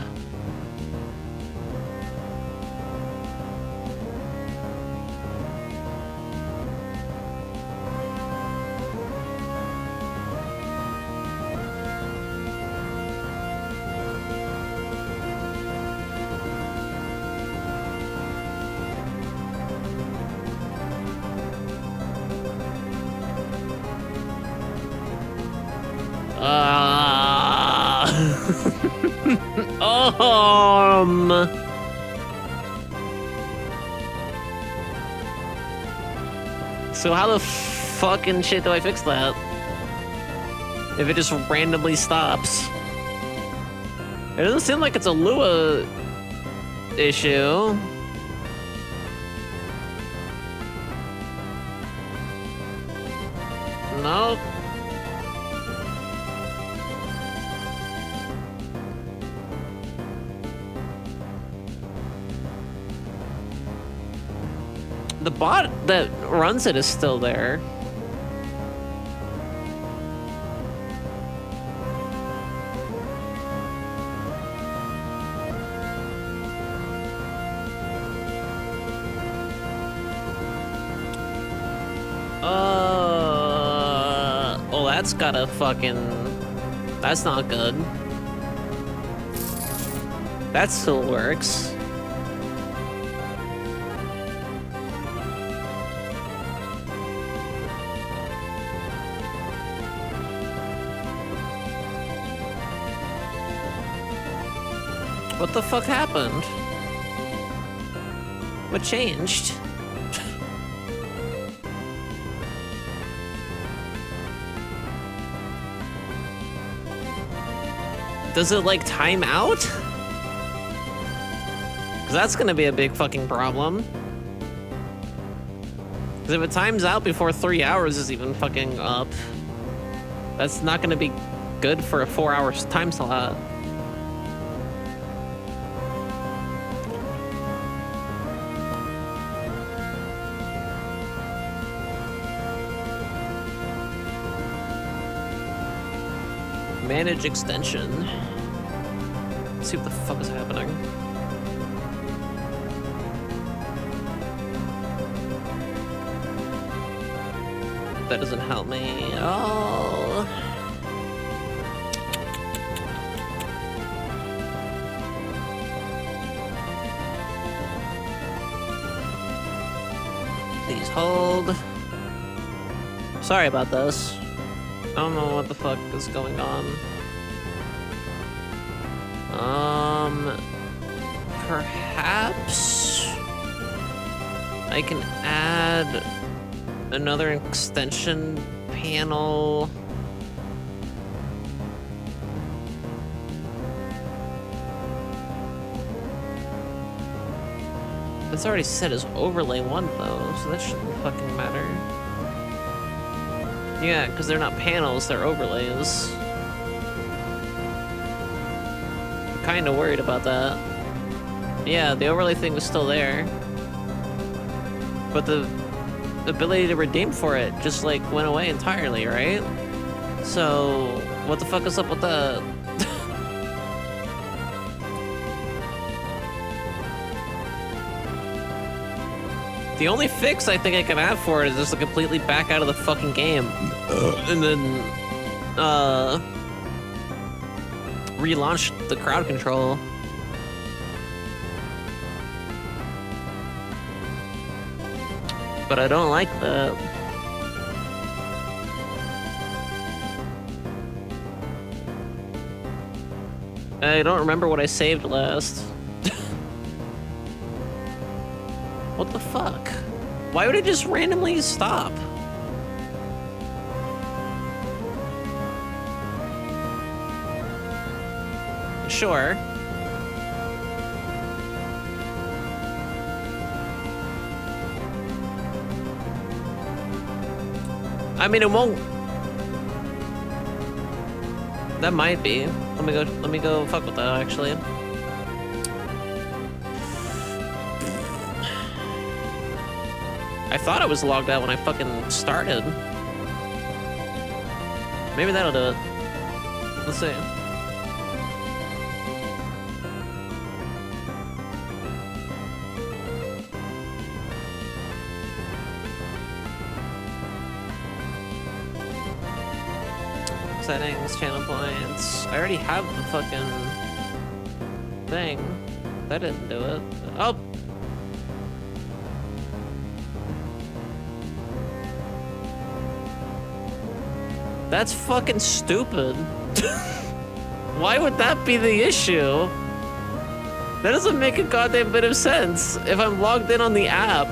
So how the fucking shit do I fix that? If it just randomly stops. It doesn't seem like it's a Lua issue. No. The bot that runs it is still there. Oh, that's gotta fucking... That's not good. That still works. What the fuck happened? What changed? Does it like time out? Cause that's gonna be a big fucking problem. Cause if it times out before 3 hours is even fucking up, that's not gonna be good for a 4 hour time slot. Manage extension. Let's see what the fuck is happening. That doesn't help me at all. Please hold. Sorry about this. I don't know what the fuck is going on. Perhaps I can add another extension panel. It's already set as overlay 1 though, so that shouldn't fucking matter. Yeah, because they're not panels, they're overlays. I'm kind of worried about that. Yeah, the overlay thing was still there. But the ability to redeem for it just like went away entirely, right? So what the fuck is up with that? The only fix I think I can have for it is just to completely back out of the fucking game. And then relaunch the crowd control. But I don't like that. I don't remember what I saved last. What the fuck? Why would it just randomly stop? Sure. I mean, it won't. That might be. Let me go fuck with that actually. I thought I was logged out when I fucking started. Maybe that'll do it. Let's see. Settings, channel points. I already have the fucking thing. That didn't do it. Oh! That's fucking stupid. Why would that be the issue? That doesn't make a goddamn bit of sense. If I'm logged in on the app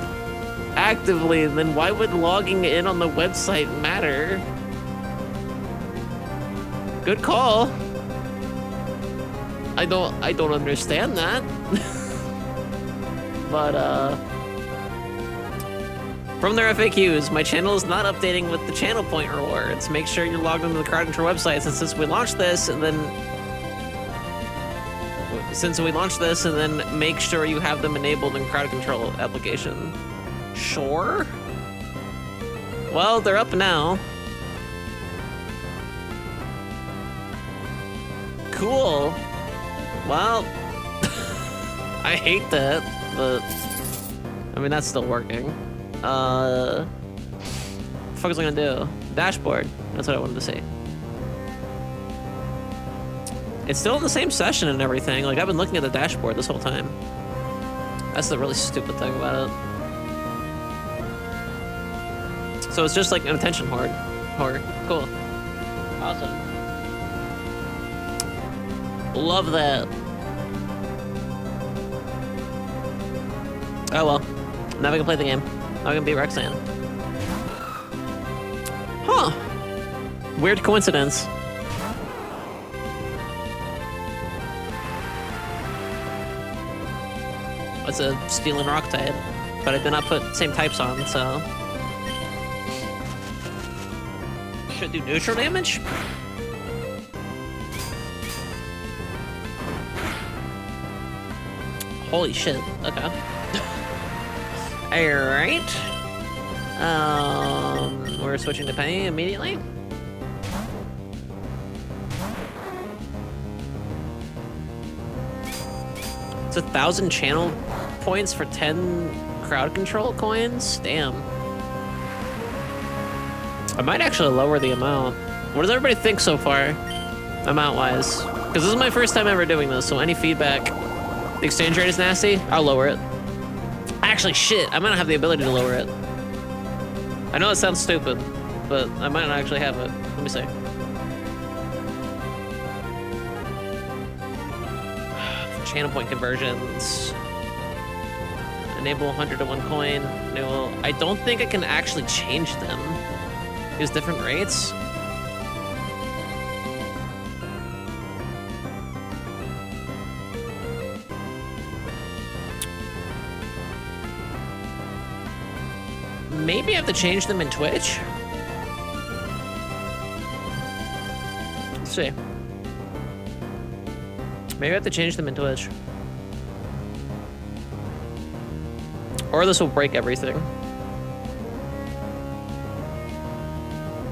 actively, then why would logging in on the website matter? Good call. I don't understand that. But from their FAQs, my channel is not updating with the channel point rewards. Make sure you're logged into the crowd control website since we launched this, and then make sure you have them enabled in crowd control application. Sure. Well, they're up now. Cool. Well, I hate that, but I mean that's still working. What the fuck was I gonna do? Dashboard. That's what I wanted to see. It's still in the same session and everything. Like I've been looking at the dashboard this whole time. That's the really stupid thing about it. So it's just like an attention hoard. Cool. Awesome. Love that. Oh well. Now we can play the game. Now we can beat Roxanne. Huh. Weird coincidence. It's a steel and rock type, but I did not put same types on, so. Should do neutral damage? Holy shit, okay. Alright. We're switching to Penny immediately. It's 1,000 channel points for 10 crowd control coins? Damn. I might actually lower the amount. What does everybody think so far, amount-wise? Because this is my first time ever doing this, so any feedback. The exchange rate is nasty, I'll lower it. Actually, shit, I might not have the ability to lower it. I know it sounds stupid, but I might not actually have it. Let me see. Channel point conversions. Enable 100 to 1 coin. Enable. I don't think I can actually change them. Use different rates. Maybe I have to change them in Twitch. Let's see. Maybe I have to change them in Twitch. Or this will break everything.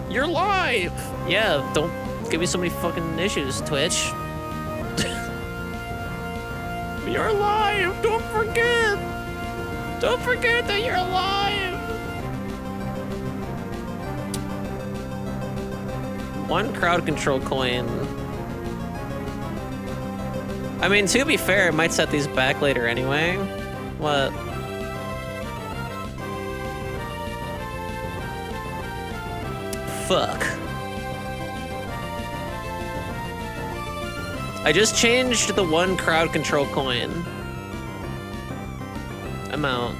You're live! Yeah, don't give me so many fucking issues, Twitch. You're live! Don't forget! Don't forget that you're live! 1 crowd control coin. I mean, to be fair, it might set these back later anyway. What? Fuck. I just changed the 1 crowd control coin amount.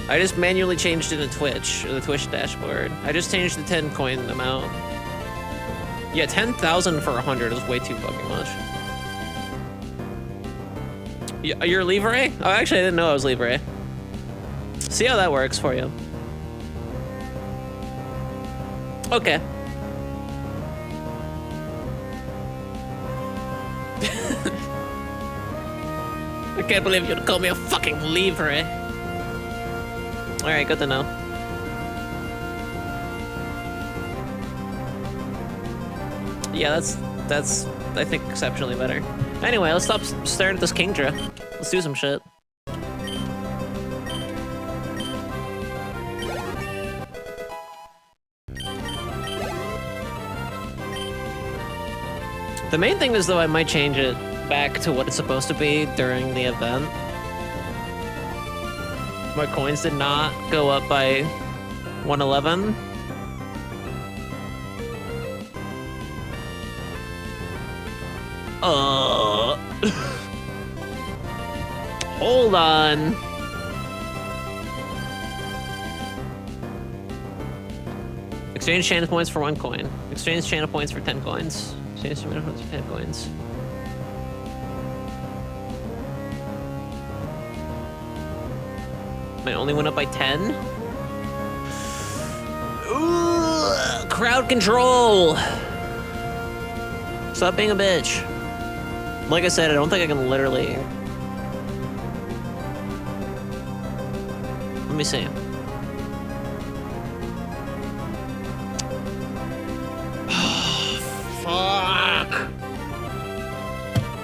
I just manually changed it in Twitch, or the Twitch dashboard. I just changed the 10 coin amount. Yeah, 10,000 for 100 is way too fucking much. You're Livre? Oh, actually, I didn't know I was Livre. See how that works for you. Okay. I can't believe you'd call me a fucking Livre. Alright, good to know. Yeah, that's I think exceptionally better. Anyway, let's stop staring at this Kingdra. Let's do some shit. The main thing is, though, I might change it back to what it's supposed to be during the event. My coins did not go up by 111. Hold on. Exchange channel points for 1 coin. Exchange channel points for 10 coins. Exchange channel points for 10 coins. I only went up by 10. Ooh, crowd control. Stop being a bitch. Like I said, I don't think I can literally. Let me see. Fuck.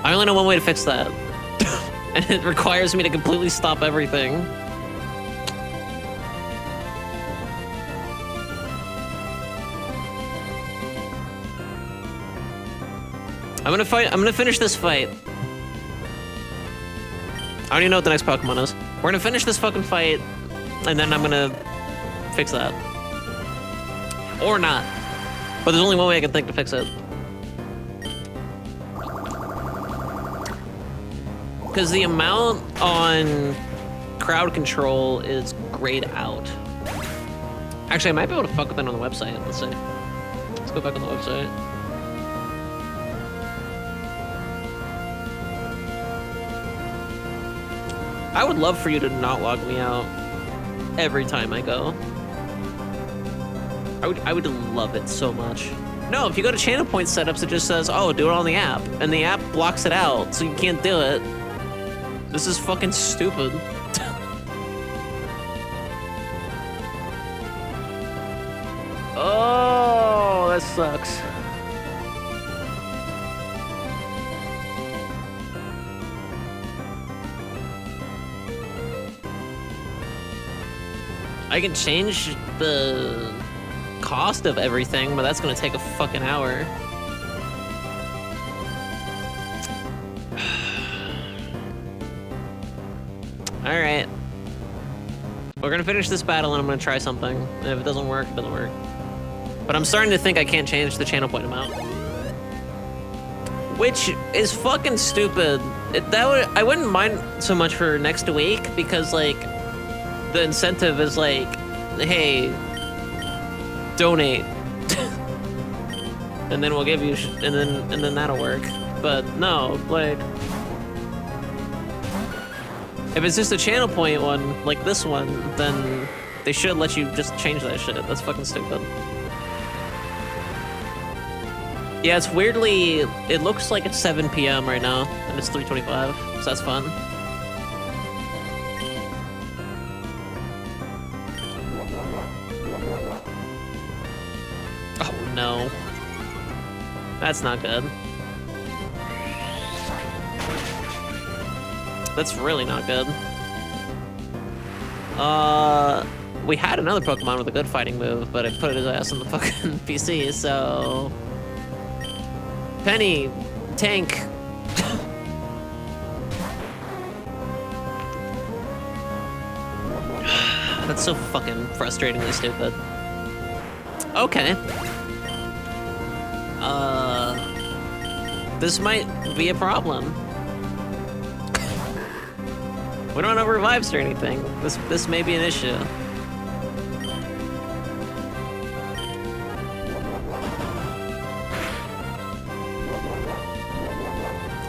I only know one way to fix that. And it requires me to completely stop everything. I'm gonna finish this fight. I don't even know what the next Pokemon is. We're gonna finish this fucking fight, and then I'm gonna fix that. Or not. But there's only one way I can think to fix it. Because the amount on crowd control is grayed out. Actually, I might be able to fuck with that on the website. Let's see. Let's go back on the website. I would love for you to not log me out every time I go. I would love it so much. No, if you go to channel point setups, it just says, oh, do it on the app. And the app blocks it out, so you can't do it. This is fucking stupid. Oh, that sucks. I can change the cost of everything, but that's gonna take a fucking hour. Alright. We're gonna finish this battle and I'm gonna try something. And if it doesn't work, it doesn't work. But I'm starting to think I can't change the channel point amount. Which is fucking stupid. I wouldn't mind so much for next week, because, like, the incentive is like, hey, donate. And then we'll give you, and then that'll work. But no, like, if it's just a channel point one, like this one, then they should let you just change that shit. That's fucking stupid. Yeah, it's weirdly, it looks like it's 7 p.m. right now, and it's 3:25, so that's fun. no. That's not good. That's really not good. We had another Pokemon with a good fighting move, but I put his ass on the fucking PC, so... Penny, tank. That's so fucking frustratingly stupid. Okay. This might be a problem. We don't have revives or anything. This may be an issue.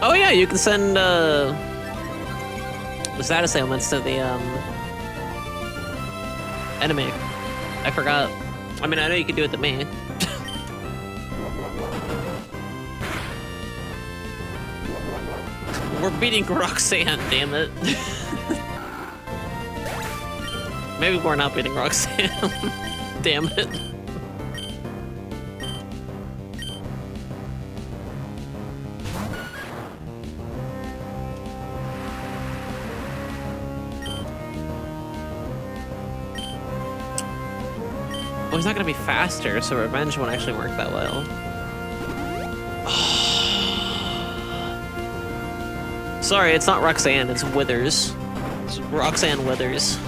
Oh yeah, you can send the status ailments to the enemy. I forgot. I mean, I know you could do it to me. We're beating Roxanne, damn it. Maybe we're not beating Roxanne. Damn it. Well, he's not gonna be faster, so Revenge won't actually work that well. Sorry, it's not Roxanne, it's Withers. It's Roxanne Withers.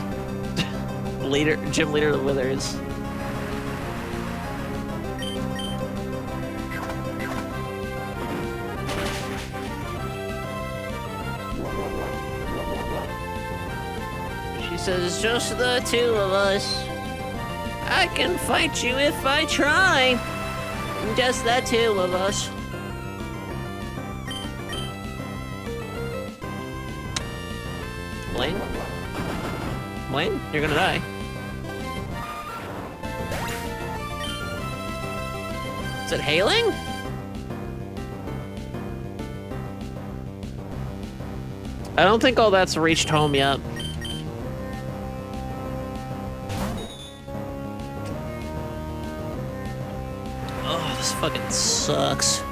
Gym leader Withers. She says, just the two of us. I can fight you if I try. Just the two of us. Blaine? Blaine, you're gonna die. Is it hailing? I don't think all that's reached home yet. Oh, this fucking sucks.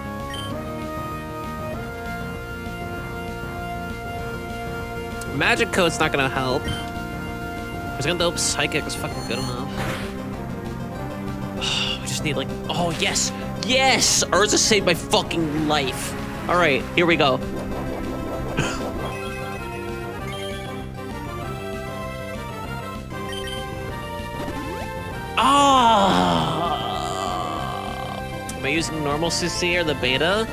Magic Coat's not gonna help. I was gonna hope Psychic is fucking good enough. We just need like, oh yes, yes! Urza saved my fucking life. All right, here we go. Am I using normal CC or the beta?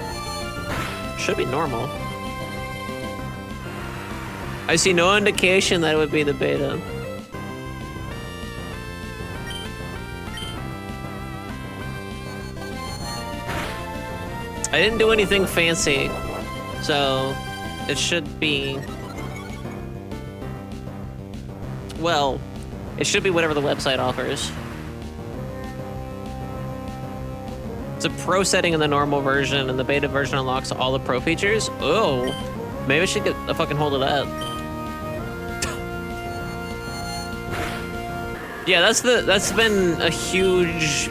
Should be normal. I see no indication that it would be the beta. I didn't do anything fancy, so it should be... Well, it should be whatever the website offers. It's a pro setting in the normal version, and the beta version unlocks all the pro features. Oh, maybe I should get a fucking hold of that. Yeah, that's been a huge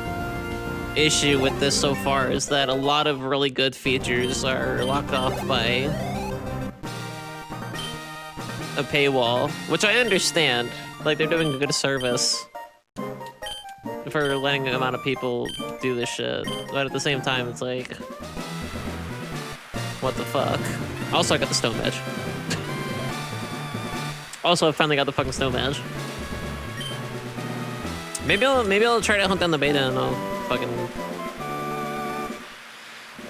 issue with this so far, is that a lot of really good features are locked off by a paywall, which I understand. Like, they're doing a good service for letting an amount of people do this shit, but at the same time, it's like, what the fuck? Also, I got the Stone Badge. Also, I finally got the fucking Stone Badge. Maybe I'll try to hunt down the beta and I'll fucking...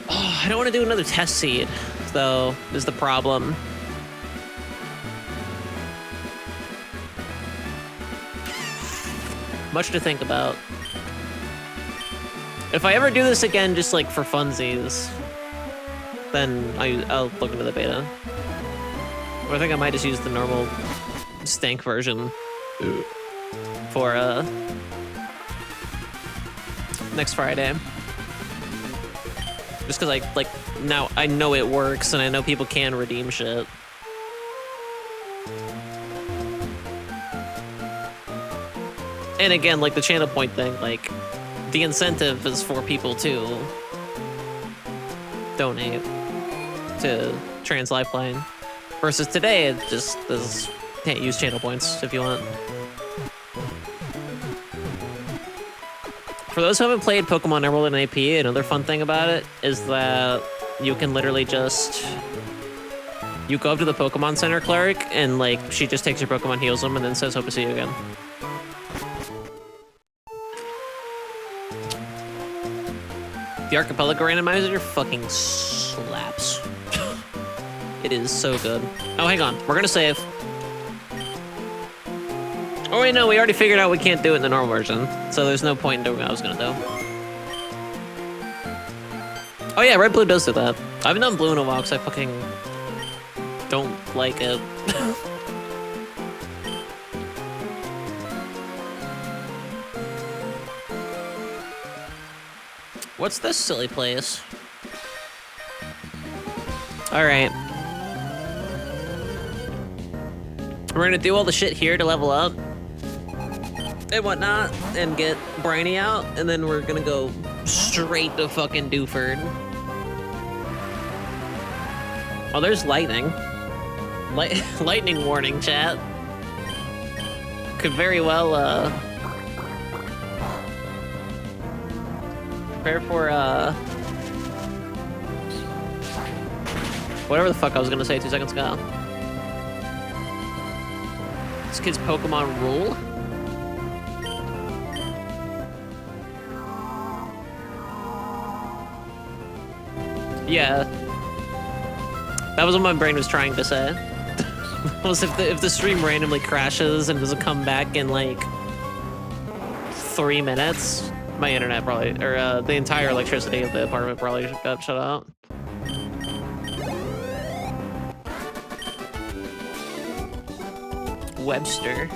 Oh, I don't want to do another test seed, though, is the problem. Much to think about. If I ever do this again, just like for funsies, then I'll look into the beta. Or I think I might just use the normal stank version for next Friday. Just because now I know it works and I know people can redeem shit. And again, like the channel point thing, like the incentive is for people to donate to Trans Lifeline. Versus today, it just can't use channel points if you want. For those who haven't played Pokemon Emerald and AP, another fun thing about it is that you can literally just... You go up to the Pokemon Center cleric, and like, she just takes your Pokemon, heals them, and then says, hope to see you again. The Archipelago Randomizer fucking slaps. It is so good. Oh, hang on. We're gonna save. Oh wait, no, we already figured out we can't do it in the normal version, so there's no point in doing what I was gonna do. Oh yeah, Red Blue does do that. I haven't done Blue in a while because I fucking don't like it. What's this silly place? Alright. We're gonna do all the shit here to level up and whatnot, and get Briny out, and then we're gonna go straight to fucking Dewford. Oh, there's lightning. Lightning warning, chat. Could very well, prepare for, whatever the fuck I was gonna say 2 seconds ago. This kid's Pokemon rule? Yeah. That was what my brain was trying to say. Was if the stream randomly crashes and doesn't come back in like 3 minutes, my internet probably, or the entire electricity of the apartment probably got shut out. Webster.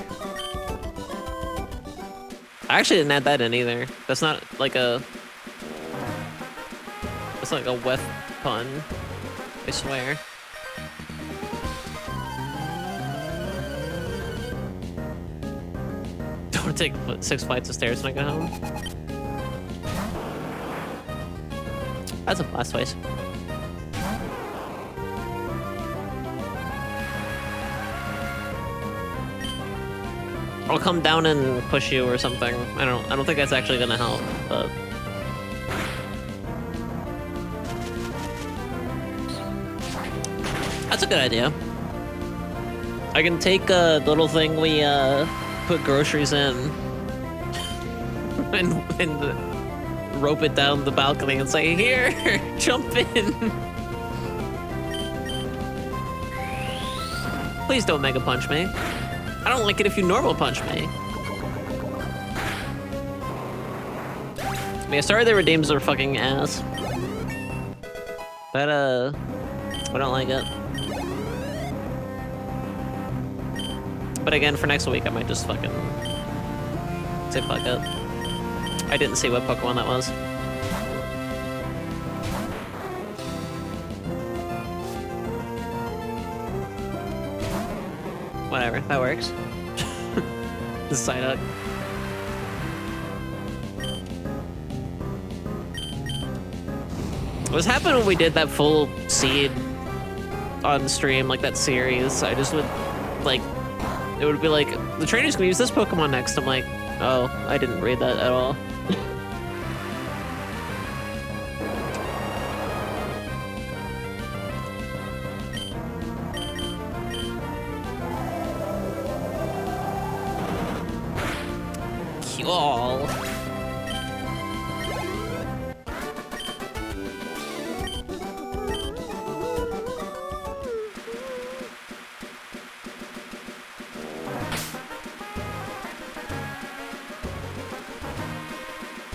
I actually didn't add that in either. That's not like a... That's not like a wef pun. I swear. Don't want to take, what, 6 flights of stairs when I go home? That's a blast twice. I'll come down and push you or something. I don't think that's actually gonna help, but... That's a good idea. I can take the little thing we put groceries in and rope it down the balcony and say, here, jump in. Please don't Mega Punch me. I don't like it if you normal punch me. Yeah, sorry the redeems are fucking ass. But, I don't like it. But again, for next week, I might just fucking say fuck it. I didn't see what Pokemon that was. Whatever, that works. The Psyduck. What happened when we did that full seed on stream, like that series? I just would, like, it would be like, the trainer's gonna use this Pokemon next. I'm like, oh, I didn't read that at all. Cool.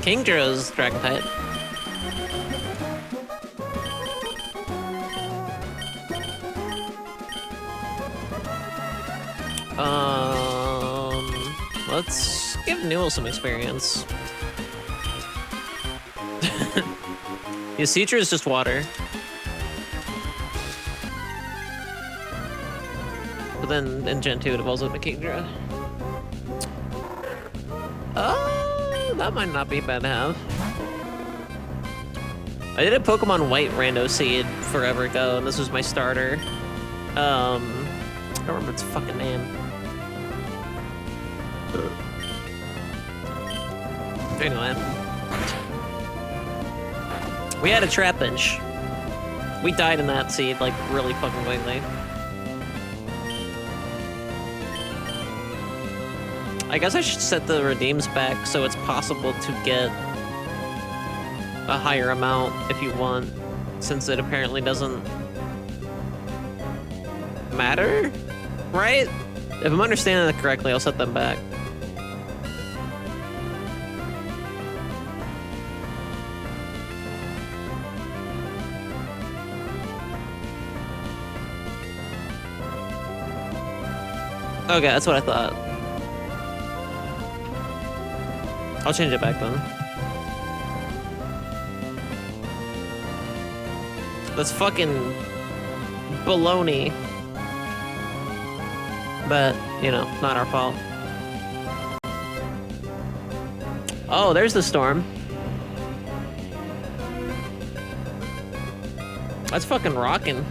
Kingdra's Dragon type. Let's give Newell some experience. Yasitra is just water. But then in Gen 2 it evolves into Kingdra. That might not be bad to have. I did a Pokemon White Rando Seed forever ago, and this was my starter. I don't remember its fucking name. Anyway. We had a Trapinch. We died in that seed, like, really fucking lately. I guess I should set the redeems back so it's possible to get a higher amount if you want, since it apparently doesn't matter, right? If I'm understanding that correctly, I'll set them back. Okay, that's what I thought. I'll change it back then. That's fucking baloney. But, you know, not our fault. Oh, there's the storm. That's fucking rocking.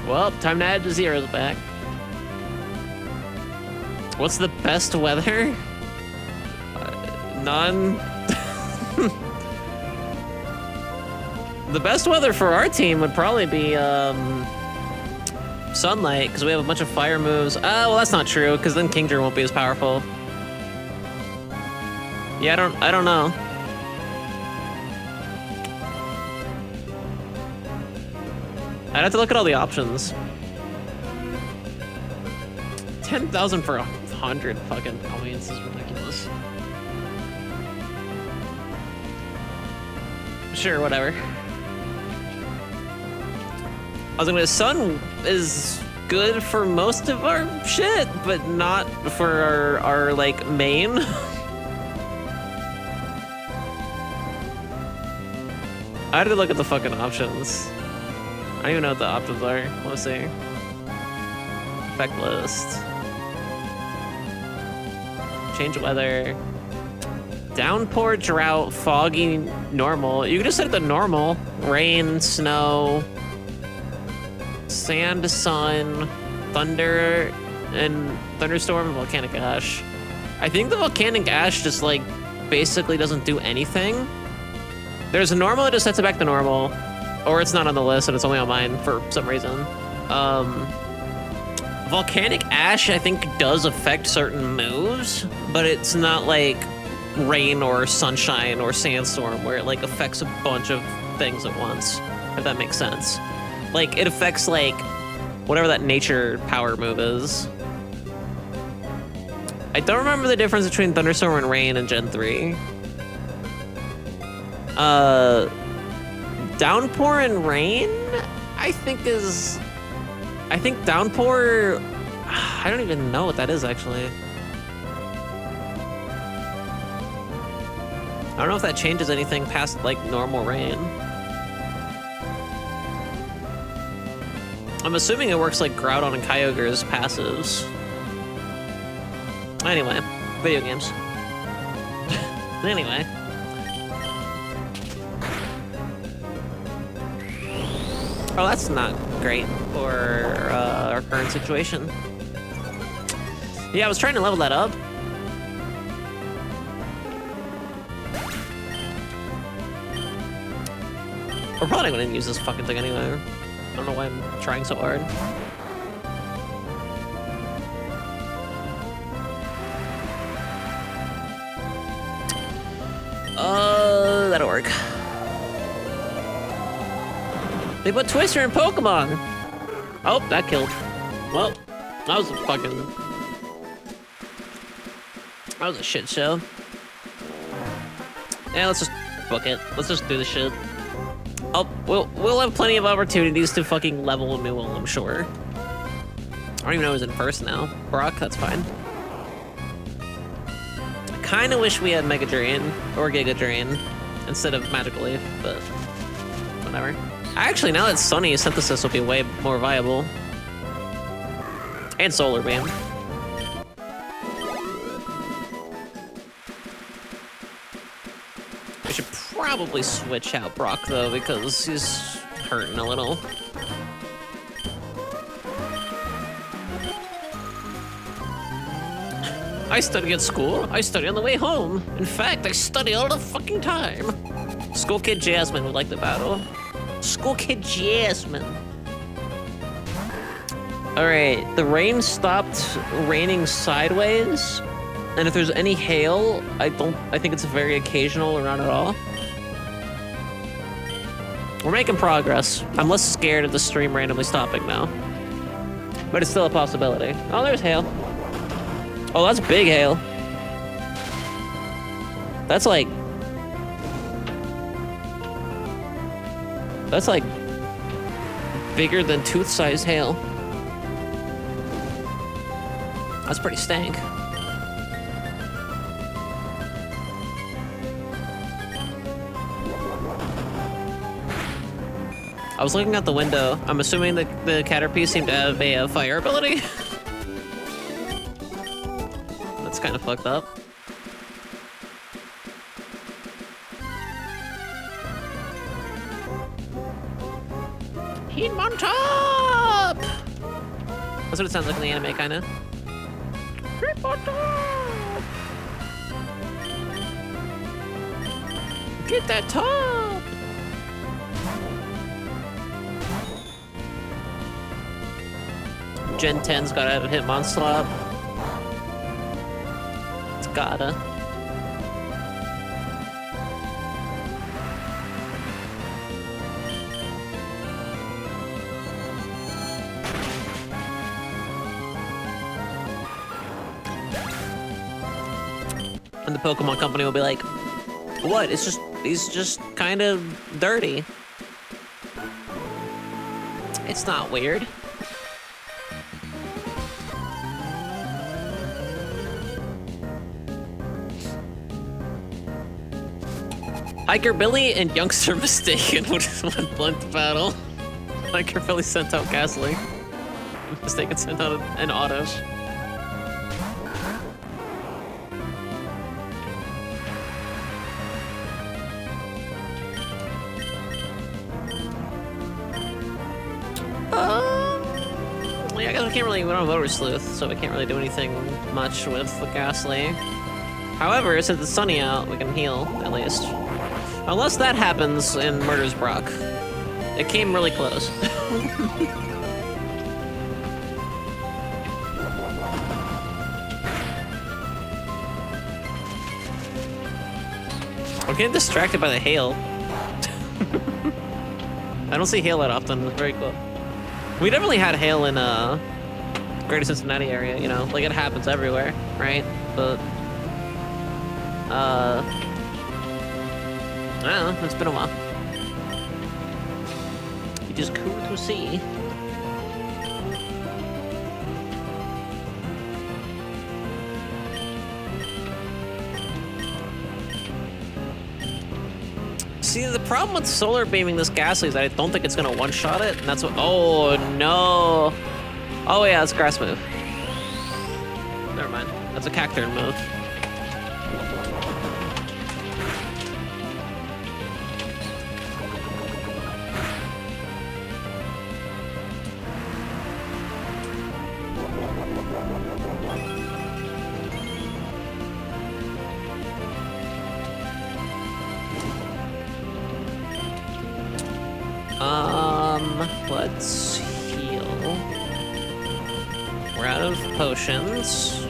Well, time to add the zeros back. What's the best weather? None. The best weather for our team would probably be sunlight, because we have a bunch of fire moves. Well, that's not true, because then Kingdra won't be as powerful. Yeah, I don't know. I'd have to look at all the options. 10,000 for 100 fucking coins is ridiculous. Sure, whatever. I was gonna say, sun is good for most of our shit, but not for our like, main. I had to look at the fucking options. I don't even know what the options are. Let's see. Effect list. Change weather. Downpour, drought, foggy, normal. You can just set it to normal. Rain, snow, sand, sun, thunder, and thunderstorm, and volcanic ash. I think the volcanic ash just like basically doesn't do anything. There's a normal that just sets it back to normal, or it's not on the list and it's only on mine for some reason. Volcanic ash I think does affect certain moves, but it's not like rain or sunshine or sandstorm where it like affects a bunch of things at once, if that makes sense. Like it affects like whatever that nature power move is. I don't remember the difference between thunderstorm and rain in Gen 3. Downpour and rain, I think downpour, I don't even know what that is actually. I don't know if that changes anything past like normal rain. I'm assuming it works like Groudon and Kyogre's passives. Anyway, video games. Anyway. Oh, that's not great for our current situation. Yeah, I was trying to level that up. We're probably gonna use this fucking thing anyway. I don't know why I'm trying so hard. That'll work. They put Twister in Pokemon! Oh, that killed. Well, that was a fucking... That was a shit show. Yeah, let's just book it. Let's just do the shit. Oh, we'll have plenty of opportunities to fucking level Newell, I'm sure. I don't even know who's in first now. Brock, that's fine. I kinda wish we had Mega Drain or Giga Drain instead of Magical Leaf, but whatever. Actually, now that Sunny, Synthesis will be way more viable. And Solar Beam. probably switch out Brock though because he's hurting a little. I study at school. I study on the way home. In fact, I study all the fucking time. School Kid Jasmine would like the battle. School Kid Jasmine. All right, the rain stopped raining sideways, and if there's any hail, I think it's very occasional or not at all. We're making progress. I'm less scared of the stream randomly stopping now, but it's still a possibility. Oh, there's hail. Oh, that's big hail. That's like bigger than tooth-sized hail. That's pretty stank. I was looking out the window. I'm assuming the Caterpie seemed to have a fire ability. That's kind of fucked up. Heat on top! That's what it sounds like in the anime, kinda. Heat on top! Get that top! Gen 10's gotta have a Hitmonslop. It's gotta. And the Pokemon Company will be like, what? He's just kind of dirty. It's not weird. Hiker Billy and Youngster Mistaken would blunt battle. Hiker Billy sent out Ghastly. Mistaken sent out an auto. Yeah, I guess we can't really, we don't have Motor Sleuth, so we can't really do anything much with the Ghastly. However, since it's sunny out, we can heal, at least. Unless that happens and murders Brock. It came really close. I'm getting distracted by the hail. I don't see hail that often. It's very cool. We definitely had hail in Greater Cincinnati area, you know, like it happens everywhere, right? But I don't know, it's been a while. It is cool to see. See, the problem with solar beaming this Ghastly is that I don't think it's gonna one-shot it, and that's what— oh no! Oh yeah, it's a grass move. Never mind, that's a Cacturn move. Let's heal. We're out of potions.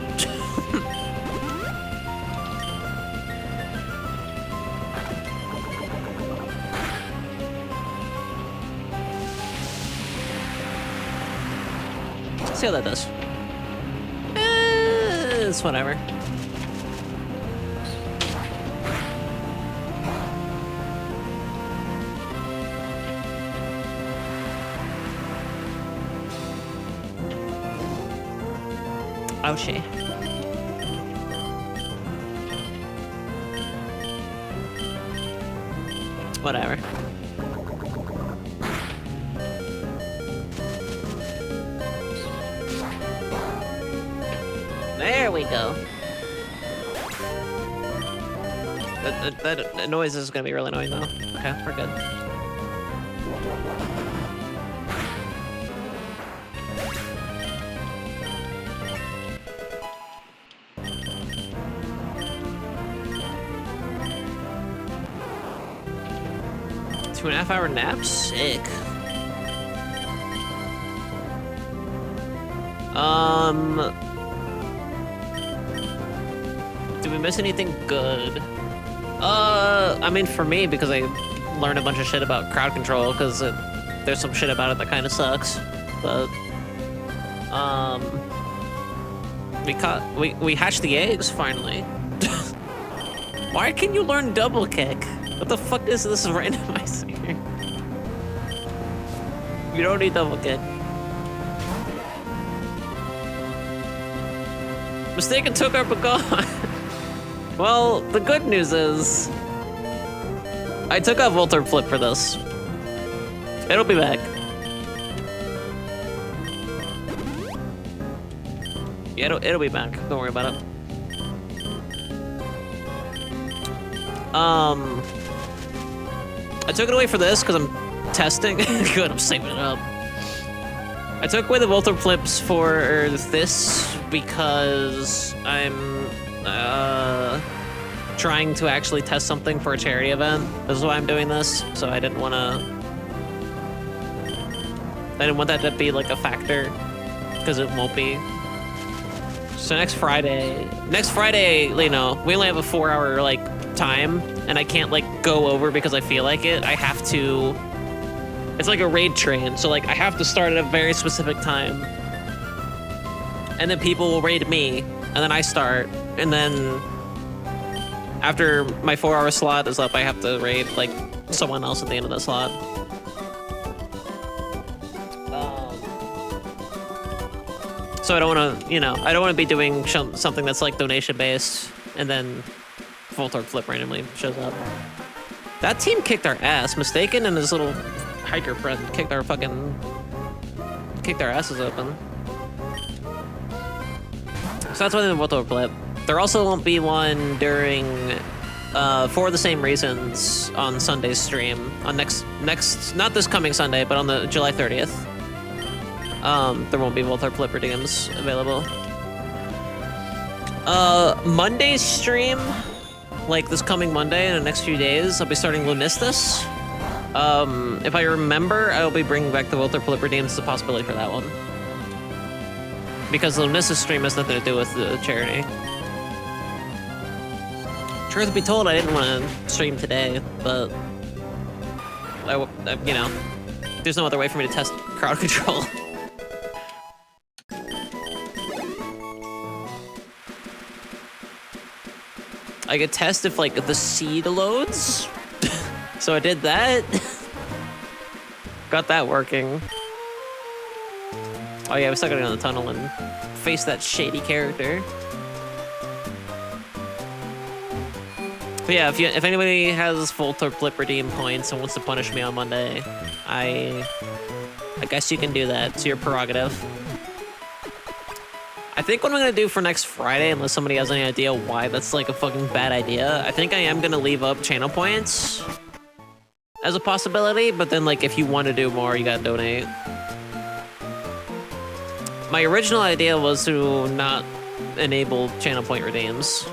Let's see how that does. It's whatever. Oh shit. Whatever. There we go. that noise is gonna be really annoying though. Okay, we're good. Two and a half hour nap? Sick. Did we miss anything good? I mean, for me, because I learned a bunch of shit about crowd control, because there's some shit about it that kind of sucks. But, we hatched the eggs, finally. Why can you learn double kick? What the fuck is this randomizer? You don't need double kick. Mistaken took our bagon. Well, the good news is I took a Voltor flip for this. It'll be back. Yeah, it'll be back. Don't worry about it. I took it away for this because I'm testing. Good, I'm saving it up. I took away the Voltor flips for this because I'm trying to actually test something for a charity event. This is why I'm doing this. So I didn't want that to be like a factor because it won't be. So next Friday, you know, we only have a 4-hour like time, and I can't like go over because I feel like it. I have to. It's like a raid train, so like I have to start at a very specific time, and then people will raid me, and then I start, and then after my 4-hour slot is up, I have to raid like someone else at the end of the slot. So I don't want to, you know, I don't want to be doing something that's like donation based, and then Voltor flip randomly shows up. That team kicked our ass. Mistaken and his little hiker friend kicked our asses open. So that's why they Voltor flip. There also won't be one during, for the same reasons, on Sunday's stream. On next, not this coming Sunday, but on the July 30th. There won't be Voltor flip redeems available. Monday's stream, like this coming Monday in the next few days, I'll be starting Lunistus. If I remember, I'll be bringing back the Voltor flip redeems as a possibility for that one. Because the Lunistus stream has nothing to do with the charity. Truth be told, I didn't want to stream today, but you know, there's no other way for me to test crowd control. I could test if like the seed loads. So I did that. Got that working. Oh yeah, we still gotta go in the tunnel and face that shady character. But yeah, if anybody has Voltor flip redeem points and wants to punish me on Monday, I guess you can do that. It's your prerogative. I think what I'm gonna do for next Friday, unless somebody has any idea why that's like a fucking bad idea, I think I am gonna leave up channel points as a possibility, but then like if you want to do more, you gotta donate. My original idea was to not enable channel point redeems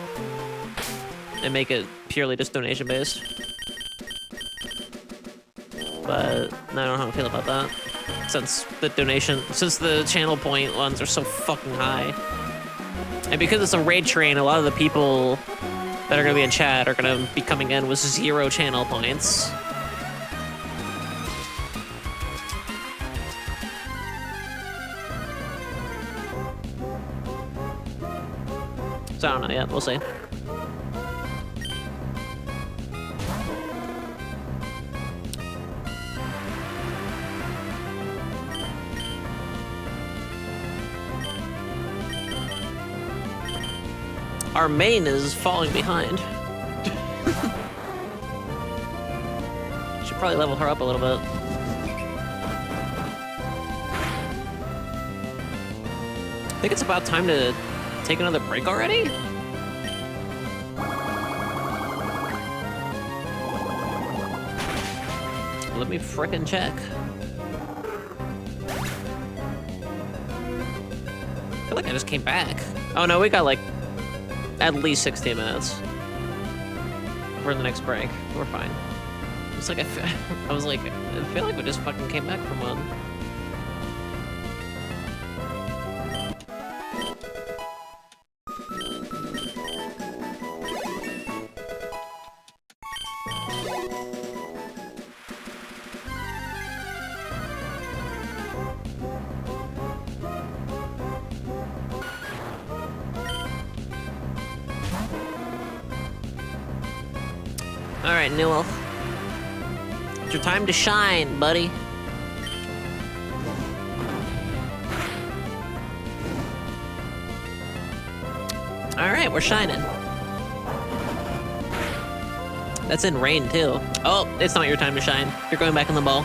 and make it purely just donation based. But I don't know how I feel about that. Since the channel point ones are so fucking high. And because it's a raid train, a lot of the people that are gonna be in chat are gonna be coming in with 0 channel points. So I don't know yet, we'll see. Our main is falling behind. Should probably level her up a little bit. I think it's about time to take another break already? Let me frickin' check. I feel like I just came back. Oh no, we got like at least 16 minutes for the next break. We're fine. It's like I was like, I feel like we just fucking came back from one. All right, Newell. It's your time to shine, buddy. All right, we're shining. That's in rain, too. Oh, it's not your time to shine. You're going back in the ball.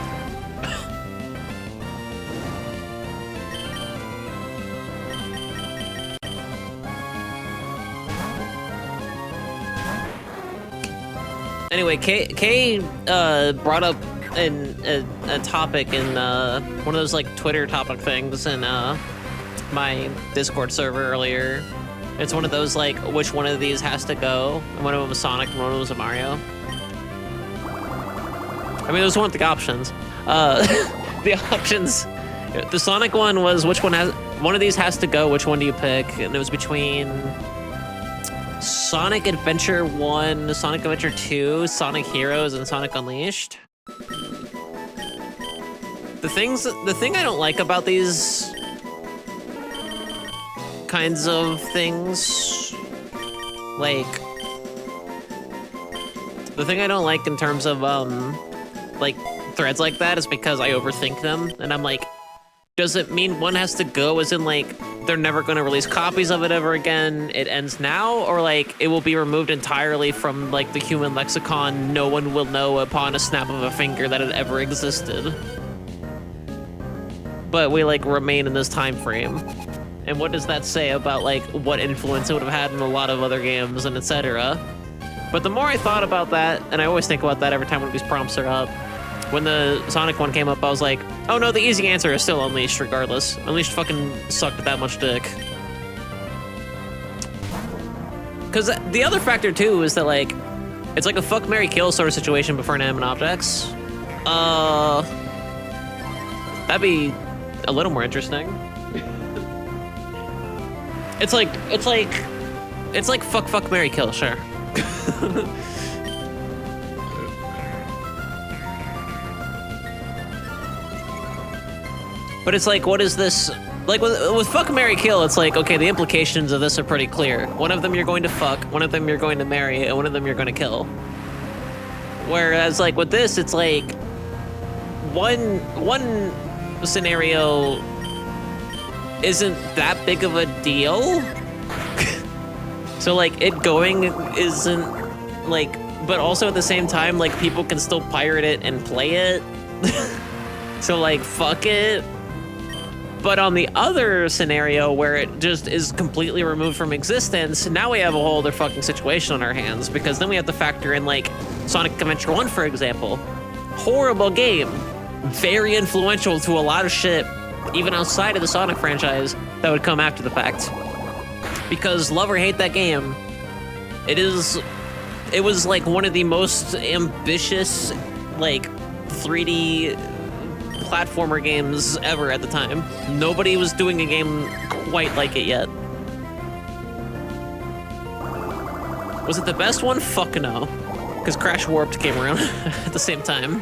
Anyway, Kay brought up a topic in one of those like Twitter topic things in my Discord server earlier. It's one of those like which one of these has to go. And one of them was Sonic, and one of them was a Mario. I mean, those weren't the options. The options. The Sonic one was which one of these has to go. Which one do you pick? And it was between Sonic Adventure 1, Sonic Adventure 2, Sonic Heroes, and Sonic Unleashed. The thing I don't like about these kinds of things, like, the thing I don't like in terms of, like, threads like that is because I overthink them, and I'm like, does it mean one has to go as in, like, they're never going to release copies of it ever again, it ends now, or like it will be removed entirely from like the human lexicon, no one will know upon a snap of a finger that it ever existed, but we like remain in this time frame? And what does that say about like what influence it would have had in a lot of other games and etc.? But the more I thought about that, and I always think about that every time one of these prompts are up, when the Sonic one came up, I was like, oh no, the easy answer is still Unleashed regardless. Unleashed fucking sucked that much dick. Because the other factor too is that like, it's like a fuck, marry, kill sort of situation before inanimate objects. That'd be a little more interesting. It's like fuck, marry, kill, sure. But it's like, what is this? Like, with fuck, marry, kill, it's like, okay, the implications of this are pretty clear. One of them you're going to fuck, one of them you're going to marry, and one of them you're going to kill. Whereas, like, with this, it's like, one scenario isn't that big of a deal. So, like, it going isn't, like, but also at the same time, like, people can still pirate it and play it. So, like, fuck it. But on the other scenario where it just is completely removed from existence, now we have a whole other fucking situation on our hands, because then we have to factor in like Sonic Adventure 1, for example. Horrible game. Very influential to a lot of shit, even outside of the Sonic franchise, that would come after the fact. Because love or hate that game, it was like one of the most ambitious like 3D platformer games ever at the time. Nobody was doing a game quite like it yet. Was it the best one? Fuck no. Because Crash Warped came around at the same time.